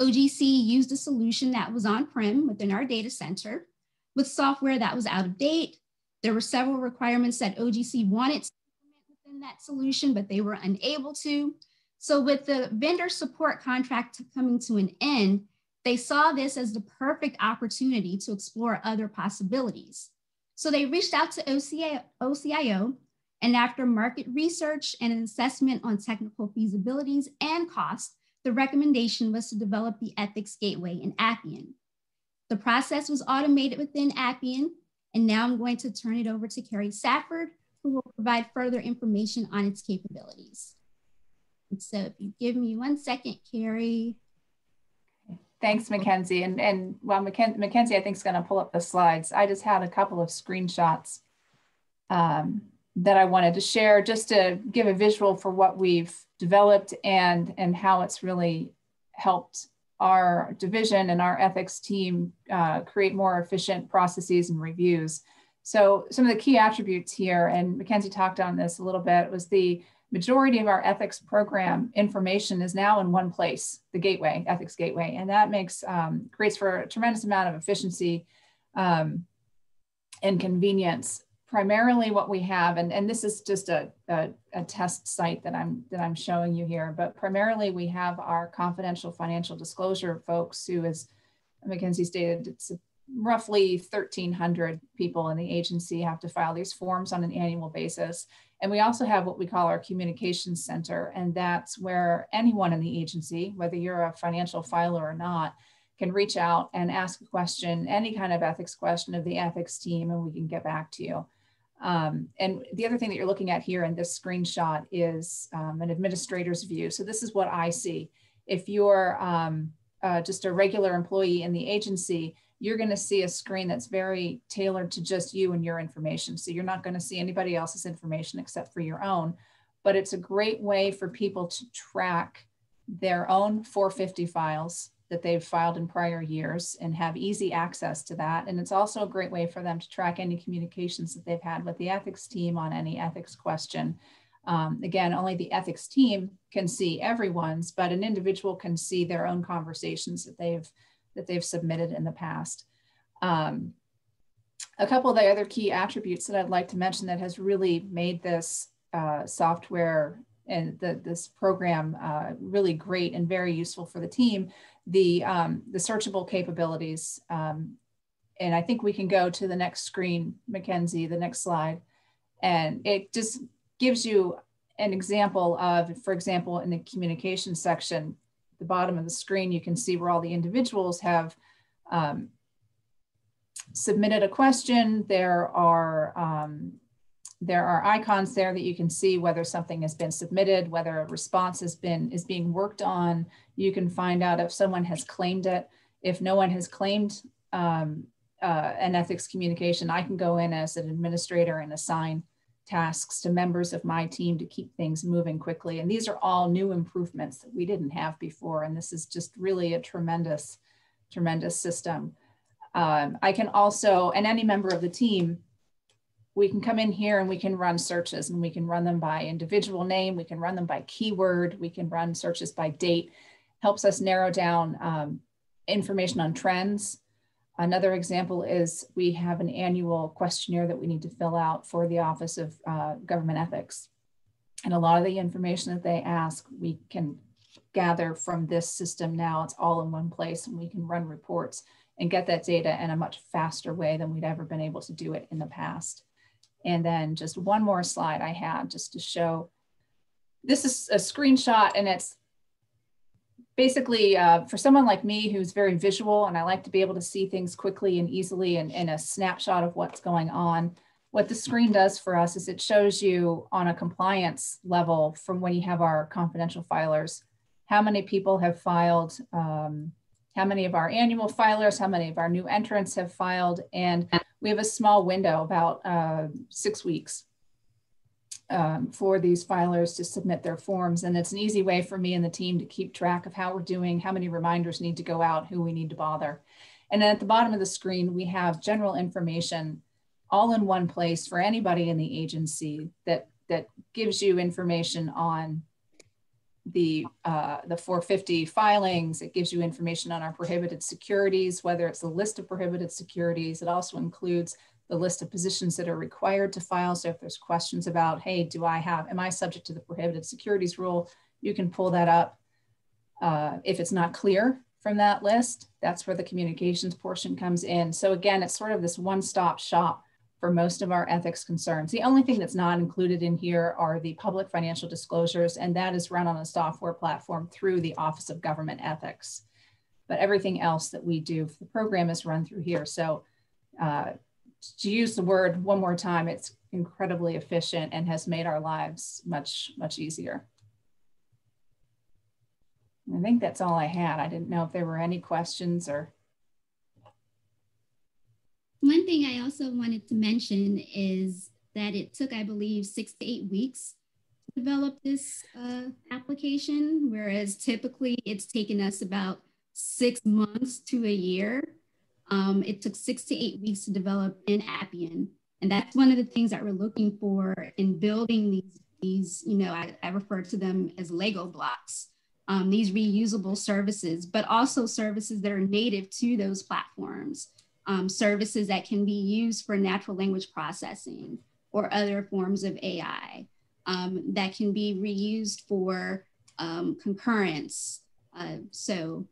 OGC used a solution that was on-prem within our data center with software that was out of date. There were several requirements that OGC wanted to implement within that solution, but they were unable to. So with the vendor support contract coming to an end, they saw this as the perfect opportunity to explore other possibilities. So they reached out to OCIO, and after market research and an assessment on technical feasibilities and cost, the recommendation was to develop the Ethics Gateway in Appian. The process was automated within Appian, and now I'm going to turn it over to Carrie Safford, who will provide further information on its capabilities. And so if you give me 1 second, Carrie. Thanks, Mackenzie. And while Mackenzie, I think, is going to pull up the slides, I just had a couple of screenshots that I wanted to share just to give a visual for what we've developed and how it's really helped our division and our ethics team create more efficient processes and reviews. So some of the key attributes here, and Mackenzie talked on this a little bit, was the majority of our ethics program information is now in one place, the gateway, Ethics Gateway, and that makes creates for a tremendous amount of efficiency and convenience. Primarily what we have, and this is just a test site that I'm showing you here, but primarily we have our confidential financial disclosure folks who, as Mackenzie stated, it's roughly 1,300 people in the agency have to file these forms on an annual basis. And we also have what we call our communications center. And that's where anyone in the agency, whether you're a financial filer or not, can reach out and ask a question, any kind of ethics question of the ethics team, and we can get back to you. And the other thing that you're looking at here in this screenshot is an administrator's view. So this is what I see. If you're just a regular employee in the agency, you're going to see a screen that's very tailored to just you and your information. So you're not going to see anybody else's information except for your own. But it's a great way for people to track their own 450 files that they've filed in prior years and have easy access to that. And it's also a great way for them to track any communications that they've had with the ethics team on any ethics question. Again, only the ethics team can see everyone's, but an individual can see their own conversations that they've submitted in the past. A couple of the other key attributes that I'd like to mention that has really made this software and this program really great and very useful for the team, the searchable capabilities. And I think we can go to the next screen, Mackenzie, the next slide. And it just gives you an example of, for example, in the communication section, the bottom of the screen, you can see where all the individuals have submitted a question. There are icons there that you can see whether something has been submitted, whether a response is being worked on. You can find out if someone has claimed it. If no one has claimed an ethics communication, I can go in as an administrator and assign tasks to members of my team to keep things moving quickly. And these are all new improvements that we didn't have before. And this is just really a tremendous, tremendous system. I can also, and any member of the team, we can come in here and we can run searches, and we can run them by individual name. We can run them by keyword. We can run searches by date. Helps us narrow down information on trends. Another example is we have an annual questionnaire that we need to fill out for the Office of Government Ethics. And a lot of the information that they ask, we can gather from this system now. It's all in one place, and we can run reports and get that data in a much faster way than we'd ever been able to do it in the past. And then just one more slide I have just to show. This is a screenshot, and it's basically for someone like me who's very visual and I like to be able to see things quickly and easily and in a snapshot of what's going on. What the screen does for us is it shows you on a compliance level from when you have our confidential filers, how many people have filed, how many of our annual filers, how many of our new entrants have filed. And we have a small window, about 6 weeks for these filers to submit their forms. And it's an easy way for me and the team to keep track of how we're doing, how many reminders need to go out, who we need to bother. And then at the bottom of the screen, we have general information all in one place for anybody in the agency that gives you information on the 450 filings. It gives you information on our prohibited securities, whether it's a list of prohibited securities. It also includes the list of positions that are required to file. So if there's questions about, hey, am I subject to the prohibited securities rule? you can pull that up. If it's not clear from that list, that's where the communications portion comes in. So again, it's sort of this one-stop shop for most of our ethics concerns. The only thing that's not included in here are the public financial disclosures, and that is run on a software platform through the Office of Government Ethics. But everything else that we do for the program is run through here. So to use the word one more time, it's incredibly efficient and has made our lives much, much easier. I think that's all I had. I didn't know if there were any questions or. One thing I also wanted to mention is that it took, I believe, 6 to 8 weeks to develop this application, whereas typically it's taken us about 6 months to a year. It took 6 to 8 weeks to develop in Appian. And that's one of the things that we're looking for in building these you know, I refer to them as Lego blocks. These reusable services, but also services that are native to those platforms, services that can be used for natural language processing or other forms of AI, that can be reused for concurrence. So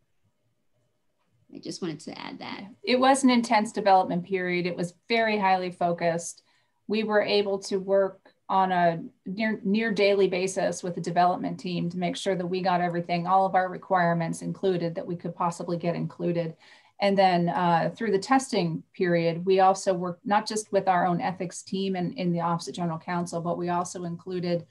I just wanted to add that. It was an intense development period. It was very highly focused. We were able to work on a near daily basis with the development team to make sure that we got everything, all of our requirements included that we could possibly get included. And then through the testing period, we also worked not just with our own ethics team and in the Office of General Counsel, but we also included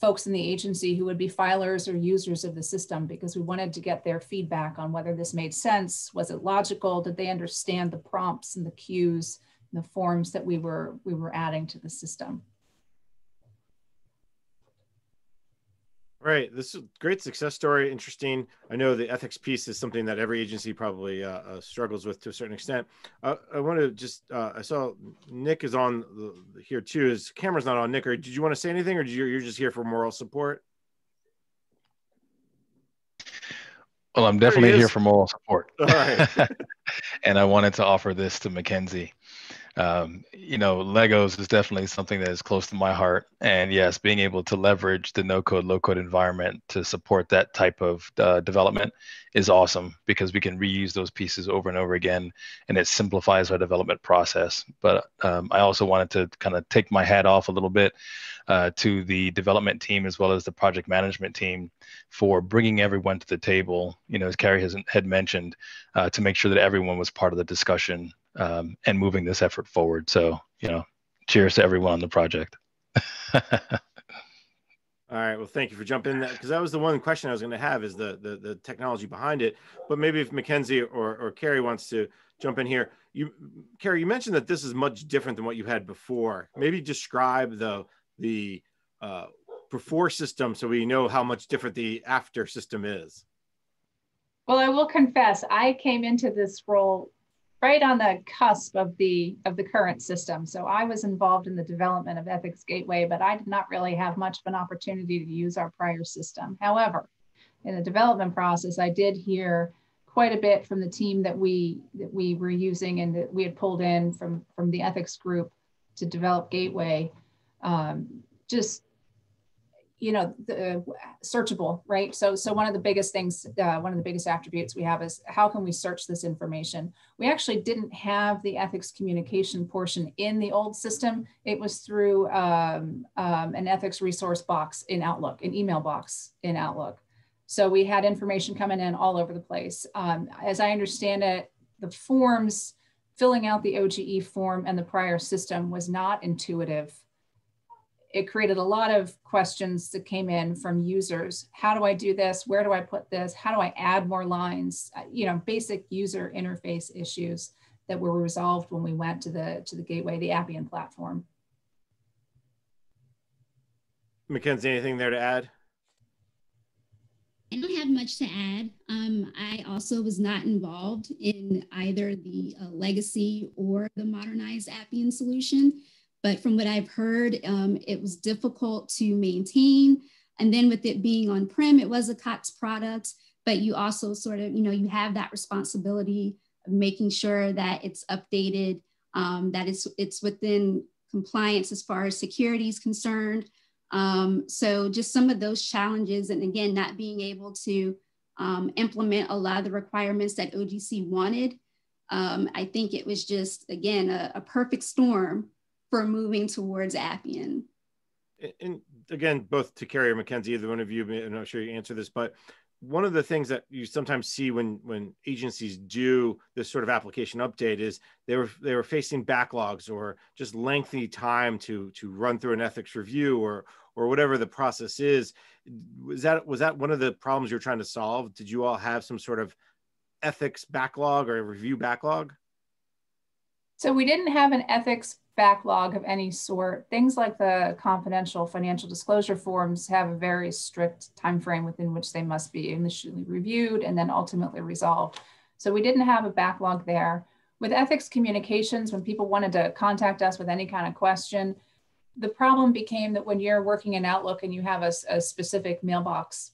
folks in the agency who would be filers or users of the system, because we wanted to get their feedback on whether this made sense. Was it logical? Did they understand the prompts and the cues and the forms that we were adding to the system? Right. This is a great success story. Interesting. I know the ethics piece is something that every agency probably struggles with to a certain extent. I want to just, I saw Nick is on here too. His camera's not on. Nick, or did you want to say anything, or you're just here for moral support? Well, I'm definitely here for moral support. All right. And I wanted to offer this to Mackenzie. You know, Legos is definitely something that is close to my heart. And yes, being able to leverage the no-code, low-code environment to support that type of development is awesome, because we can reuse those pieces over and over again, and it simplifies our development process. But I also wanted to kind of take my hat off a little bit to the development team as well as the project management team for bringing everyone to the table, you know, as Carrie had mentioned, to make sure that everyone was part of the discussion and moving this effort forward. So, you know, cheers to everyone on the project. All right. Well, thank you for jumping in, because that was the one question I was going to have, is the technology behind it. But maybe if Mackenzie or Carrie wants to jump in here. Carrie, you mentioned that this is much different than what you had before. Maybe describe the before system so we know how much different the after system is. Well, I will confess, I came into this role right on the cusp of the current system. So I was involved in the development of Ethics Gateway, but I did not really have much of an opportunity to use our prior system. However, in the development process, I did hear quite a bit from the team that we were using and that we had pulled in from the ethics group to develop Gateway. Just, you know, the searchable, right? So one of the biggest things, one of the biggest attributes we have is how can we search this information? We actually didn't have the ethics communication portion in the old system. It was through an ethics resource box in Outlook, an email box in Outlook. So we had information coming in all over the place. As I understand it, the forms, filling out the OGE form and the prior system was not intuitive. It created a lot of questions that came in from users. How do I do this? Where do I put this? How do I add more lines? You know, basic user interface issues that were resolved when we went to the Gateway, the Appian platform. Mackenzie, anything there to add? I don't have much to add. I also was not involved in either the legacy or the modernized Appian solution. But from what I've heard, it was difficult to maintain. And then with it being on-prem, it was a COTS product, but you also sort of, you know, you have that responsibility of making sure that it's updated, that it's within compliance as far as security is concerned. So just some of those challenges, and again, not being able to implement a lot of the requirements that OGC wanted. I think it was just, again, a perfect storm for moving towards Appian. And again, both to Carrie or Mackenzie, either one of you, I'm not sure you answer this, but one of the things that you sometimes see when agencies do this sort of application update is they were facing backlogs or just lengthy time to run through an ethics review or whatever the process is. Was that one of the problems you're trying to solve? Did you all have some sort of ethics backlog or review backlog? So we didn't have an ethics backlog of any sort. Things like the confidential financial disclosure forms have a very strict time frame within which they must be initially reviewed and then ultimately resolved. So we didn't have a backlog there. With ethics communications, when people wanted to contact us with any kind of question, the problem became that when you're working in Outlook and you have a specific mailbox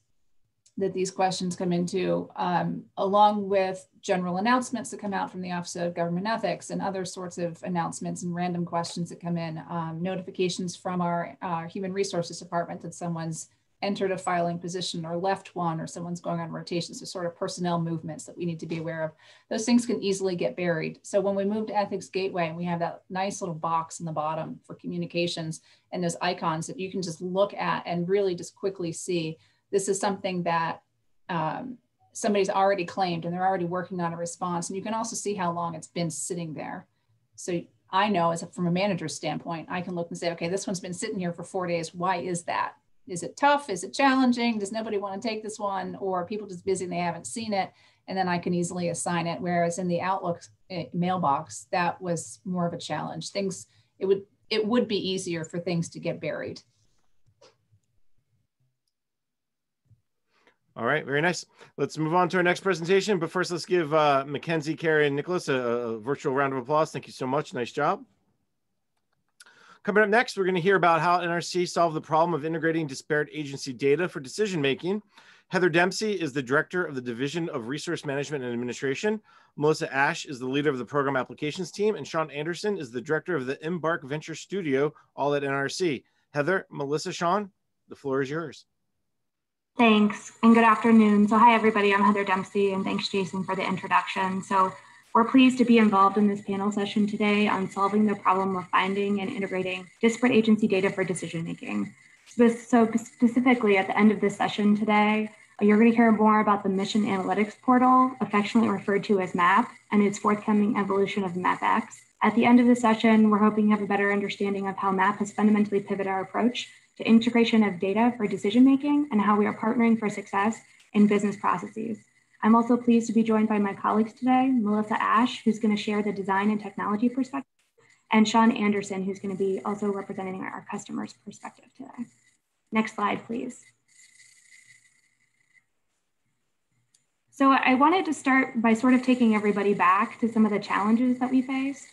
that these questions come into, along with general announcements that come out from the Office of Government Ethics and other sorts of announcements and random questions that come in, notifications from our Human Resources Department that someone's entered a filing position or left one, or someone's going on rotations, so sort of personnel movements that we need to be aware of. Those things can easily get buried. So when we moved to Ethics Gateway, and we have that nice little box in the bottom for communications and those icons that you can just look at and really just quickly see, this is something that somebody's already claimed and they're already working on a response. And you can also see how long it's been sitting there. So I know from a manager's standpoint, I can look and say, okay, this one's been sitting here for 4 days. Why is that? Is it tough? Is it challenging? Does nobody want to take this one? Or are people just busy and they haven't seen it? And then I can easily assign it. Whereas in the Outlook mailbox, that was more of a challenge. It would be easier for things to get buried. All right, very nice. Let's move on to our next presentation. But first, let's give Mackenzie, Carrie, and Nicholas a virtual round of applause. Thank you so much. Nice job. Coming up next, we're going to hear about how NRC solved the problem of integrating disparate agency data for decision-making. Heather Dempsey is the director of the Division of Resource Management and Administration. Melissa Ash is the leader of the Program Applications team. And Sean Anderson is the director of the Embark Venture Studio, all at NRC. Heather, Melissa, Sean, the floor is yours. Thanks, and good afternoon. So hi, everybody. I'm Heather Dempsey, and thanks, Jason, for the introduction. So we're pleased to be involved in this panel session today on solving the problem of finding and integrating disparate agency data for decision-making. So specifically, at the end of this session today, you're going to hear more about the Mission Analytics Portal, affectionately referred to as MAP, and its forthcoming evolution of MapX. At the end of the session, we're hoping you have a better understanding of how MAP has fundamentally pivoted our approach to integration of data for decision-making and how we are partnering for success in business processes. I'm also pleased to be joined by my colleagues today, Melissa Ash, who's going to share the design and technology perspective, and Sean Anderson, who's going to be also representing our customers' perspective today. Next slide, please. So I wanted to start by sort of taking everybody back to some of the challenges that we faced.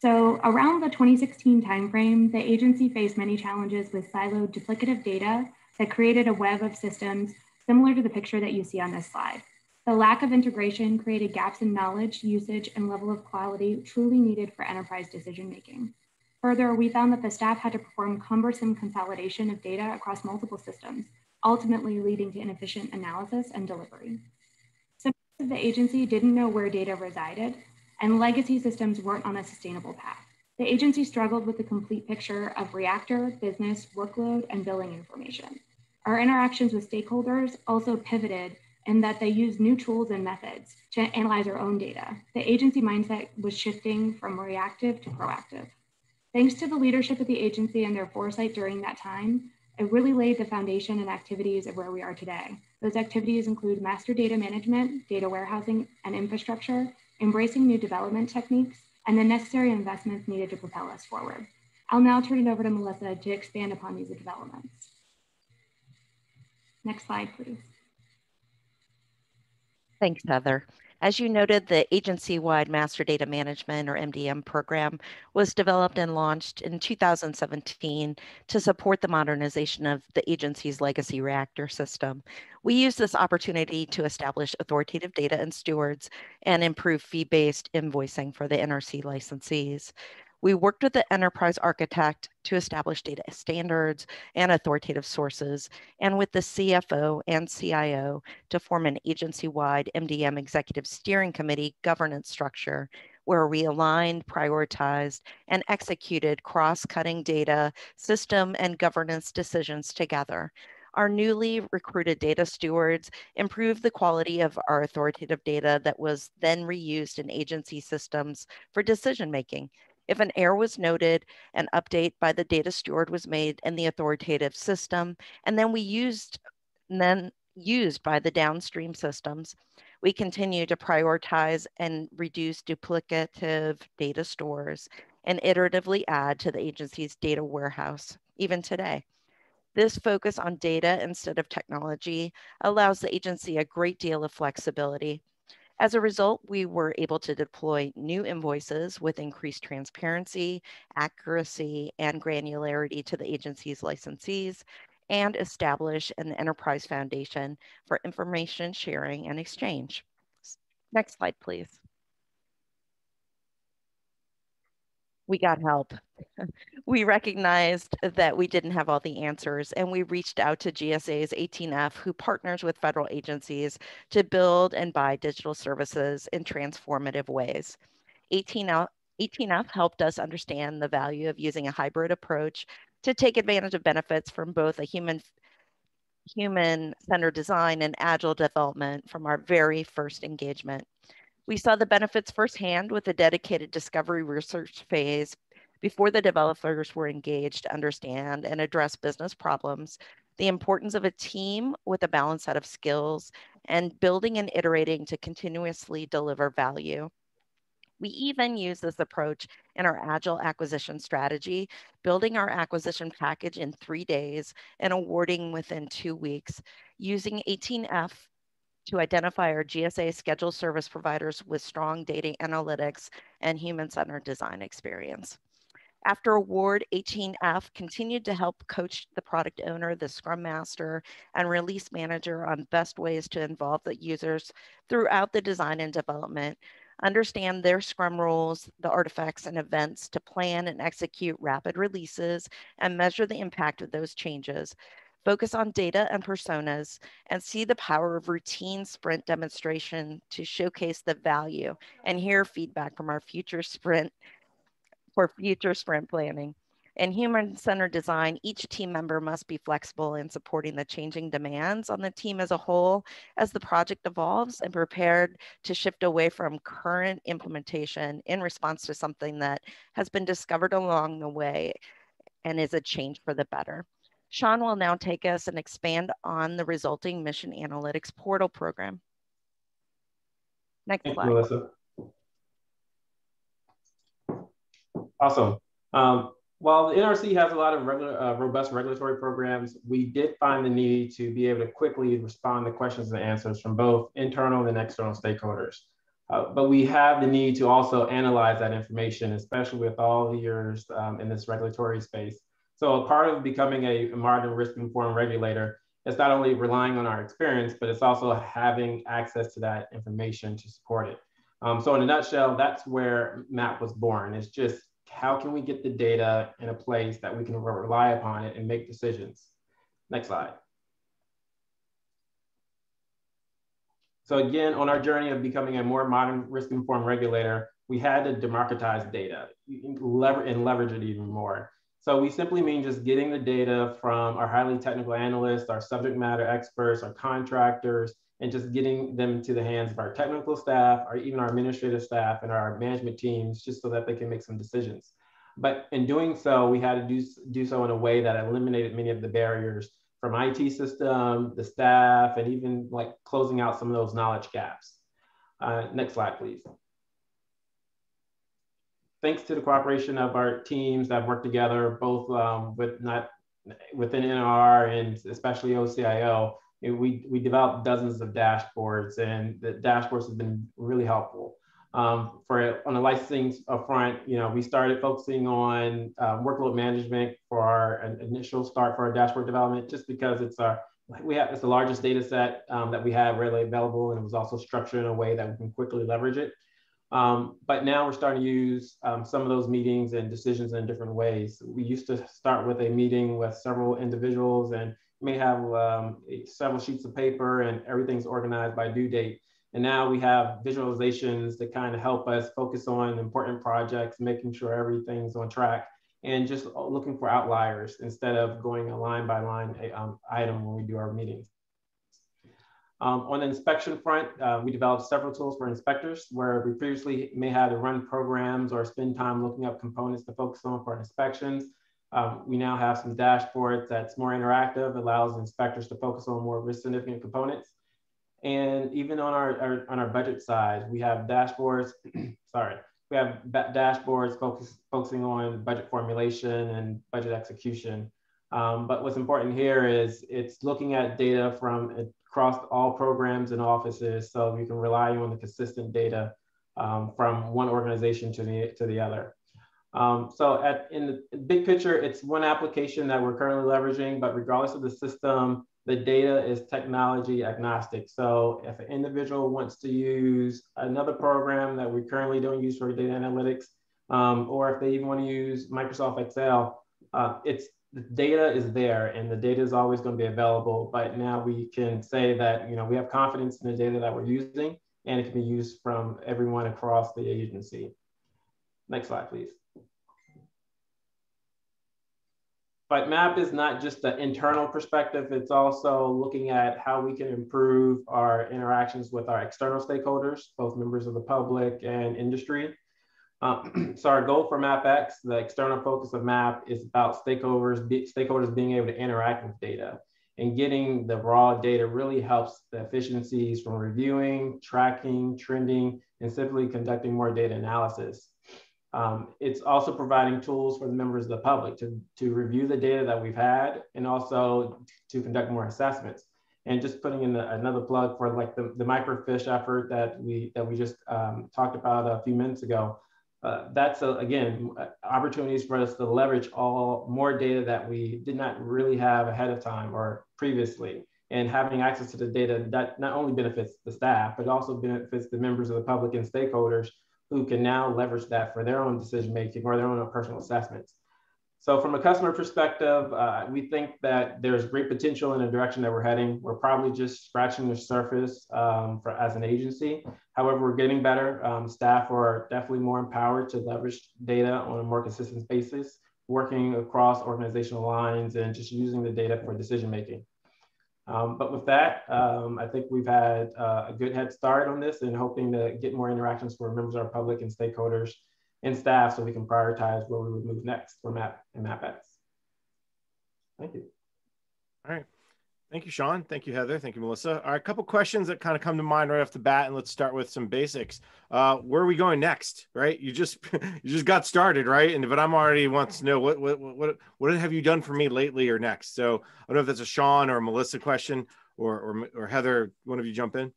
So around the 2016 timeframe, the agency faced many challenges with siloed duplicative data that created a web of systems similar to the picture that you see on this slide. The lack of integration created gaps in knowledge, usage, and level of quality truly needed for enterprise decision-making. Further, we found that the staff had to perform cumbersome consolidation of data across multiple systems, ultimately leading to inefficient analysis and delivery. Some of the agency didn't know where data resided, and legacy systems weren't on a sustainable path. The agency struggled with the complete picture of reactor, business, workload, and billing information. Our interactions with stakeholders also pivoted in that they used new tools and methods to analyze our own data. The agency mindset was shifting from reactive to proactive. Thanks to the leadership of the agency and their foresight during that time, it really laid the foundation and activities of where we are today. Those activities include master data management, data warehousing and infrastructure, embracing new development techniques, and the necessary investments needed to propel us forward. I'll now turn it over to Melissa to expand upon these developments. Next slide, please. Thanks, Heather. As you noted, the agency-wide Master Data Management, or MDM program, was developed and launched in 2017 to support the modernization of the agency's legacy reactor system. We use this opportunity to establish authoritative data and stewards and improve fee-based invoicing for the NRC licensees. We worked with the enterprise architect to establish data standards and authoritative sources, and with the CFO and CIO to form an agency-wide MDM executive steering committee governance structure where we aligned, prioritized, and executed cross-cutting data, system, and governance decisions together. Our newly recruited data stewards improved the quality of our authoritative data that was then reused in agency systems for decision-making. If an error was noted, an update by the data steward was made in the authoritative system, and then used by the downstream systems. We continue to prioritize and reduce duplicative data stores and iteratively add to the agency's data warehouse, even today. This focus on data instead of technology allows the agency a great deal of flexibility. As a result, we were able to deploy new invoices with increased transparency, accuracy, and granularity to the agency's licensees, and establish an enterprise foundation for information sharing and exchange. Next slide, please. We got help. We recognized that we didn't have all the answers, and we reached out to GSA's 18F, who partners with federal agencies to build and buy digital services in transformative ways. 18F helped us understand the value of using a hybrid approach to take advantage of benefits from both a human-centered design and agile development from our very first engagement. We saw the benefits firsthand with a dedicated discovery research phase before the developers were engaged to understand and address business problems, the importance of a team with a balanced set of skills, and building and iterating to continuously deliver value. We even use this approach in our agile acquisition strategy, building our acquisition package in 3 days and awarding within 2 weeks, using 18F to identify our GSA scheduled service providers with strong data analytics and human-centered design experience. After award, 18F continued to help coach the product owner, the scrum master, and release manager on best ways to involve the users throughout the design and development, understand their scrum rules, the artifacts and events to plan and execute rapid releases, and measure the impact of those changes. Focus on data and personas, and see the power of routine sprint demonstration to showcase the value and hear feedback from our future sprint planning. In human-centered design, each team member must be flexible in supporting the changing demands on the team as a whole as the project evolves, and prepared to shift away from current implementation in response to something that has been discovered along the way and is a change for the better. Sean will now take us and expand on the resulting Mission Analytics Portal program. Next slide. Thank you, Melissa. Awesome. While the NRC has a lot of robust regulatory programs, we did find the need to be able to quickly respond to questions and answers from both internal and external stakeholders. But we have the need to also analyze that information, especially with all the years in this regulatory space. So a part of becoming a modern risk-informed regulator is not only relying on our experience, but it's also having access to that information to support it. So in a nutshell, that's where MAP was born. It's just, how can we get the data in a place that we can rely upon it and make decisions? Next slide. So again, on our journey of becoming a more modern risk-informed regulator, we had to democratize data and leverage it even more. So we simply mean just getting the data from our highly technical analysts, our subject matter experts, our contractors, and just getting them to the hands of our technical staff, or even our administrative staff and our management teams, just so that they can make some decisions. But in doing so, we had to do so in a way that eliminated many of the barriers from IT system, the staff, and even like closing out some of those knowledge gaps. Next slide, please. Thanks to the cooperation of our teams that work together, both within NR and especially OCIO, we developed dozens of dashboards, and the dashboards have been really helpful. On the licensing front, we started focusing on workload management for our initial start for our dashboard development, just because it's the largest data set that we have readily available, and it was also structured in a way that we can quickly leverage it. But now we're starting to use some of those meetings and decisions in different ways. We used to start with a meeting with several individuals and may have several sheets of paper and everything's organized by due date. And now we have visualizations that kind of help us focus on important projects, making sure everything's on track, and just looking for outliers instead of going a line by line item when we do our meetings. On the inspection front, we developed several tools for inspectors where we previously may have to run programs or spend time looking up components to focus on for inspections. We now have some dashboards that's more interactive, allows inspectors to focus on more risk significant components. And even on our budget side, we have dashboards, sorry, we have dashboards focusing on budget formulation and budget execution. But what's important here is it's looking at data from across all programs and offices, so we can rely on the consistent data from one organization to the other. So in the big picture, it's one application that we're currently leveraging, but regardless of the system, the data is technology agnostic. So if an individual wants to use another program that we currently don't use for data analytics, or if they even want to use Microsoft Excel, the data is there and the data is always going to be available. But now we can say that, you know, we have confidence in the data that we're using and it can be used from everyone across the agency. Next slide, please. But MAP is not just the internal perspective, it's also looking at how we can improve our interactions with our external stakeholders, both members of the public and industry. So our goal for MapX, the external focus of MAP, is about stakeholders being able to interact with data. And getting the raw data really helps the efficiencies from reviewing, tracking, trending, and simply conducting more data analysis. It's also providing tools for the members of the public to review the data that we've had and also to conduct more assessments. And just putting in another plug for like the microfiche effort that we just talked about a few minutes ago. That's again, opportunities for us to leverage more data that we did not really have ahead of time or previously. And having access to the data that not only benefits the staff, but also benefits the members of the public and stakeholders who can now leverage that for their own decision-making or their own personal assessments. So from a customer perspective, we think that there's great potential in the direction that we're heading. We're probably just scratching the surface as an agency. However, we're getting better. Staff are definitely more empowered to leverage data on a more consistent basis, working across organizational lines and just using the data for decision-making. But with that, I think we've had a good head start on this and hoping to get more interactions for members of our public and stakeholders and staff so we can prioritize where we would move next for MAP and MapX. Thank you. All right. Thank you, Sean. Thank you, Heather. Thank you, Melissa. All right, a couple questions that kind of come to mind right off the bat, and let's start with some basics. Where are we going next, right? You just got started, right? But I'm already wants to know what have you done for me lately or next? So I don't know if that's a Sean or a Melissa question or Heather, one of you jump in.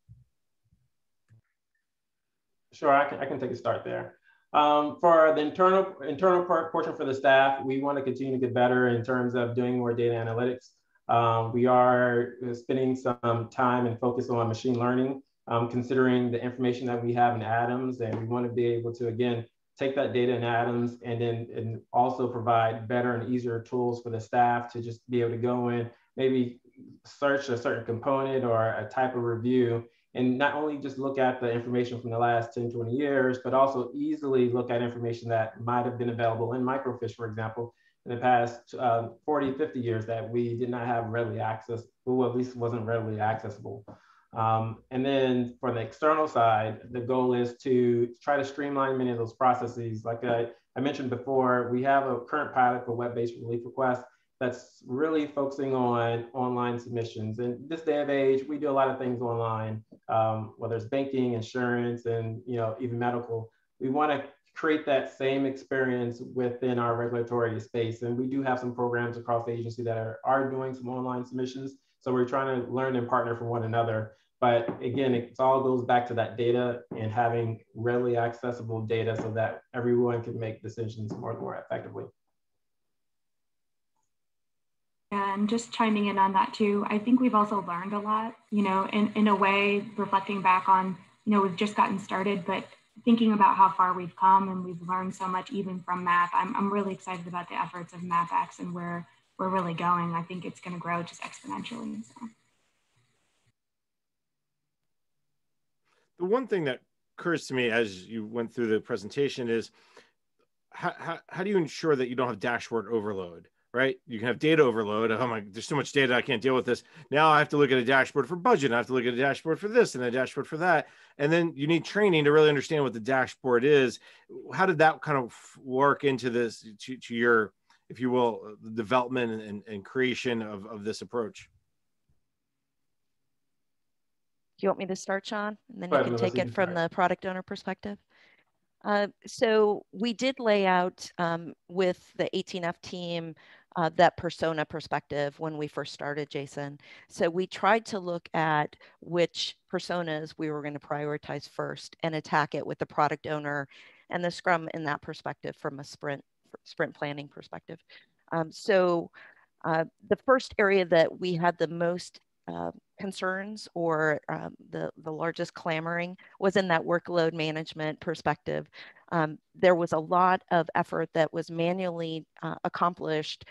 Sure, I can take a start there. For the internal portion for the staff, we want to continue to get better in terms of doing more data analytics. We are spending some time and focus on machine learning, considering the information that we have in Adams, and we want to be able to, again, take that data in Adams and also provide better and easier tools for the staff to just be able to go in, maybe search a certain component or a type of review, and not only just look at the information from the last 10, 20 years, but also easily look at information that might have been available in microfiche, for example, in the past 40, 50 years that we did not have readily access, or at least wasn't readily accessible. And then for the external side, the goal is to try to streamline many of those processes. Like I mentioned before, we have a current pilot for web-based relief requests that's really focusing on online submissions. And this day of age, we do a lot of things online, whether it's banking, insurance, and even medical. We want to create that same experience within our regulatory space. And we do have some programs across the agency that are doing some online submissions. So we're trying to learn and partner from one another. But again, it all goes back to that data and having readily accessible data so that everyone can make decisions more effectively. And just chiming in on that too, I think we've also learned a lot, in a way, reflecting back on, we've just gotten started, but thinking about how far we've come, and we've learned so much even from MAP. I'm really excited about the efforts of MapX and where we're really going. I think it's going to grow just exponentially. So. The one thing that occurs to me as you went through the presentation is how do you ensure that you don't have dashboard overload, right? You can have data overload. Oh my, there's so much data, I can't deal with this. Now I have to look at a dashboard for budget. And I have to look at a dashboard for this and a dashboard for that. And then you need training to really understand what the dashboard is. How did that kind of work into this, to your, if you will, the development and creation of this approach? Do you want me to start, Sean? And then you can take it from the product owner perspective. So we did lay out with the 18F team that persona perspective when we first started, Jason. So we tried to look at which personas we were going to prioritize first and attack it with the product owner and the Scrum in that perspective from a sprint planning perspective. So the first area that we had the most concerns or the largest clamoring was in that workload management perspective. There was a lot of effort that was manually accomplished.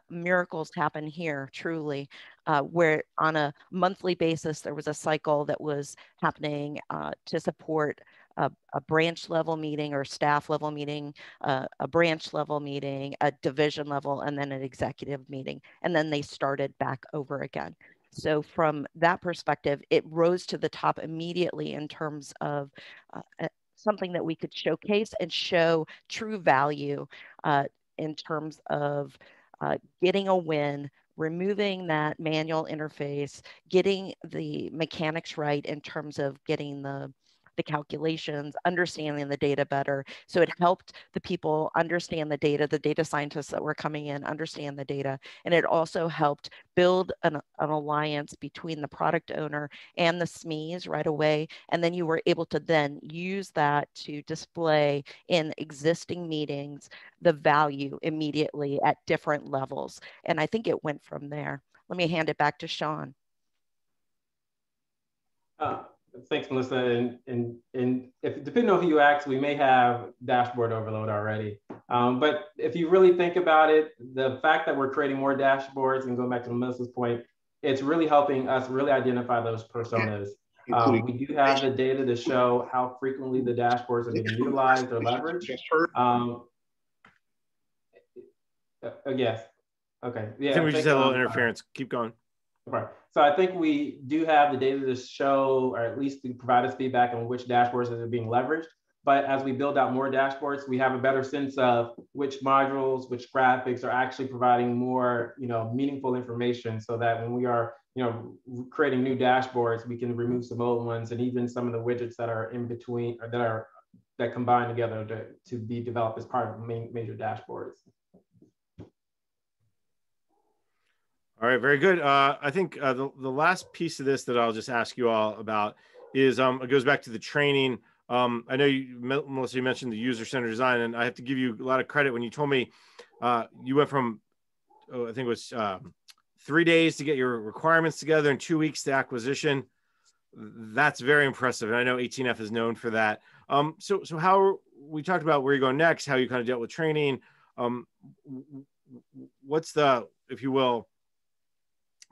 Miracles happen here, truly, where on a monthly basis, there was a cycle that was happening to support a branch level meeting or staff level meeting, a branch level meeting, a division level, and then an executive meeting. And then they started back over again. So from that perspective, it rose to the top immediately in terms of something that we could showcase and show true value in terms of getting a win, removing that manual interface, getting the mechanics right in terms of getting the calculations, understanding the data better. So it helped the people understand the data scientists that were coming in, understand the data. And it also helped build an alliance between the product owner and the SMEs right away. And then you were able to then use that to display in existing meetings the value immediately at different levels. And I think it went from there. Let me hand it back to Sean. Thanks, Melissa. And if depending on who you ask, we may have dashboard overload already. But if you really think about it, the fact that we're creating more dashboards, and going back to Melissa's point, it's really helping us really identify those personas. We do have the data to show how frequently the dashboards are being utilized or leveraged. Yes. Okay. Yeah. I think we just had a little interference. Keep going. Right. So I think we do have the data to show, or at least to provide us feedback on which dashboards are being leveraged. But as we build out more dashboards, we have a better sense of which modules, which graphics are actually providing more, meaningful information, so that when we are, creating new dashboards, we can remove some old ones, and even some of the widgets that are in between, or that combine together to be developed as part of major dashboards. All right, very good. I think the last piece of this that I'll just ask you all about is it goes back to the training. I know Melissa, you mentioned the user-centered design, and I have to give you a lot of credit when you told me you went from, I think it was 3 days to get your requirements together and 2 weeks to acquisition. That's very impressive, and I know 18F is known for that. So how we talked about where you're going next, how you kind of dealt with training. What's the, if you will,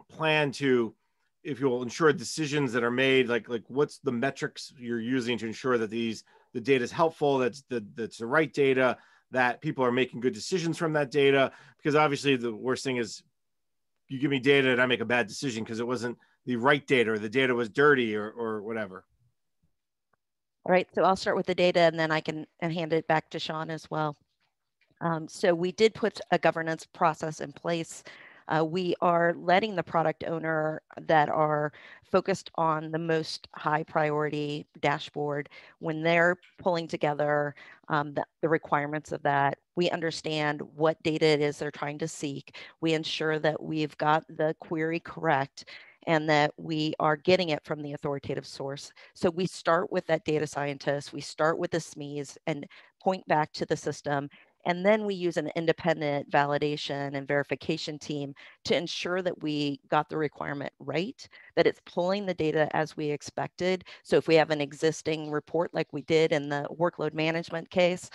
plan to, if you will, ensure decisions that are made, like what's the metrics you're using to ensure that the data is helpful, that's the right data, that people are making good decisions from that data? Because obviously the worst thing is you give me data and I make a bad decision because it wasn't the right data, or the data was dirty, or whatever. All right, so I'll start with the data, and then I can hand it back to Sean as well. So we did put a governance process in place. We are letting the product owner that are focused on the most high priority dashboard, when they're pulling together the requirements of that, we understand what data it is they're trying to seek. We ensure that we've got the query correct and that we are getting it from the authoritative source. So we start with that data scientist, we start with the SMEs and point back to the system And then we use an independent validation and verification team to ensure that we got the requirement right, that it's pulling the data as we expected. So if we have an existing report like we did in the workload management case,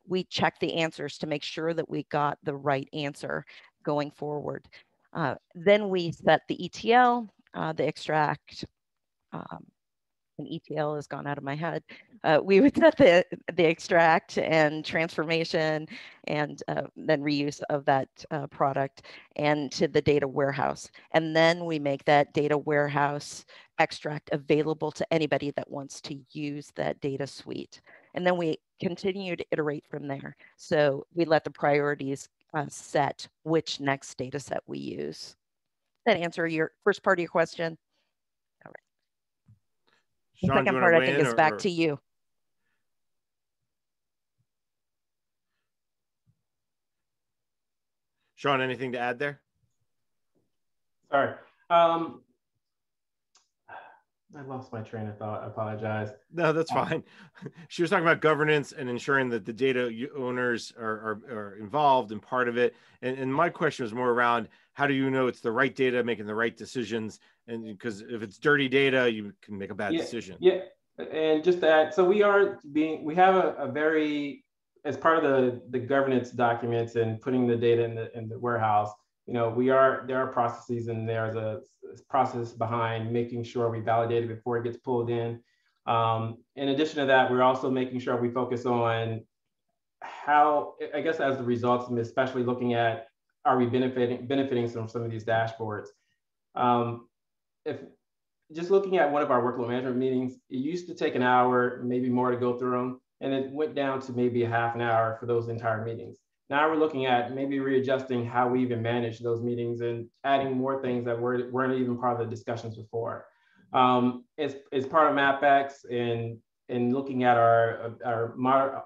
we check the answers to make sure that we got the right answer going forward. Then we set the ETL, the extract, and ETL has gone out of my head. We would set the extract and transformation and then reuse of that product and to the data warehouse. And then we make that data warehouse extract available to anybody that wants to use that data suite. And then we continue to iterate from there. So we let the priorities set which next data set we use. Does that answer your first part of your question? The Sean, second part, I think, is back to you. Sean, anything to add there? Sorry. I lost my train of thought. I apologize. No, that's fine. She was talking about governance and ensuring that the data owners are involved and part of it. And my question was more around, how do you know it's the right data, making the right decisions? And because if it's dirty data, you can make a bad decision. Yeah. And just that, so we have a very, as part of the governance documents and putting the data in the warehouse, you know, there are processes, and there's a process behind making sure we validate it before it gets pulled in. In addition to that, we're also making sure we focus on how, I guess, as the results, especially looking at, are we benefiting from some of these dashboards? If just looking at one of our workload management meetings, it used to take an hour, maybe more, to go through them, and it went down to maybe a half an hour for those entire meetings. Now we're looking at maybe readjusting how we even manage those meetings and adding more things that weren't even part of the discussions before. As part of MapX and looking at our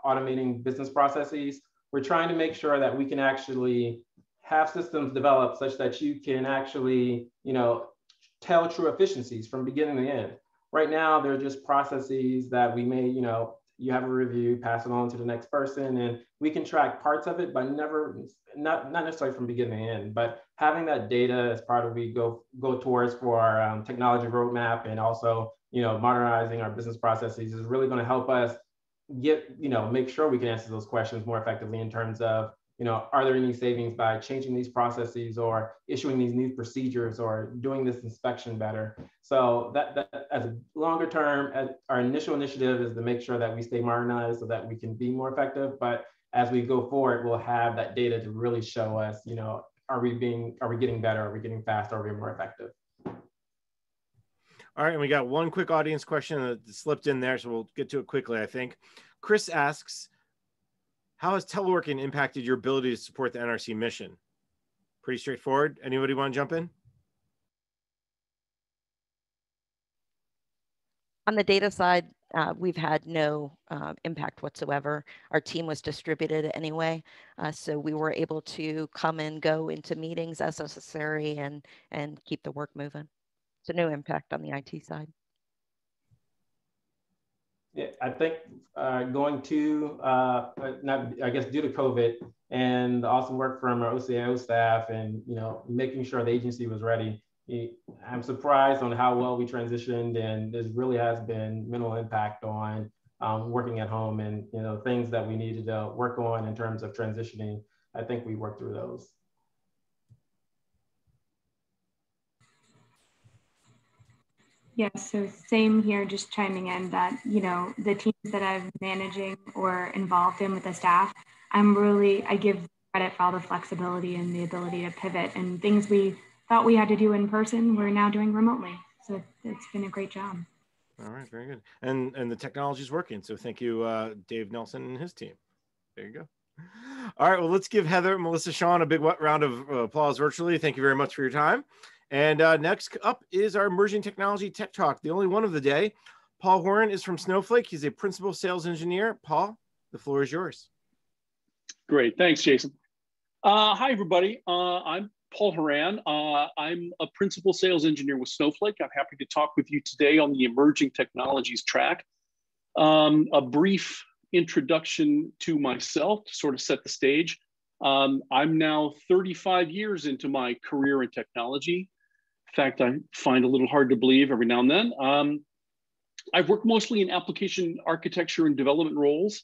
automating business processes, we're trying to make sure that we can actually have systems developed such that you can actually, you know, tell true efficiencies from beginning to end. Right now, they're just processes that we may, you know, you have a review, pass it on to the next person, and we can track parts of it, but not necessarily from beginning to end. But having that data as part of we go towards for our technology roadmap, and also, you know, modernizing our business processes is really going to help us make sure we can answer those questions more effectively in terms of, you know, are there any savings by changing these processes or issuing these new procedures or doing this inspection better? So that as a longer term, our initial initiative is to make sure that we stay modernized so that we can be more effective. But as we go forward, we'll have that data to really show us, you know, are we getting better? Are we getting faster? Are we more effective? All right, and we got one quick audience question that slipped in there, so we'll get to it quickly, I think. Chris asks, how has teleworking impacted your ability to support the NRC mission? Pretty straightforward. Anybody want to jump in? On the data side, we've had no impact whatsoever. Our team was distributed anyway, so we were able to come and go into meetings as necessary and keep the work moving. So no impact on the IT side. Yeah, I think going to, I guess due to COVID and the awesome work from our OCIO staff and, you know, making sure the agency was ready, I'm surprised on how well we transitioned, and there really has been minimal impact on working at home, and, you know, things that we needed to work on in terms of transitioning. I think we worked through those. Yes, so same here, just chiming in that, you know, the teams that I'm managing or involved in with the staff, I give credit for all the flexibility and the ability to pivot, and things we thought we had to do in person, we're now doing remotely. So it's been a great job. All right, very good. And the technology is working. So thank you, Dave Nelson and his team. There you go. All right, well, let's give Heather, Melissa, Sean a big round of applause virtually. Thank you very much for your time. And next up is our Emerging Technology Tech Talk, the only one of the day. Paul Horan is from Snowflake. He's a principal sales engineer. Paul, the floor is yours. Great, thanks, Jason. Hi, everybody. I'm Paul Horan. I'm a principal sales engineer with Snowflake. I'm happy to talk with you today on the Emerging Technologies track. A brief introduction to myself to sort of set the stage. I'm now 35 years into my career in technology. In fact, I find it a little hard to believe every now and then. I've worked mostly in application architecture and development roles,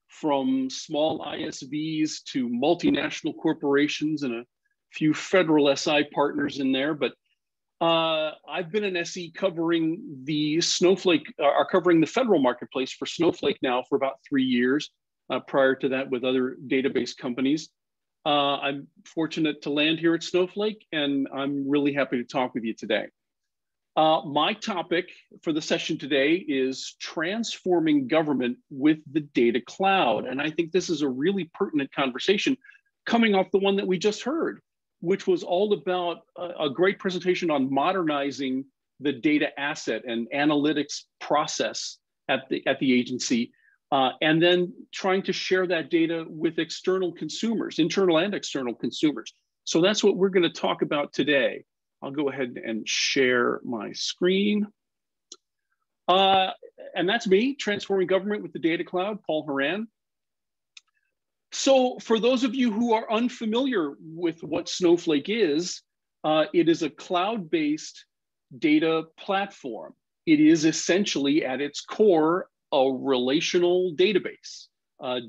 from small ISVs to multinational corporations and a few federal SI partners in there. But I've been an SE covering the Snowflake, covering the federal marketplace for Snowflake now for about 3 years. Prior to that, with other database companies. I'm fortunate to land here at Snowflake, and I'm really happy to talk with you today. My topic for the session today is transforming government with the data cloud. And I think this is a really pertinent conversation coming off the one that we just heard, which was all about a great presentation on modernizing the data asset and analytics process at the agency, and then trying to share that data with external consumers, internal and external consumers. So that's what we're going to talk about today. I'll go ahead and share my screen. And that's me, transforming government with the data cloud, Paul Horan. So for those of you who are unfamiliar with what Snowflake is, it is a cloud-based data platform. It is essentially at its core a relational database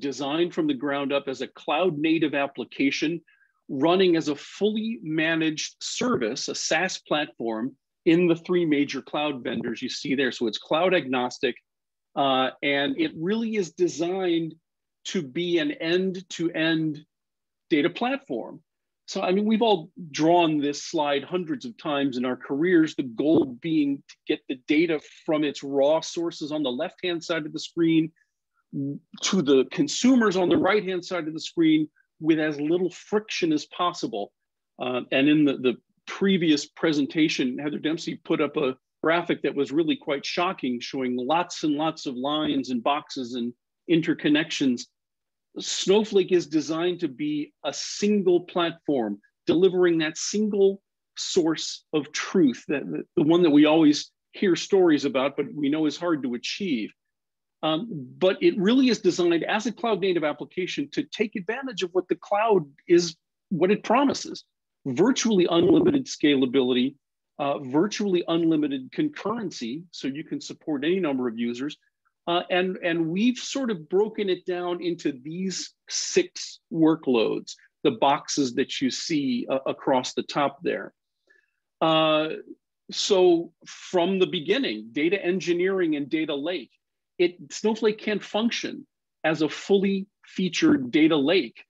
designed from the ground up as a cloud-native application running as a fully managed service, a SaaS platform in the 3 major cloud vendors you see there. So it's cloud agnostic, and it really is designed to be an end-to-end data platform. So, I mean, we've all drawn this slide hundreds of times in our careers, the goal being to get the data from its raw sources on the left-hand side of the screen to the consumers on the right-hand side of the screen with as little friction as possible. And in the previous presentation, Heather Dempsey put up a graphic that was really quite shocking, showing lots and lots of lines and boxes and interconnections. Snowflake is designed to be a single platform, delivering that single source of truth, that the one that we always hear stories about, but we know is hard to achieve. But it really is designed as a cloud native application to take advantage of what the cloud is, what it promises. Virtually unlimited scalability, virtually unlimited concurrency, so you can support any number of users. And we've sort of broken it down into these 6 workloads, the boxes that you see across the top there. So from the beginning, data engineering and data lake, Snowflake can function as a fully featured data lake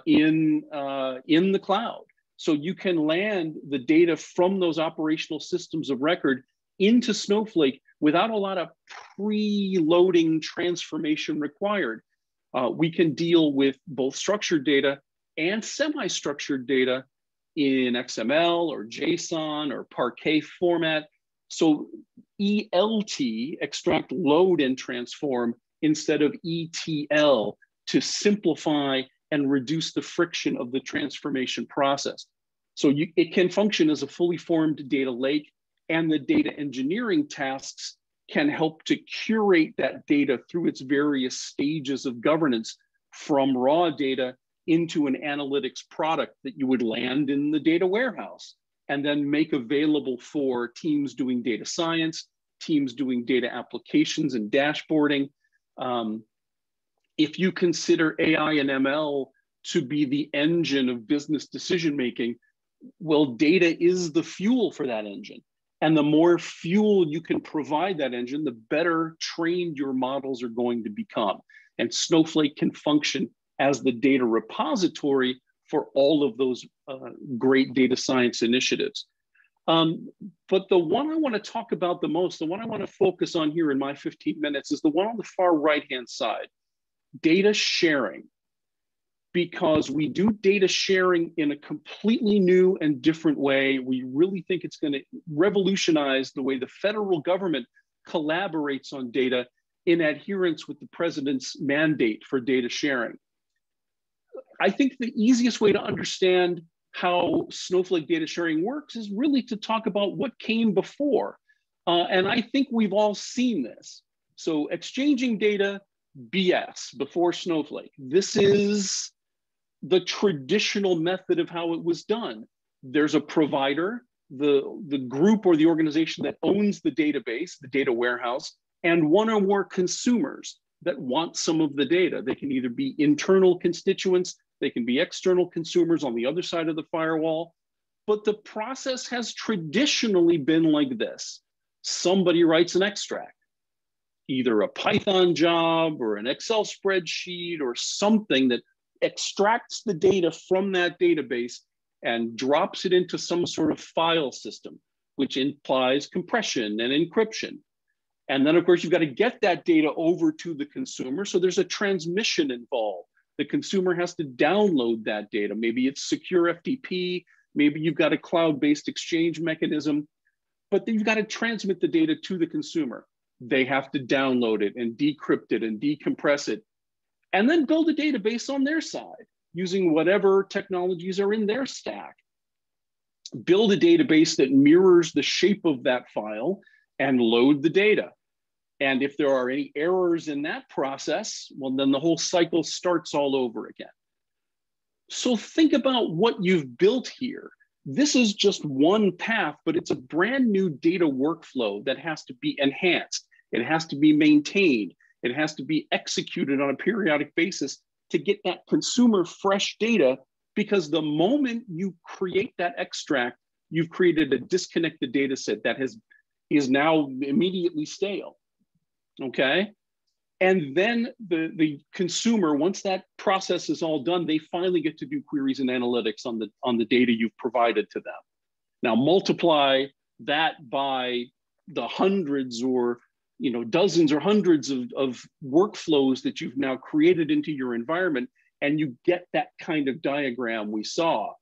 in the cloud. So you can land the data from those operational systems of record into Snowflake without a lot of pre-loading transformation required. We can deal with both structured data and semi-structured data in XML or JSON or Parquet format. So ELT, extract, load, and transform, instead of ETL, to simplify and reduce the friction of the transformation process. So it can function as a fully formed data lake, and the data engineering tasks can help to curate that data through its various stages of governance, from raw data into an analytics product that you would land in the data warehouse and then make available for teams doing data science, teams doing data applications and dashboarding. If you consider AI and ML to be the engine of business decision-making, well, data is the fuel for that engine. And the more fuel you can provide that engine, the better trained your models are going to become. And Snowflake can function as the data repository for all of those great data science initiatives. But the one I want to talk about the most, the one I want to focus on here in my 15 minutes, is the one on the far right-hand side, data sharing. Because we do data sharing in a completely new and different way. We really think it's going to revolutionize the way the federal government collaborates on data in adherence with the president's mandate for data sharing. I think the easiest way to understand how Snowflake data sharing works is really to talk about what came before. And I think we've all seen this. So exchanging data BS, before Snowflake. This is the traditional method of how it was done. There's a provider, the group or the organization that owns the database, the data warehouse, and one or more consumers that want some of the data. They can either be internal constituents, they can be external consumers on the other side of the firewall. But the process has traditionally been like this. Somebody writes an extract, either a Python job or an Excel spreadsheet or something that extracts the data from that database and drops it into some sort of file system, which implies compression and encryption. And then, of course, you've got to get that data over to the consumer. So there's a transmission involved. The consumer has to download that data. Maybe it's secure FTP. Maybe you've got a cloud-based exchange mechanism. But then you've got to transmit the data to the consumer. They have to download it and decrypt it and decompress it, and then build a database on their side using whatever technologies are in their stack. Build a database that mirrors the shape of that file and load the data. And if there are any errors in that process, well, then the whole cycle starts all over again. So think about what you've built here. This is just one path, but it's a brand new data workflow that has to be enhanced. It has to be maintained. It has to be executed on a periodic basis to get that consumer fresh data, because the moment you create that extract, you've created a disconnected data set that is now immediately stale, okay? And then the consumer, once that process is all done, they finally get to do queries and analytics on the data you've provided to them. Now multiply that by the hundreds or dozens or hundreds of workflows that you've now created into your environment, and you get that kind of diagram we saw.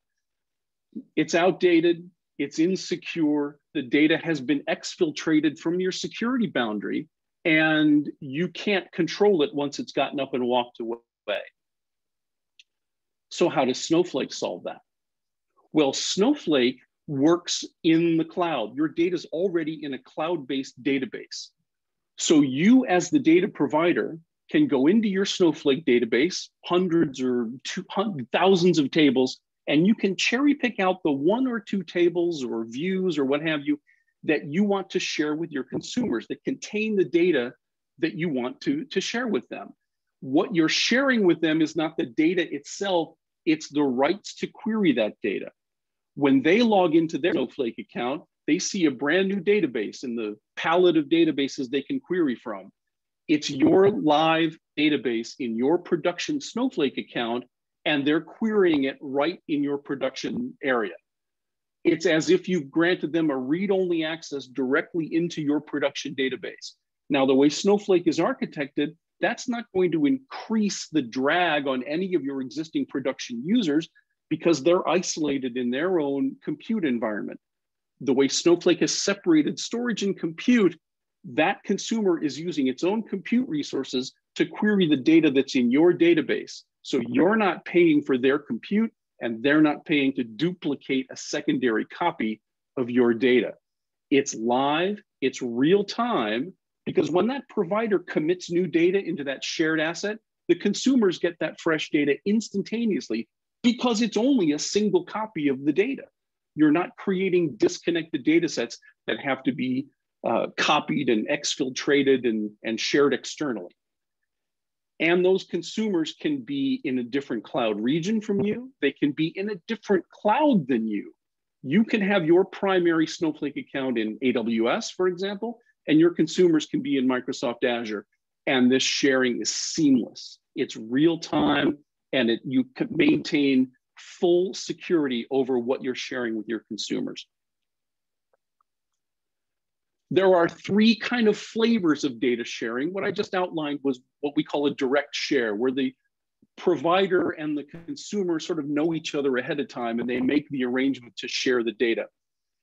It's outdated, it's insecure, the data has been exfiltrated from your security boundary, and you can't control it once it's gotten up and walked away. So how does Snowflake solve that? Well, Snowflake works in the cloud. Your data is already in a cloud-based database. So you, as the data provider, can go into your Snowflake database, hundreds or thousands of tables, and you can cherry pick out the one or two tables or views or what have you that you want to share with your consumers that contain the data that you want to share with them. What you're sharing with them is not the data itself, it's the rights to query that data. When they log into their Snowflake account, they see a brand new database in the palette of databases they can query from. It's your live database in your production Snowflake account, and they're querying it right in your production area. It's as if you've granted them a read-only access directly into your production database. Now, the way Snowflake is architected, that's not going to increase the drag on any of your existing production users because they're isolated in their own compute environment. The way Snowflake has separated storage and compute, that consumer is using its own compute resources to query the data that's in your database. So you're not paying for their compute, and they're not paying to duplicate a secondary copy of your data. It's live, it's real time, because when that provider commits new data into that shared asset, the consumers get that fresh data instantaneously because it's only a single copy of the data. You're not creating disconnected data sets that have to be copied and exfiltrated and shared externally. And those consumers can be in a different cloud region from you. They can be in a different cloud than you. You can have your primary Snowflake account in AWS, for example, and your consumers can be in Microsoft Azure. And this sharing is seamless. It's real time, and you can maintain full security over what you're sharing with your consumers. There are three kind of flavors of data sharing. What I just outlined was what we call a direct share, where the provider and the consumer sort of know each other ahead of time and they make the arrangement to share the data.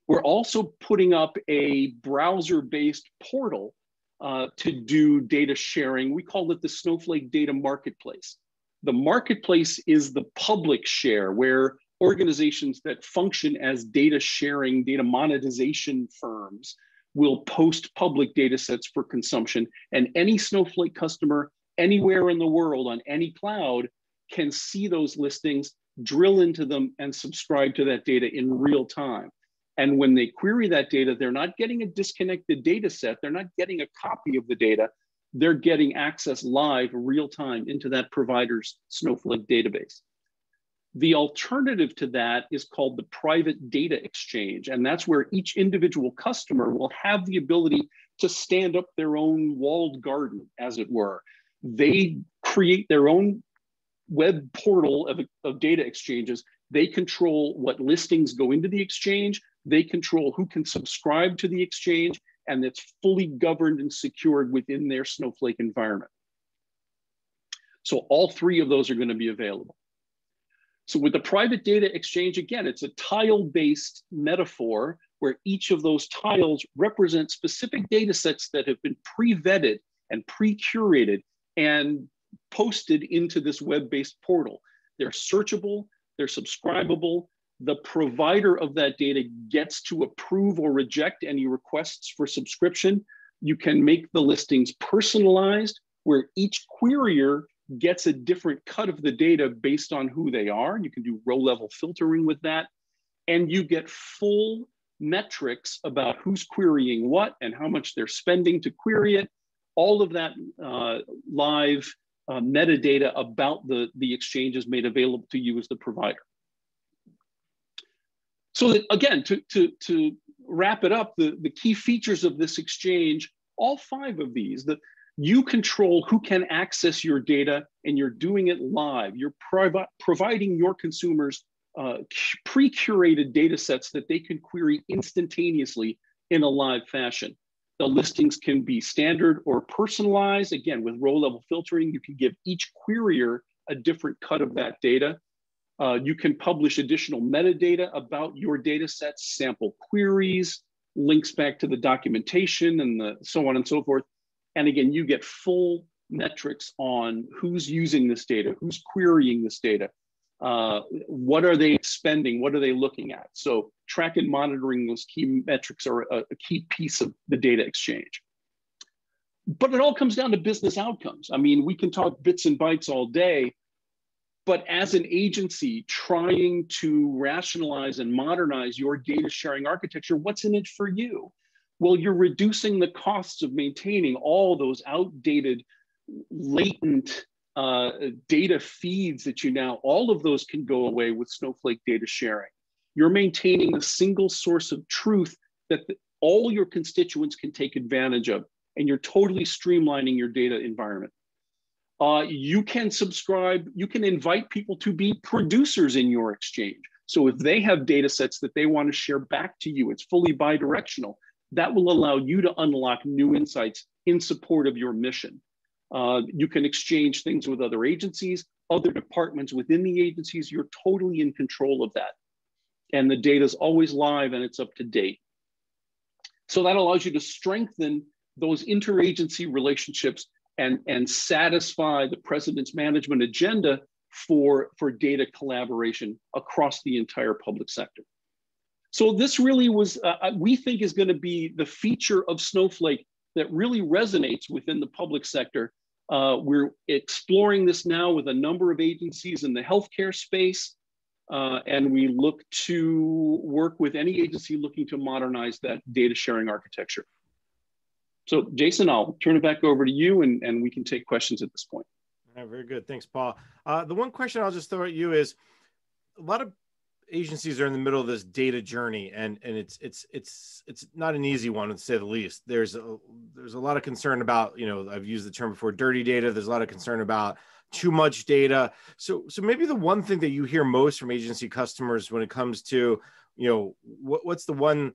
We're also putting up a browser-based portal to do data sharing. We call it the Snowflake Data Marketplace. The marketplace is the public share, where organizations that function as data sharing, data monetization firms will post public data sets for consumption, and any Snowflake customer anywhere in the world on any cloud can see those listings, drill into them, and subscribe to that data in real time. And when they query that data, they're not getting a disconnected data set. They're not getting a copy of the data. They're getting access live, real time into that provider's Snowflake database. The alternative to that is called the private data exchange. And that's where each individual customer will have the ability to stand up their own walled garden, as it were. They create their own web portal of data exchanges. They control what listings go into the exchange. They control who can subscribe to the exchange, and it's fully governed and secured within their Snowflake environment. So all three of those are going to be available. So with the private data exchange, again, it's a tile-based metaphor where each of those tiles represent specific data sets that have been pre-vetted and pre-curated and posted into this web-based portal. They're searchable, they're subscribable. The provider of that data gets to approve or reject any requests for subscription. You can make the listings personalized, where each querier gets a different cut of the data based on who they are. You can do row-level filtering with that. And you get full metrics about who's querying what and how much they're spending to query it. All of that live metadata about the exchange is made available to you as the provider. So that, again, to wrap it up, the key features of this exchange, all five of these, that you control who can access your data, and you're doing it live. You're providing your consumers pre-curated data sets that they can query instantaneously in a live fashion. The listings can be standard or personalized. Again, with row-level filtering, you can give each querier a different cut of that data. You can publish additional metadata about your data sets, sample queries, links back to the documentation, and so on and so forth. And again, you get full metrics on who's using this data, who's querying this data, what are they spending, what are they looking at. So track and monitoring those key metrics are a key piece of the data exchange. But it all comes down to business outcomes. I mean, we can talk bits and bytes all day, but as an agency trying to rationalize and modernize your data sharing architecture, what's in it for you? Well, you're reducing the costs of maintaining all those outdated, latent data feeds that all of those can go away with Snowflake data sharing. You're maintaining a single source of truth that all your constituents can take advantage of, and you're totally streamlining your data environment. You can subscribe, you can invite people to be producers in your exchange. So if they have data sets that they want to share back to you, it's fully bi-directional. That will allow you to unlock new insights in support of your mission. You can exchange things with other agencies, other departments within the agencies. You're totally in control of that. And the data is always live and it's up to date. So that allows you to strengthen those interagency relationships and satisfy the president's management agenda for data collaboration across the entire public sector. So this really was, we think, is going to be the feature of Snowflake that really resonates within the public sector. We're exploring this now with a number of agencies in the healthcare space, and we look to work with any agency looking to modernize that data sharing architecture. So Jason, I'll turn it back over to you, and we can take questions at this point. Yeah, very good. Thanks, Paul. The one question I'll just throw at you is, a lot of agencies are in the middle of this data journey, and it's not an easy one, to say the least. There's a lot of concern about, I've used the term before, dirty data. There's a lot of concern about too much data. So maybe the one thing that you hear most from agency customers when it comes to, what's the one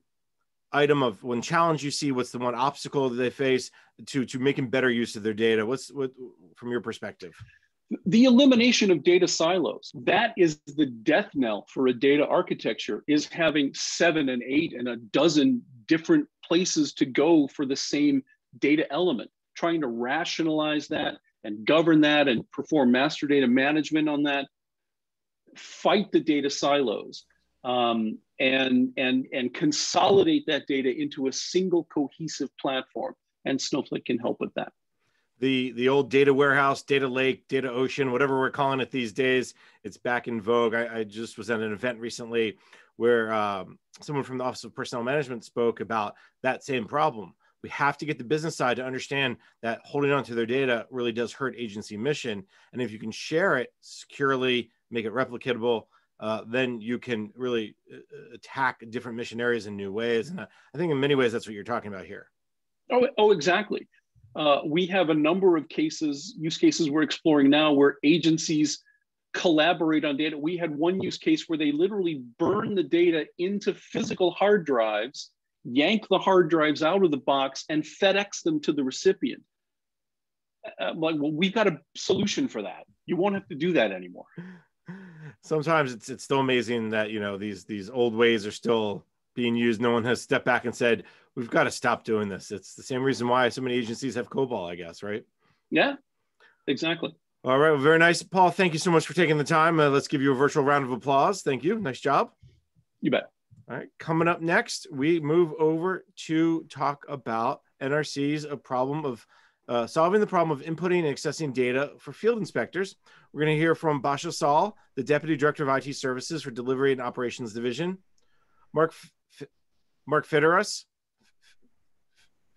item of one challenge you see, what's the one obstacle that they face to making better use of their data? What from your perspective? The elimination of data silos. That is the death knell for a data architecture, is having 7 and 8 and a dozen different places to go for the same data element. Trying to rationalize that and govern that and perform master data management on that. Fight the data silos and consolidate that data into a single cohesive platform. And Snowflake can help with that. the old data warehouse, data lake, data ocean, whatever we're calling it these days, it's back in vogue. I just was at an event recently where someone from the Office of Personnel Management spoke about that same problem. We have to get the business side to understand that holding on to their data really does hurt agency mission. And if you can share it securely, make it replicatable, then you can really attack different mission areas in new ways. And I think in many ways, that's what you're talking about here. Oh, exactly. We have a number of use cases we're exploring now where agencies collaborate on data. We had one use case where they literally burn the data into physical hard drives, yank the hard drives out of the box, and FedEx them to the recipient. Well, we've got a solution for that. You won't have to do that anymore. Sometimes it's still amazing that, you know, these old ways are still being used. No one has stepped back and said, we've got to stop doing this. It's the same reason why so many agencies have COBOL, I guess, right? Yeah, exactly. All right, well, very nice. Paul, thank you so much for taking the time. Let's give you a virtual round of applause. Thank you. Nice job. You bet. All right, coming up next, we move over to talk about NRC's problem of solving the problem of inputting and accessing data for field inspectors. We're going to hear from Basha Saul, the Deputy Director of IT Services for Delivery and Operations Division, Mark Fairdas,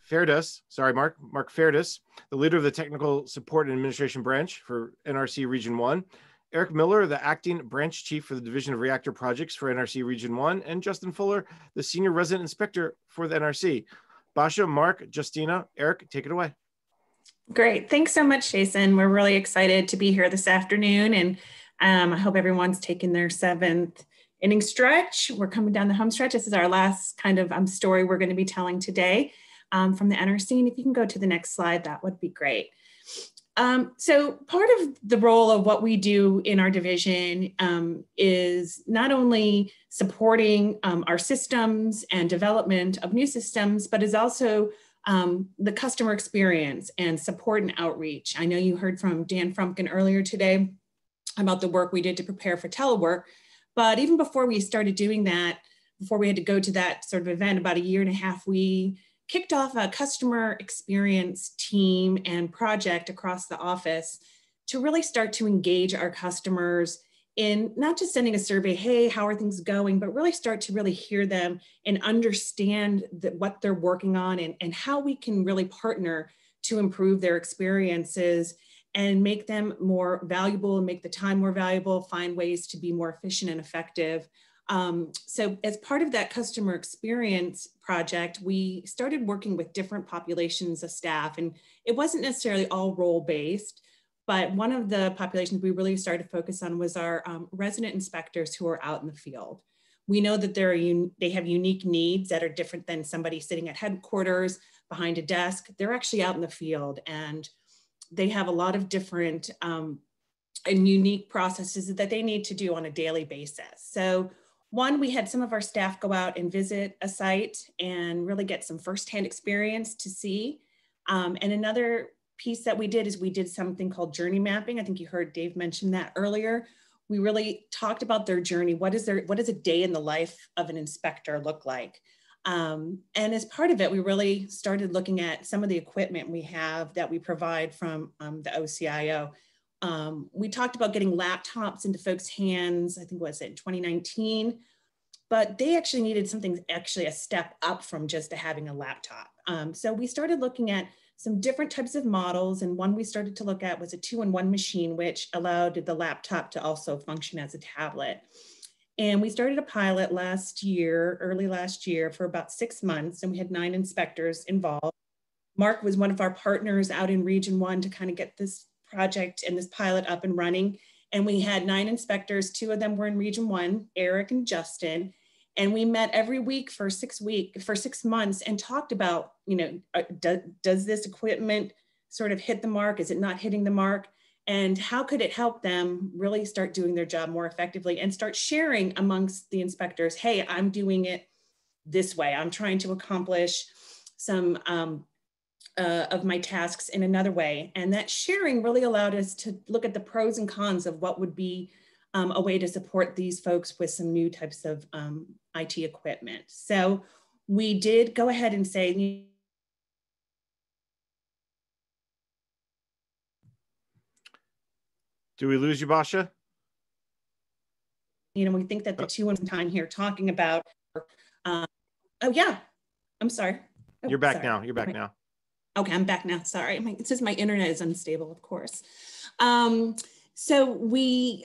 the leader of the Technical Support and Administration Branch for NRC Region 1, Eric Miller, the Acting Branch Chief for the Division of Reactor Projects for NRC Region 1, and Justin Fuller, the Senior Resident Inspector for the NRC. Basha, Mark, Justina, Eric, take it away. Great. Thanks so much, Jason. We're really excited to be here this afternoon, and I hope everyone's taking their 7th inning stretch. We're coming down the home stretch. This is our last kind of story we're going to be telling today from the NRC. And if you can go to the next slide, that would be great. So part of the role of what we do in our division is not only supporting our systems and development of new systems, but is also the customer experience and support and outreach. I know you heard from Dan Frumpkin earlier today about the work we did to prepare for telework, but even before we started doing that, before we had to go to that sort of event, about 1.5 years, we kicked off a customer experience team and project across the office to really start to engage our customers in not just sending a survey, hey, how are things going, but really start to really hear them and understand what they're working on and how we can really partner to improve their experiences and make them more valuable and make the time more valuable, find ways to be more efficient and effective. So as part of that customer experience project, we started working with different populations of staff, and it wasn't necessarily all role-based, but one of the populations we really started to focus on was our resident inspectors who are out in the field. We know that they have unique needs that are different than somebody sitting at headquarters behind a desk. They're actually out in the field, and they have a lot of different and unique processes that they need to do on a daily basis. So one, we had some of our staff go out and visit a site and really get some firsthand experience to see. And another piece that we did is we did something called journey mapping. I think you heard Dave mention that earlier. We really talked about their journey. What does a day in the life of an inspector look like? And as part of it, we really started looking at some of the equipment we have that we provide from the OCIO. We talked about getting laptops into folks' hands, I think was it in 2019, but they actually needed something actually a step up from just having a laptop. So we started looking at some different types of models, and one we started to look at was a 2-in-1 machine, which allowed the laptop to also function as a tablet. And we started a pilot early last year for about 6 months, and we had 9 inspectors involved. Mark was one of our partners out in Region 1 to kind of get this project and this pilot up and running. And we had 9 inspectors, 2 of them were in Region 1, Eric and Justin. And we met every week for 6 months and talked about, does this equipment sort of hit the mark? Is it not hitting the mark? And how could it help them really start doing their job more effectively and start sharing amongst the inspectors, hey, I'm doing it this way. I'm trying to accomplish some of my tasks in another way. And that sharing really allowed us to look at the pros and cons of what would be a way to support these folks with some new types of IT equipment. So we did go ahead and say, Do we lose you, Basha? You know, we think that the 2-in-1 time here talking about, oh yeah, I'm sorry. Oh, You're back sorry. now. You're back now. Okay, I'm back now. Sorry, it says my internet is unstable, of course. So we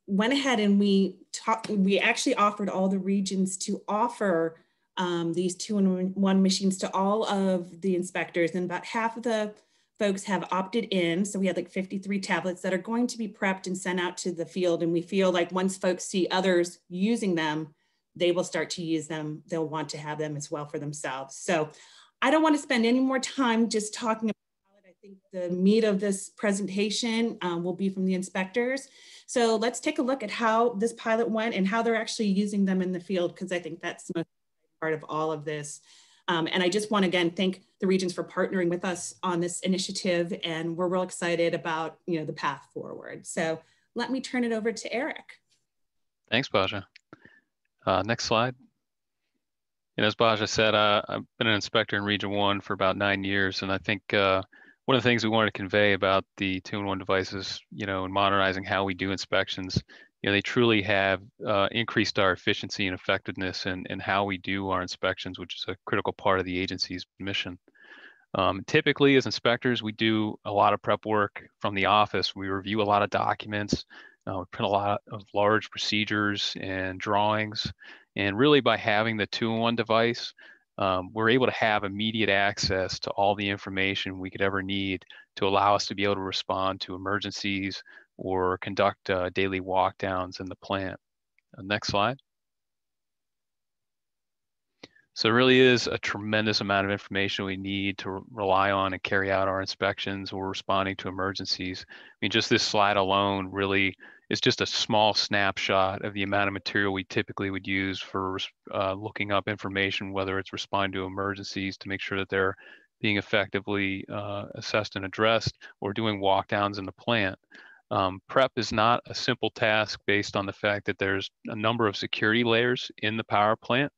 went ahead and we actually offered all the regions to offer these 2-in-1 machines to all of the inspectors, and about half of the folks have opted in. So we had like 53 tablets that are going to be prepped and sent out to the field. And we feel like once folks see others using them, they will start to use them. They'll want to have them as well for themselves. So I don't want to spend any more time just talking about it. I think the meat of this presentation will be from the inspectors. So let's take a look at how this pilot went and how they're actually using them in the field, because I think that's the most part of all of this. And I just want to again thank the regions for partnering with us on this initiative, and we're real excited about the path forward. So let me turn it over to Eric. Thanks, Basha. Next slide. And as Basha said, I've been an inspector in Region 1 for about 9 years, and I think one of the things we wanted to convey about the 2-in-1 devices, and modernizing how we do inspections, they truly have increased our efficiency and effectiveness in how we do our inspections, which is a critical part of the agency's mission. Typically, as inspectors, we do a lot of prep work from the office. We review a lot of documents, we print a lot of large procedures and drawings. And really, by having the 2-in-1 device, we're able to have immediate access to all the information we could ever need to allow us to be able to respond to emergencies or conduct daily walkdowns in the plant. Next slide. So it really is a tremendous amount of information we need to rely on and carry out our inspections or responding to emergencies. I mean, just this slide alone really is just a small snapshot of the amount of material we typically would use for looking up information, whether it's responding to emergencies to make sure that they're being effectively assessed and addressed, or doing walkdowns in the plant. Prep is not a simple task based on the fact that there's a number of security layers in the power plant,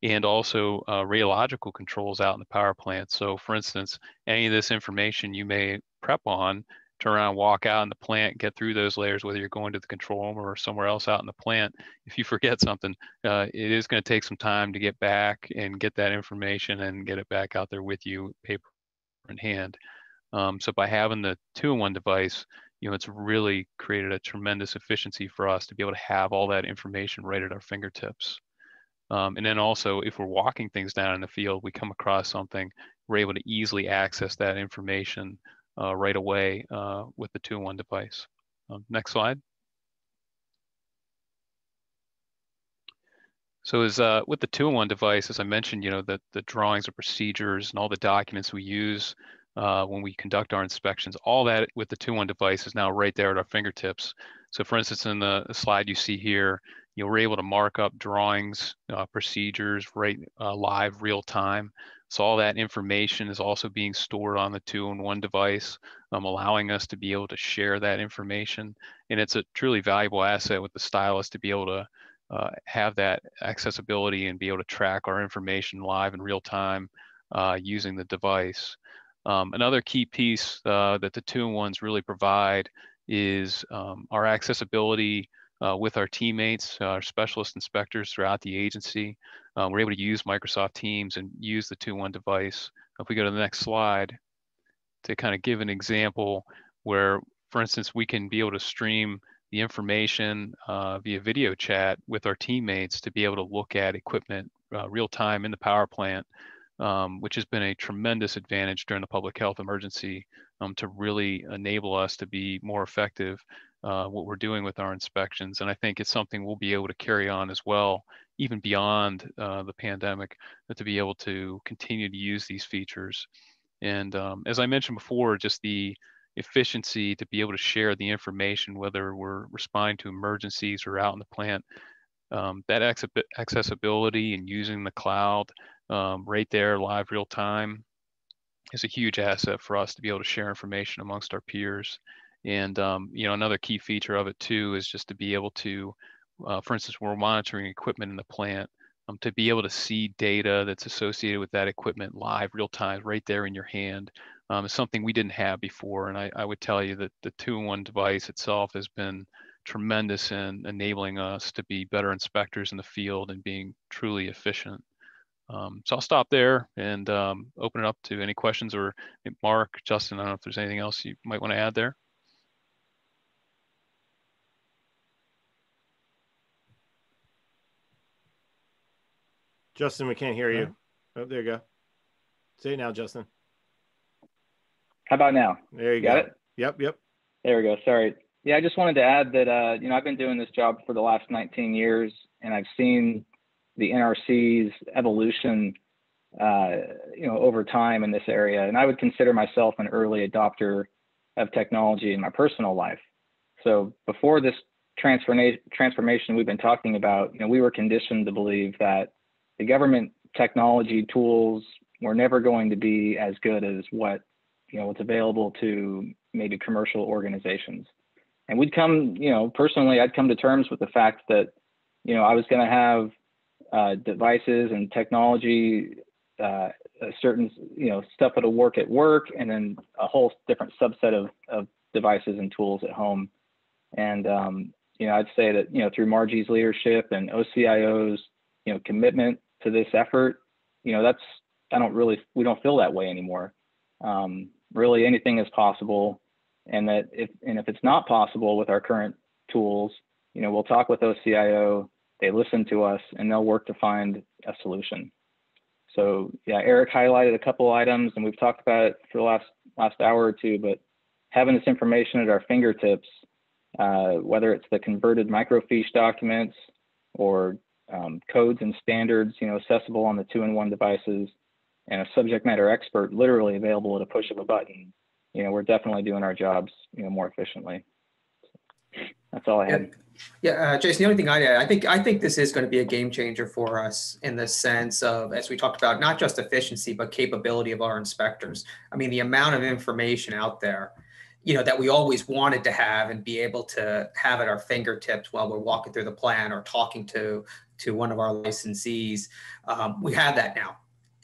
and also radiological controls out in the power plant. So for instance, any of this information you may prep on, turn around, walk out in the plant, get through those layers, whether you're going to the control room or somewhere else out in the plant. If you forget something, it is going to take some time to get back and get that information and get it back out there with you, paper in hand. So by having the 2-in-1 device, it's really created a tremendous efficiency for us to be able to have all that information right at our fingertips. And then also, if we're walking things down in the field, we come across something, we're able to easily access that information right away with the 2-in-1 device. Next slide. So as with the 2-in-1 device, as I mentioned, the drawings and procedures and all the documents we use when we conduct our inspections, all that with the 2-in-1 device is now right there at our fingertips. So for instance, in the slide you see here, we're able to mark up drawings, procedures, right live, real time. So all that information is also being stored on the 2-in-1 device, allowing us to be able to share that information. And it's a truly valuable asset with the stylist to be able to have that accessibility and be able to track our information live in real time using the device. Another key piece that the 2-in-1s really provide is our accessibility with our teammates, our specialist inspectors throughout the agency. We're able to use Microsoft Teams and use the 2-in-1 device. If we go to the next slide, to kind of give an example where, for instance, we can be able to stream the information via video chat with our teammates to be able to look at equipment real time in the power plant, which has been a tremendous advantage during the public health emergency to really enable us to be more effective what we're doing with our inspections. And I think it's something we'll be able to carry on as well, even beyond the pandemic, to be able to continue to use these features. And as I mentioned before, just the efficiency to be able to share the information, whether we're responding to emergencies or out in the plant, that accessibility and using the cloud right there, live, real time, is a huge asset for us to be able to share information amongst our peers. And another key feature of it too is just to be able to, for instance, we're monitoring equipment in the plant, to be able to see data that's associated with that equipment live, real time, right there in your hand, is something we didn't have before. And I would tell you that the 2-in-1 device itself has been tremendous in enabling us to be better inspectors in the field and being truly efficient. So I'll stop there and open it up to any questions, or Mark, Justin, I don't know if there's anything else you might want to add there. Justin, we can't hear you. Oh, there you go. Say it now, Justin. How about now? There you Got go. it? Yep. There we go. Sorry. Yeah, I just wanted to add that, I've been doing this job for the last 19 years, and I've seen the NRC's evolution, over time in this area. And I would consider myself an early adopter of technology in my personal life. So before this transformation we've been talking about, we were conditioned to believe that the government technology tools were never going to be as good as what's available to maybe commercial organizations. And we'd come, personally, I'd come to terms with the fact that, I was going to have devices and technology, certain, stuff that'll work at work, and then a whole different subset of devices and tools at home. And, I'd say that, through Margie's leadership and OCIO's, commitment to this effort, we don't feel that way anymore. Really anything is possible. And that if it's not possible with our current tools, we'll talk with OCIO, they listen to us, and they'll work to find a solution. So yeah, Eric highlighted a couple items, and we've talked about it for the last hour or two, but having this information at our fingertips, whether it's the converted microfiche documents or codes and standards, accessible on the 2-in-1 devices, and a subject matter expert literally available at a push of a button, we're definitely doing our jobs, more efficiently. That's all I had. Yeah, Jason, the only thing I'd add, I think this is going to be a game changer for us in the sense of, as we talked about, not just efficiency, but capability of our inspectors. I mean, the amount of information out there, that we always wanted to have and be able to have at our fingertips while we're walking through the plant or talking to one of our licensees, we have that now.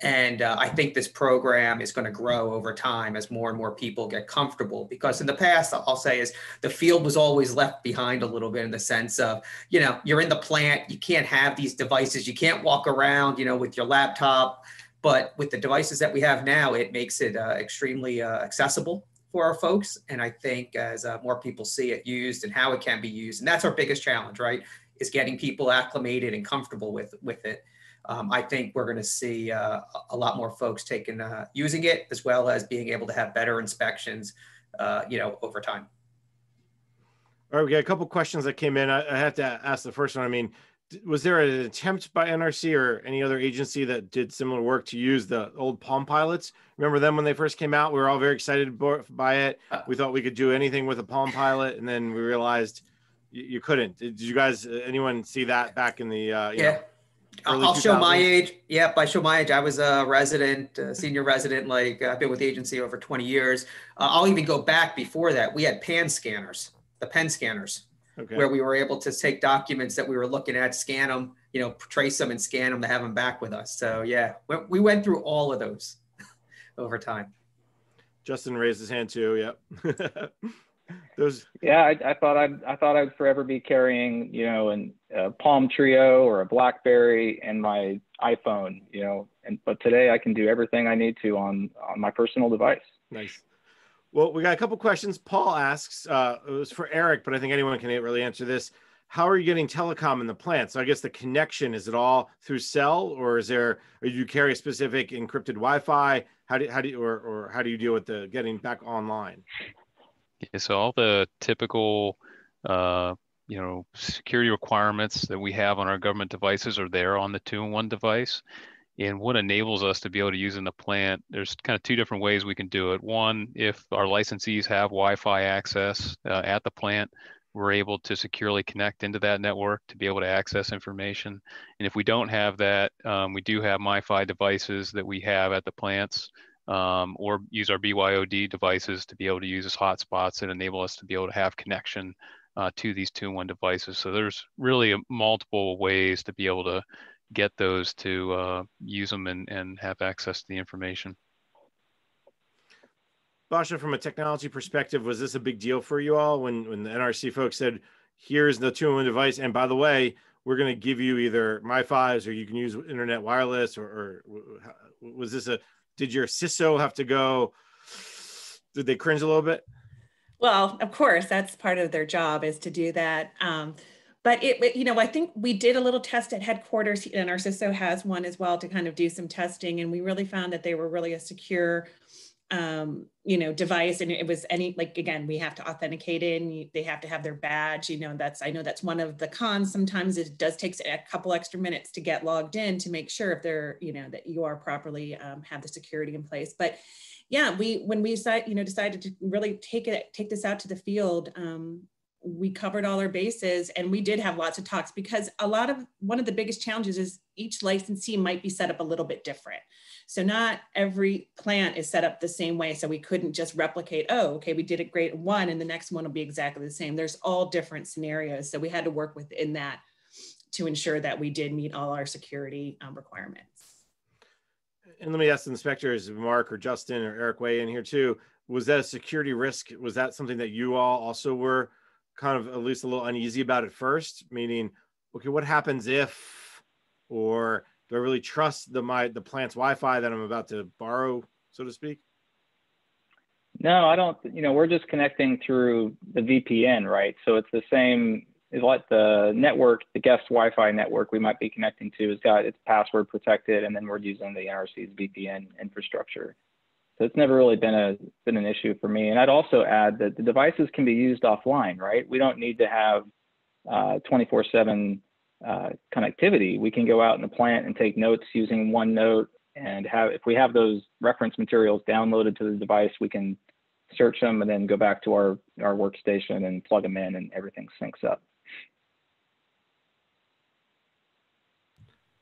And I think this program is going to grow over time as more and more people get comfortable, because in the past, I'll say, is the field was always left behind a little bit in the sense of, you're in the plant, you can't have these devices, you can't walk around, with your laptop. But with the devices that we have now, it makes it extremely accessible for our folks. And I think as more people see it used and how it can be used, and that's our biggest challenge, right, is getting people acclimated and comfortable with it. I think we're going to see a lot more folks using it, as well as being able to have better inspections, over time. All right, we got a couple questions that came in. I have to ask the first one. I mean, was there an attempt by NRC or any other agency that did similar work to use the old Palm Pilots? Remember them when they first came out? We were all very excited by it. We thought we could do anything with a Palm Pilot, and then we realized you couldn't. Did you guys, anyone see that back in the I'll show my age. Yep, I show my age. I was a resident, senior resident. I've been with the agency over 20 years. I'll even go back before that. We had pen scanners, the pen scanners, where we were able to take documents that we were looking at, scan them, trace them and scan them to have them back with us. So yeah, we went through all of those over time. Justin raised his hand too. Yep. Yeah, I thought I'd forever be carrying, a Palm Trio or a BlackBerry and my iPhone, but today I can do everything I need to on my personal device. Nice. Well, we got a couple questions. Paul asks, it was for Eric, but I think anyone can really answer this. How are you getting telecom in the plant? So I guess the connection, is it all through cell, or do you carry a specific encrypted Wi-Fi? How do you deal with the getting back online? Yeah, so all the typical, security requirements that we have on our government devices are there on the 2-in-1 device. And what enables us to be able to use in the plant, there's kind of two different ways we can do it. One, if our licensees have Wi-Fi access at the plant, we're able to securely connect into that network to be able to access information. And if we don't have that, we do have MiFi devices that we have at the plants, or use our BYOD devices to be able to use as hotspots that enable us to be able to have connection to these 2-in-1 devices. So there's really multiple ways to be able to get those to use them and have access to the information. Basha, from a technology perspective, was this a big deal for you all when the NRC folks said, here's the two-in-one device, and by the way, we're going to give you either MiFi's or you can use internet wireless, or was this did your CISO have to go, did they cringe a little bit? Well, of course, that's part of their job is to do that. But I think we did a little test at headquarters, and our CISO has one as well to kind of do some testing. And we really found that they were really a secure, device. And it was again, we have to authenticate in, they have to have their badge, I know that's one of the cons. Sometimes it does take a couple extra minutes to get logged in to make sure if they're, that you are properly have the security in place. But yeah, when we decided to really take this out to the field, we covered all our bases, and we did have lots of talks because one of the biggest challenges is each licensee might be set up a little bit different. So not every plant is set up the same way. So we couldn't just replicate, oh, okay, we did it great in one and the next one will be exactly the same. There's all different scenarios. So we had to work within that to ensure that we did meet all our security requirements. And let me ask the inspectors, Mark or Justin or Eric, weigh in here too. Was that a security risk? Was that something that you all also were kind of at least a little uneasy about at first? Meaning, okay, what happens if, or do I really trust the plant's Wi-Fi that I'm about to borrow, so to speak? No, I don't. We're just connecting through the VPN, right? So it's the same. Is like the network, the guest Wi-Fi network we might be connecting to it's password protected, and then we're using the NRC's VPN infrastructure. So it's never really been an issue for me. And I'd also add that the devices can be used offline, right? We don't need to have 24/7 connectivity. We can go out in the plant and take notes using OneNote, and if we have those reference materials downloaded to the device, we can search them and then go back to our workstation and plug them in, and everything syncs up.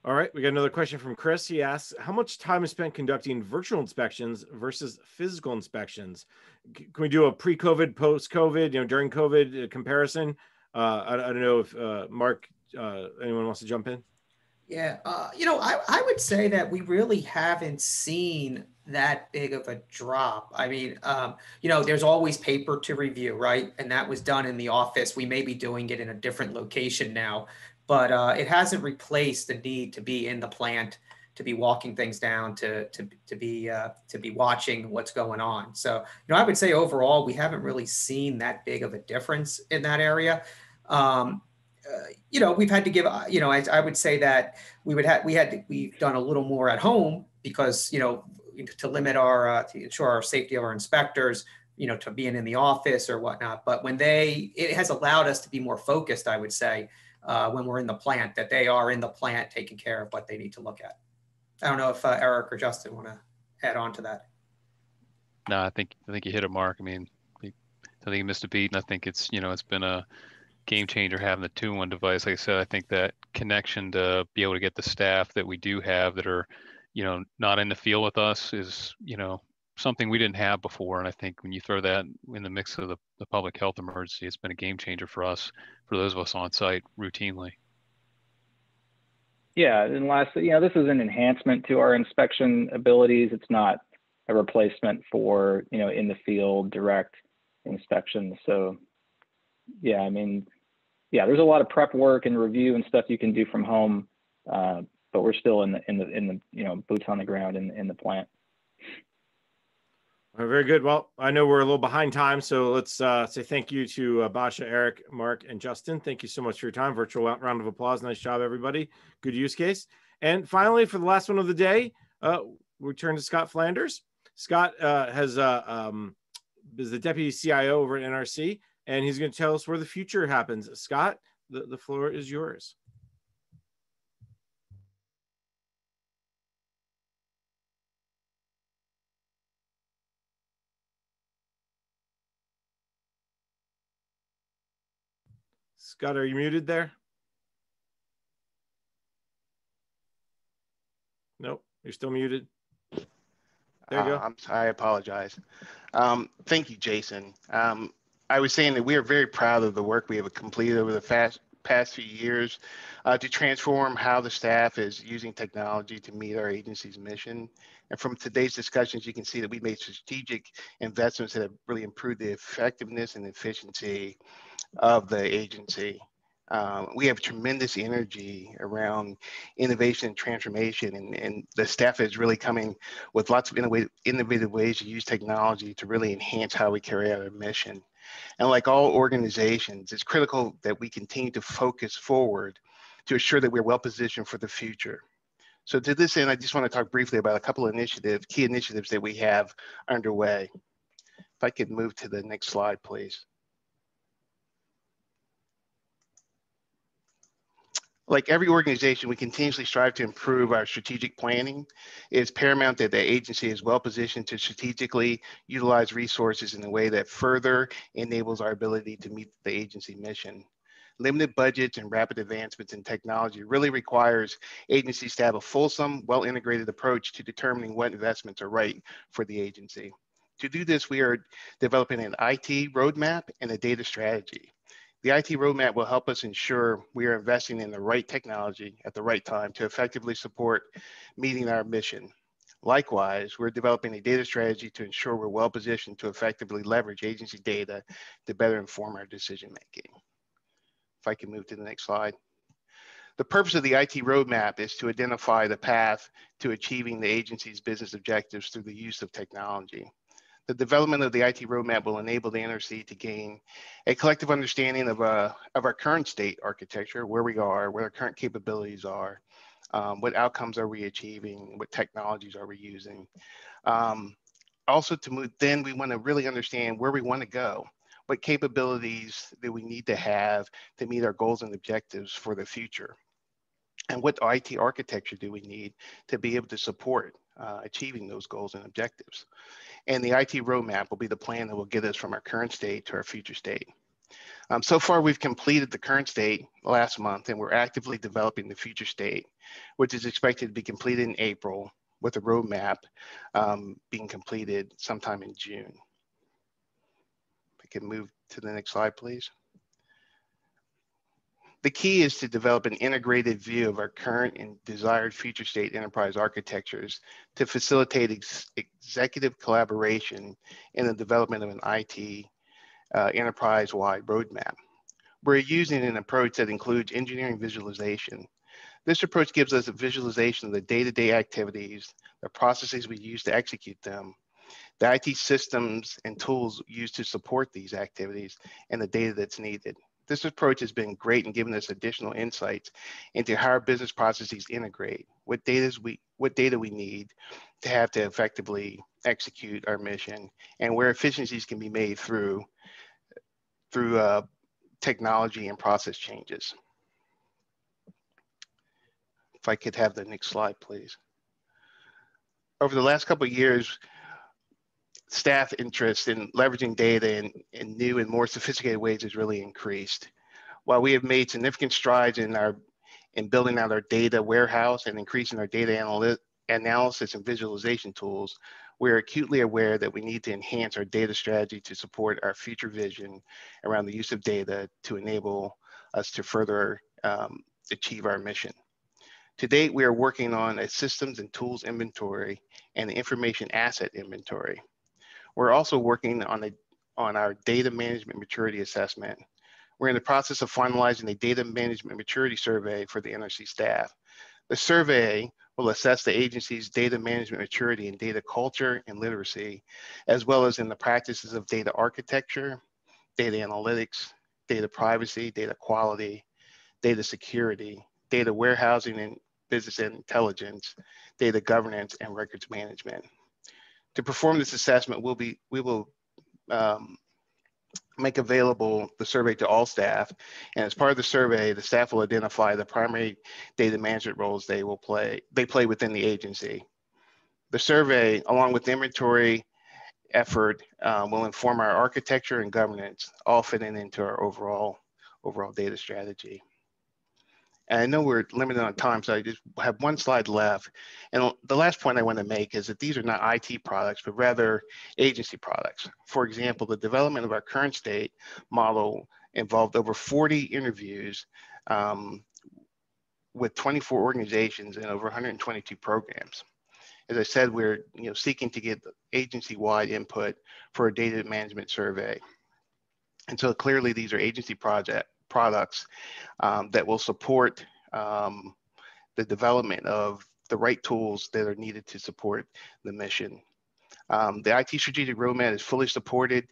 All right, we got another question from Chris. He asks, how much time is spent conducting virtual inspections versus physical inspections? Can we do a pre-COVID, post-COVID, during COVID comparison? I don't know if Mark, anyone wants to jump in? Yeah, I would say that we really haven't seen that big of a drop. I mean, there's always paper to review, right? And that was done in the office. We may be doing it in a different location now, but it hasn't replaced the need to be in the plant, to be walking things down, to be watching what's going on. So, I would say overall, we haven't really seen that big of a difference in that area. We've had to give, I would say that we've done a little more at home because, to limit to ensure our safety of our inspectors, to being in the office or whatnot. But it has allowed us to be more focused, I would say, when we're in the plant, that they are in the plant taking care of what they need to look at. I don't know if Eric or Justin want to add on to that. No, I think you hit it, Mark. I mean, I think you missed a beat, and I think it's been a game changer having the 2-in-1 device. Like I said, I think that connection to be able to get the staff that we do have that are, not in the field with us is, something we didn't have before. And I think when you throw that in the mix of the public health emergency, it's been a game changer for us, for those of us on site routinely. Yeah, and lastly, this is an enhancement to our inspection abilities. It's not a replacement for, in the field direct inspection. So yeah, there's a lot of prep work and review and stuff you can do from home, but we're still in the boots on the ground in the plant. All right, very good. Well, I know we're a little behind time, so let's say thank you to Basha, Eric, Mark, and Justin. Thank you so much for your time. Virtual round of applause. Nice job, everybody. Good use case. And finally, for the last one of the day, we turn to Scott Flanders. Scott is the deputy CIO over at NRC, and he's going to tell us where the future happens. Scott, the floor is yours. Scott, are you muted there? Nope, you're still muted. There you go. I apologize. Thank you, Jason. I was saying that we are very proud of the work we have completed over the past few years to transform how the staff is using technology to meet our agency's mission. And from today's discussions, you can see that we made strategic investments that have really improved the effectiveness and efficiency of the agency. We have tremendous energy around innovation and transformation, and the staff is really coming with lots of innovative ways to use technology to really enhance how we carry out our mission. And like all organizations, it's critical that we continue to focus forward to ensure that we're well positioned for the future. So to this end, I just want to talk briefly about a couple of key initiatives that we have underway. If I could move to the next slide, please. Like every organization, we continuously strive to improve our strategic planning. It's paramount that the agency is well positioned to strategically utilize resources in a way that further enables our ability to meet the agency mission. Limited budgets and rapid advancements in technology really requires agencies to have a fulsome, well-integrated approach to determining what investments are right for the agency. To do this, we are developing an IT roadmap and a data strategy. The IT roadmap will help us ensure we are investing in the right technology at the right time to effectively support meeting our mission. Likewise, we're developing a data strategy to ensure we're well positioned to effectively leverage agency data to better inform our decision making. If I can move to the next slide. The purpose of the IT roadmap is to identify the path to achieving the agency's business objectives through the use of technology. The development of the IT roadmap will enable the NRC to gain a collective understanding of our current state architecture, where we are, where our current capabilities are, what outcomes are we achieving, what technologies are we using. Also to move, then we want to really understand where we want to go. What capabilities do we need to have to meet our goals and objectives for the future? And what IT architecture do we need to be able to support achieving those goals and objectives? And the IT roadmap will be the plan that will get us from our current state to our future state. So far, we've completed the current state last month, and we're actively developing the future state, which is expected to be completed in April, with the roadmap being completed sometime in June. Can move to the next slide, please. The key is to develop an integrated view of our current and desired future state enterprise architectures to facilitate executive collaboration in the development of an IT enterprise-wide roadmap. We're using an approach that includes engineering visualization. This approach gives us a visualization of the day-to-day activities, the processes we use to execute them, the IT systems and tools used to support these activities, and the data that's needed. This approach has been great in giving us additional insights into how our business processes integrate, what data we need to have to effectively execute our mission, and where efficiencies can be made through technology and process changes. If I could have the next slide, please. Over the last couple of years, staff interest in leveraging data in new and more sophisticated ways has really increased. While we have made significant strides in building out our data warehouse and increasing our data analysis and visualization tools, we are acutely aware that we need to enhance our data strategy to support our future vision around the use of data to enable us to further achieve our mission. To date, we are working on a systems and tools inventory and an information asset inventory. We're also working on our data management maturity assessment. We're in the process of finalizing a data management maturity survey for the NRC staff. The survey will assess the agency's data management maturity in data culture and literacy, as well as in the practices of data architecture, data analytics, data privacy, data quality, data security, data warehousing and business intelligence, data governance, and records management. To perform this assessment, we will make available the survey to all staff. And as part of the survey, the staff will identify the primary data management roles they play within the agency. The survey, along with the inventory effort, will inform our architecture and governance, all fitting into our overall data strategy. And I know we're limited on time, so I just have one slide left. And the last point I want to make is that these are not IT products, but rather agency products. For example, the development of our current state model involved over 40 interviews with 24 organizations and over 122 programs. As I said, we're seeking to get agency-wide input for a data management survey. And so clearly these are agency products that will support the development of the right tools that are needed to support the mission. The IT strategic roadmap is fully supported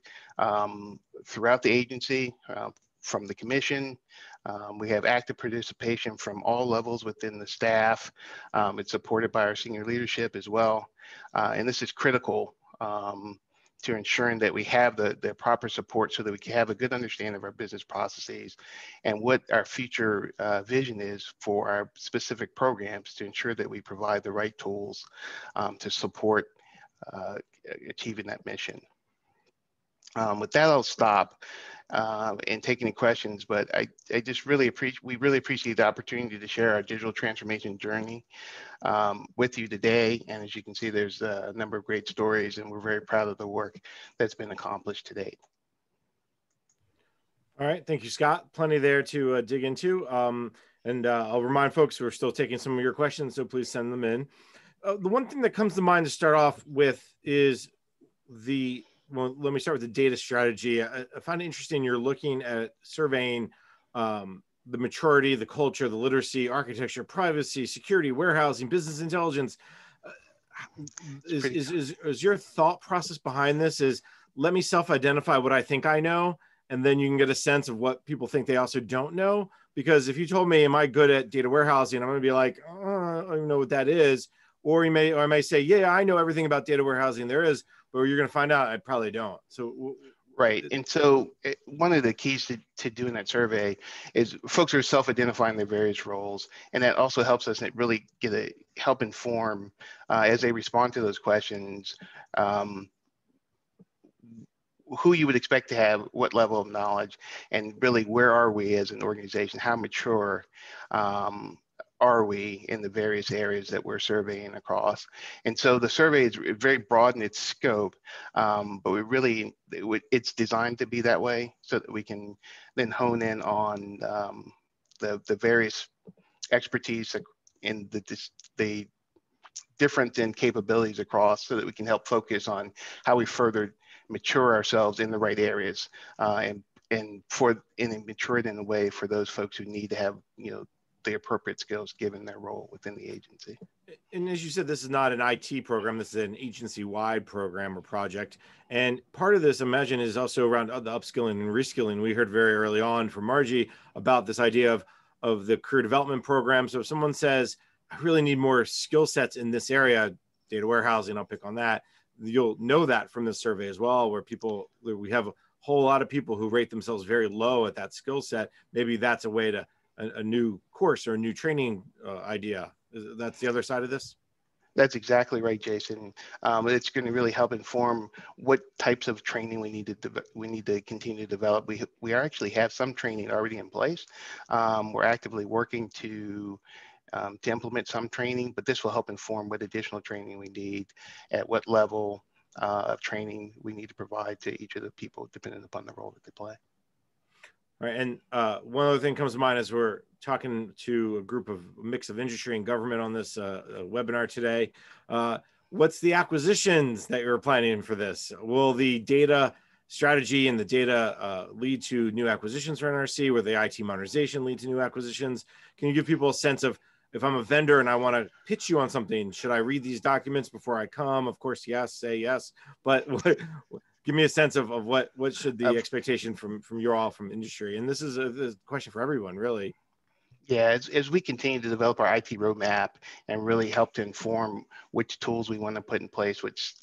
throughout the agency, from the commission. We have active participation from all levels within the staff. It's supported by our senior leadership as well. And this is critical to ensuring that we have the proper support so that we can have a good understanding of our business processes and what our future vision is for our specific programs to ensure that we provide the right tools to support achieving that mission. With that, I'll stop and take any questions, but I just really appreciate the opportunity to share our digital transformation journey with you today. And as you can see, there's a number of great stories, and we're very proud of the work that's been accomplished to date. All right, thank you, Scott. Plenty there to dig into. And I'll remind folks we're still taking some of your questions, so please send them in. The one thing that comes to mind to start off with is well, let me start with the data strategy. I find it interesting you're looking at surveying the maturity, the culture, the literacy, architecture, privacy, security, warehousing, business intelligence. Is your thought process behind this is let me self-identify what I think I know, and then you can get a sense of what people think they also don't know? Because if you told me, am I good at data warehousing? I'm going to be like, oh, I don't even know what that is. Or I may say, yeah, I know everything about data warehousing there is, but you're going to find out I probably don't. So right. And so one of the keys to doing that survey is folks are self-identifying their various roles. And that also helps us really help inform as they respond to those questions, who you would expect to have what level of knowledge, and really where are we as an organization, how mature are we in the various areas that we're surveying across. And so the survey is very broad in its scope, but it's designed to be that way so that we can then hone in on the various expertise in the difference in capabilities across, so that we can help focus on how we further mature ourselves in the right areas and mature it in a way for those folks who need to have the appropriate skills given their role within the agency. And as you said, this is not an IT program. This is an agency-wide program or project. And part of this, imagine, is also around the upskilling and reskilling. We heard very early on from Margie about this idea of the career development program. So if someone says, I really need more skill sets in this area, data warehousing, I'll pick on that. You'll know that from this survey as well, where we have a whole lot of people who rate themselves very low at that skill set. Maybe that's a way to a new course or a new training idea. That's the other side of this? That's exactly right, Jason. It's going to really help inform what types of training we need to continue to develop. We actually have some training already in place. We're actively working to implement some training, but this will help inform what additional training we need, at what level of training we need to provide to each of the people, depending upon the role that they play. Right, and one other thing comes to mind as we're talking to a mix of industry and government on this webinar today. What's the acquisitions that you're planning for this? Will the data strategy and the data lead to new acquisitions for NRC? Will the IT modernization lead to new acquisitions? Can you give people a sense of, if I'm a vendor and I want to pitch you on something, should I read these documents before I come? Of course, yes, say yes. But give me a sense of what should the expectation from you all from industry? And this is a question for everyone, really. Yeah, as we continue to develop our IT roadmap and really help to inform which tools we want to put in place, which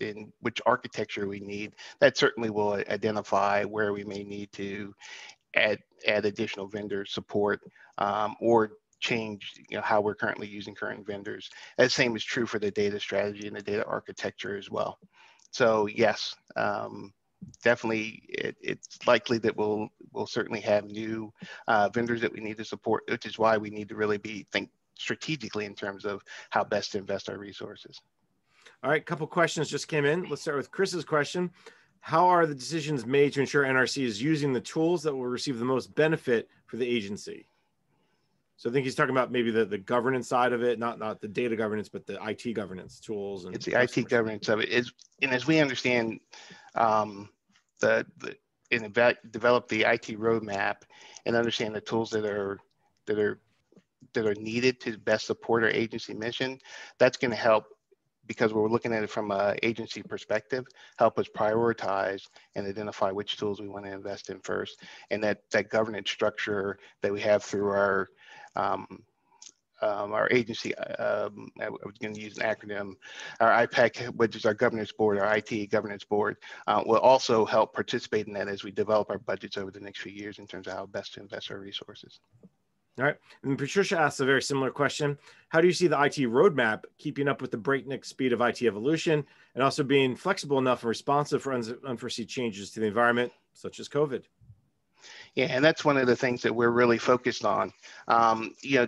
architecture we need, that certainly will identify where we may need to add additional vendor support or change how we're currently using current vendors. The same is true for the data strategy and the data architecture as well. So yes, definitely it's likely that we'll certainly have new vendors that we need to support, which is why we need to really think strategically in terms of how best to invest our resources. All right, a couple questions just came in. Let's start with Chris's question. How are the decisions made to ensure NRC is using the tools that will receive the most benefit for the agency? So I think he's talking about maybe the governance side of it, not the data governance, but the IT governance tools. And it's the IT governance of it. And as we understand, develop the IT roadmap and understand the tools that are needed to best support our agency mission. That's going to help, because we're looking at it from an agency perspective, help us prioritize and identify which tools we want to invest in first. And that governance structure that we have through our agency, I was going to use an acronym, our IPAC, which is our governance board, our IT governance board, will also help participate in that as we develop our budgets over the next few years in terms of how best to invest our resources. All right. And Patricia asked a very similar question. How do you see the IT roadmap keeping up with the breakneck speed of IT evolution and also being flexible enough and responsive for unforeseen changes to the environment, such as COVID? Yeah, and that's one of the things that we're really focused on.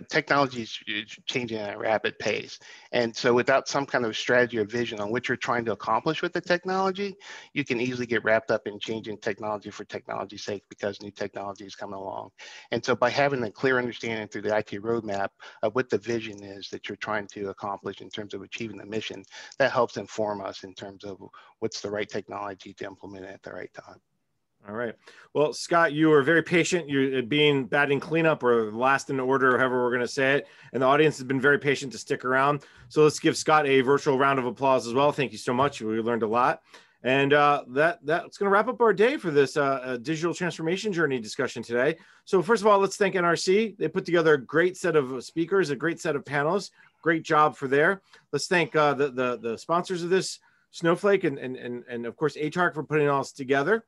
Technology is changing at a rapid pace. And so without some kind of strategy or vision on what you're trying to accomplish with the technology, you can easily get wrapped up in changing technology for technology's sake because new technology is coming along. And so by having a clear understanding through the IT roadmap of what the vision is that you're trying to accomplish in terms of achieving the mission, that helps inform us in terms of what's the right technology to implement at the right time. All right. Well, Scott, you were very patient. You're batting cleanup or last in order, however we're going to say it. And the audience has been very patient to stick around. So let's give Scott a virtual round of applause as well. Thank you so much. We learned a lot. And that's going to wrap up our day for this digital transformation journey discussion today. So first of all, let's thank NRC. They put together a great set of speakers, a great set of panelists. Great job for there. Let's thank the sponsors of this, Snowflake and of course, HARC for putting all this together.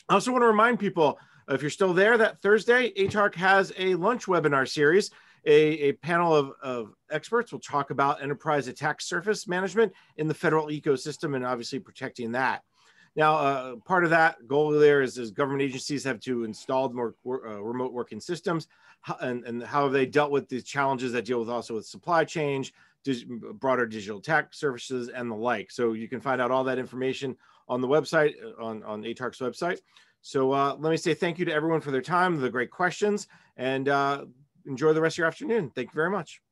I also want to remind people, if you're still there, that Thursday, HARC has a lunch webinar series. A panel of experts will talk about enterprise attack surface management in the federal ecosystem and obviously protecting that. Now, part of that goal there is government agencies have to install more remote working systems, and how have they dealt with the challenges that deal with also with supply chain, broader digital attack services, and the like. So you can find out all that information on the website, on HARC's website. So let me say thank you to everyone for their time, the great questions, and enjoy the rest of your afternoon. Thank you very much.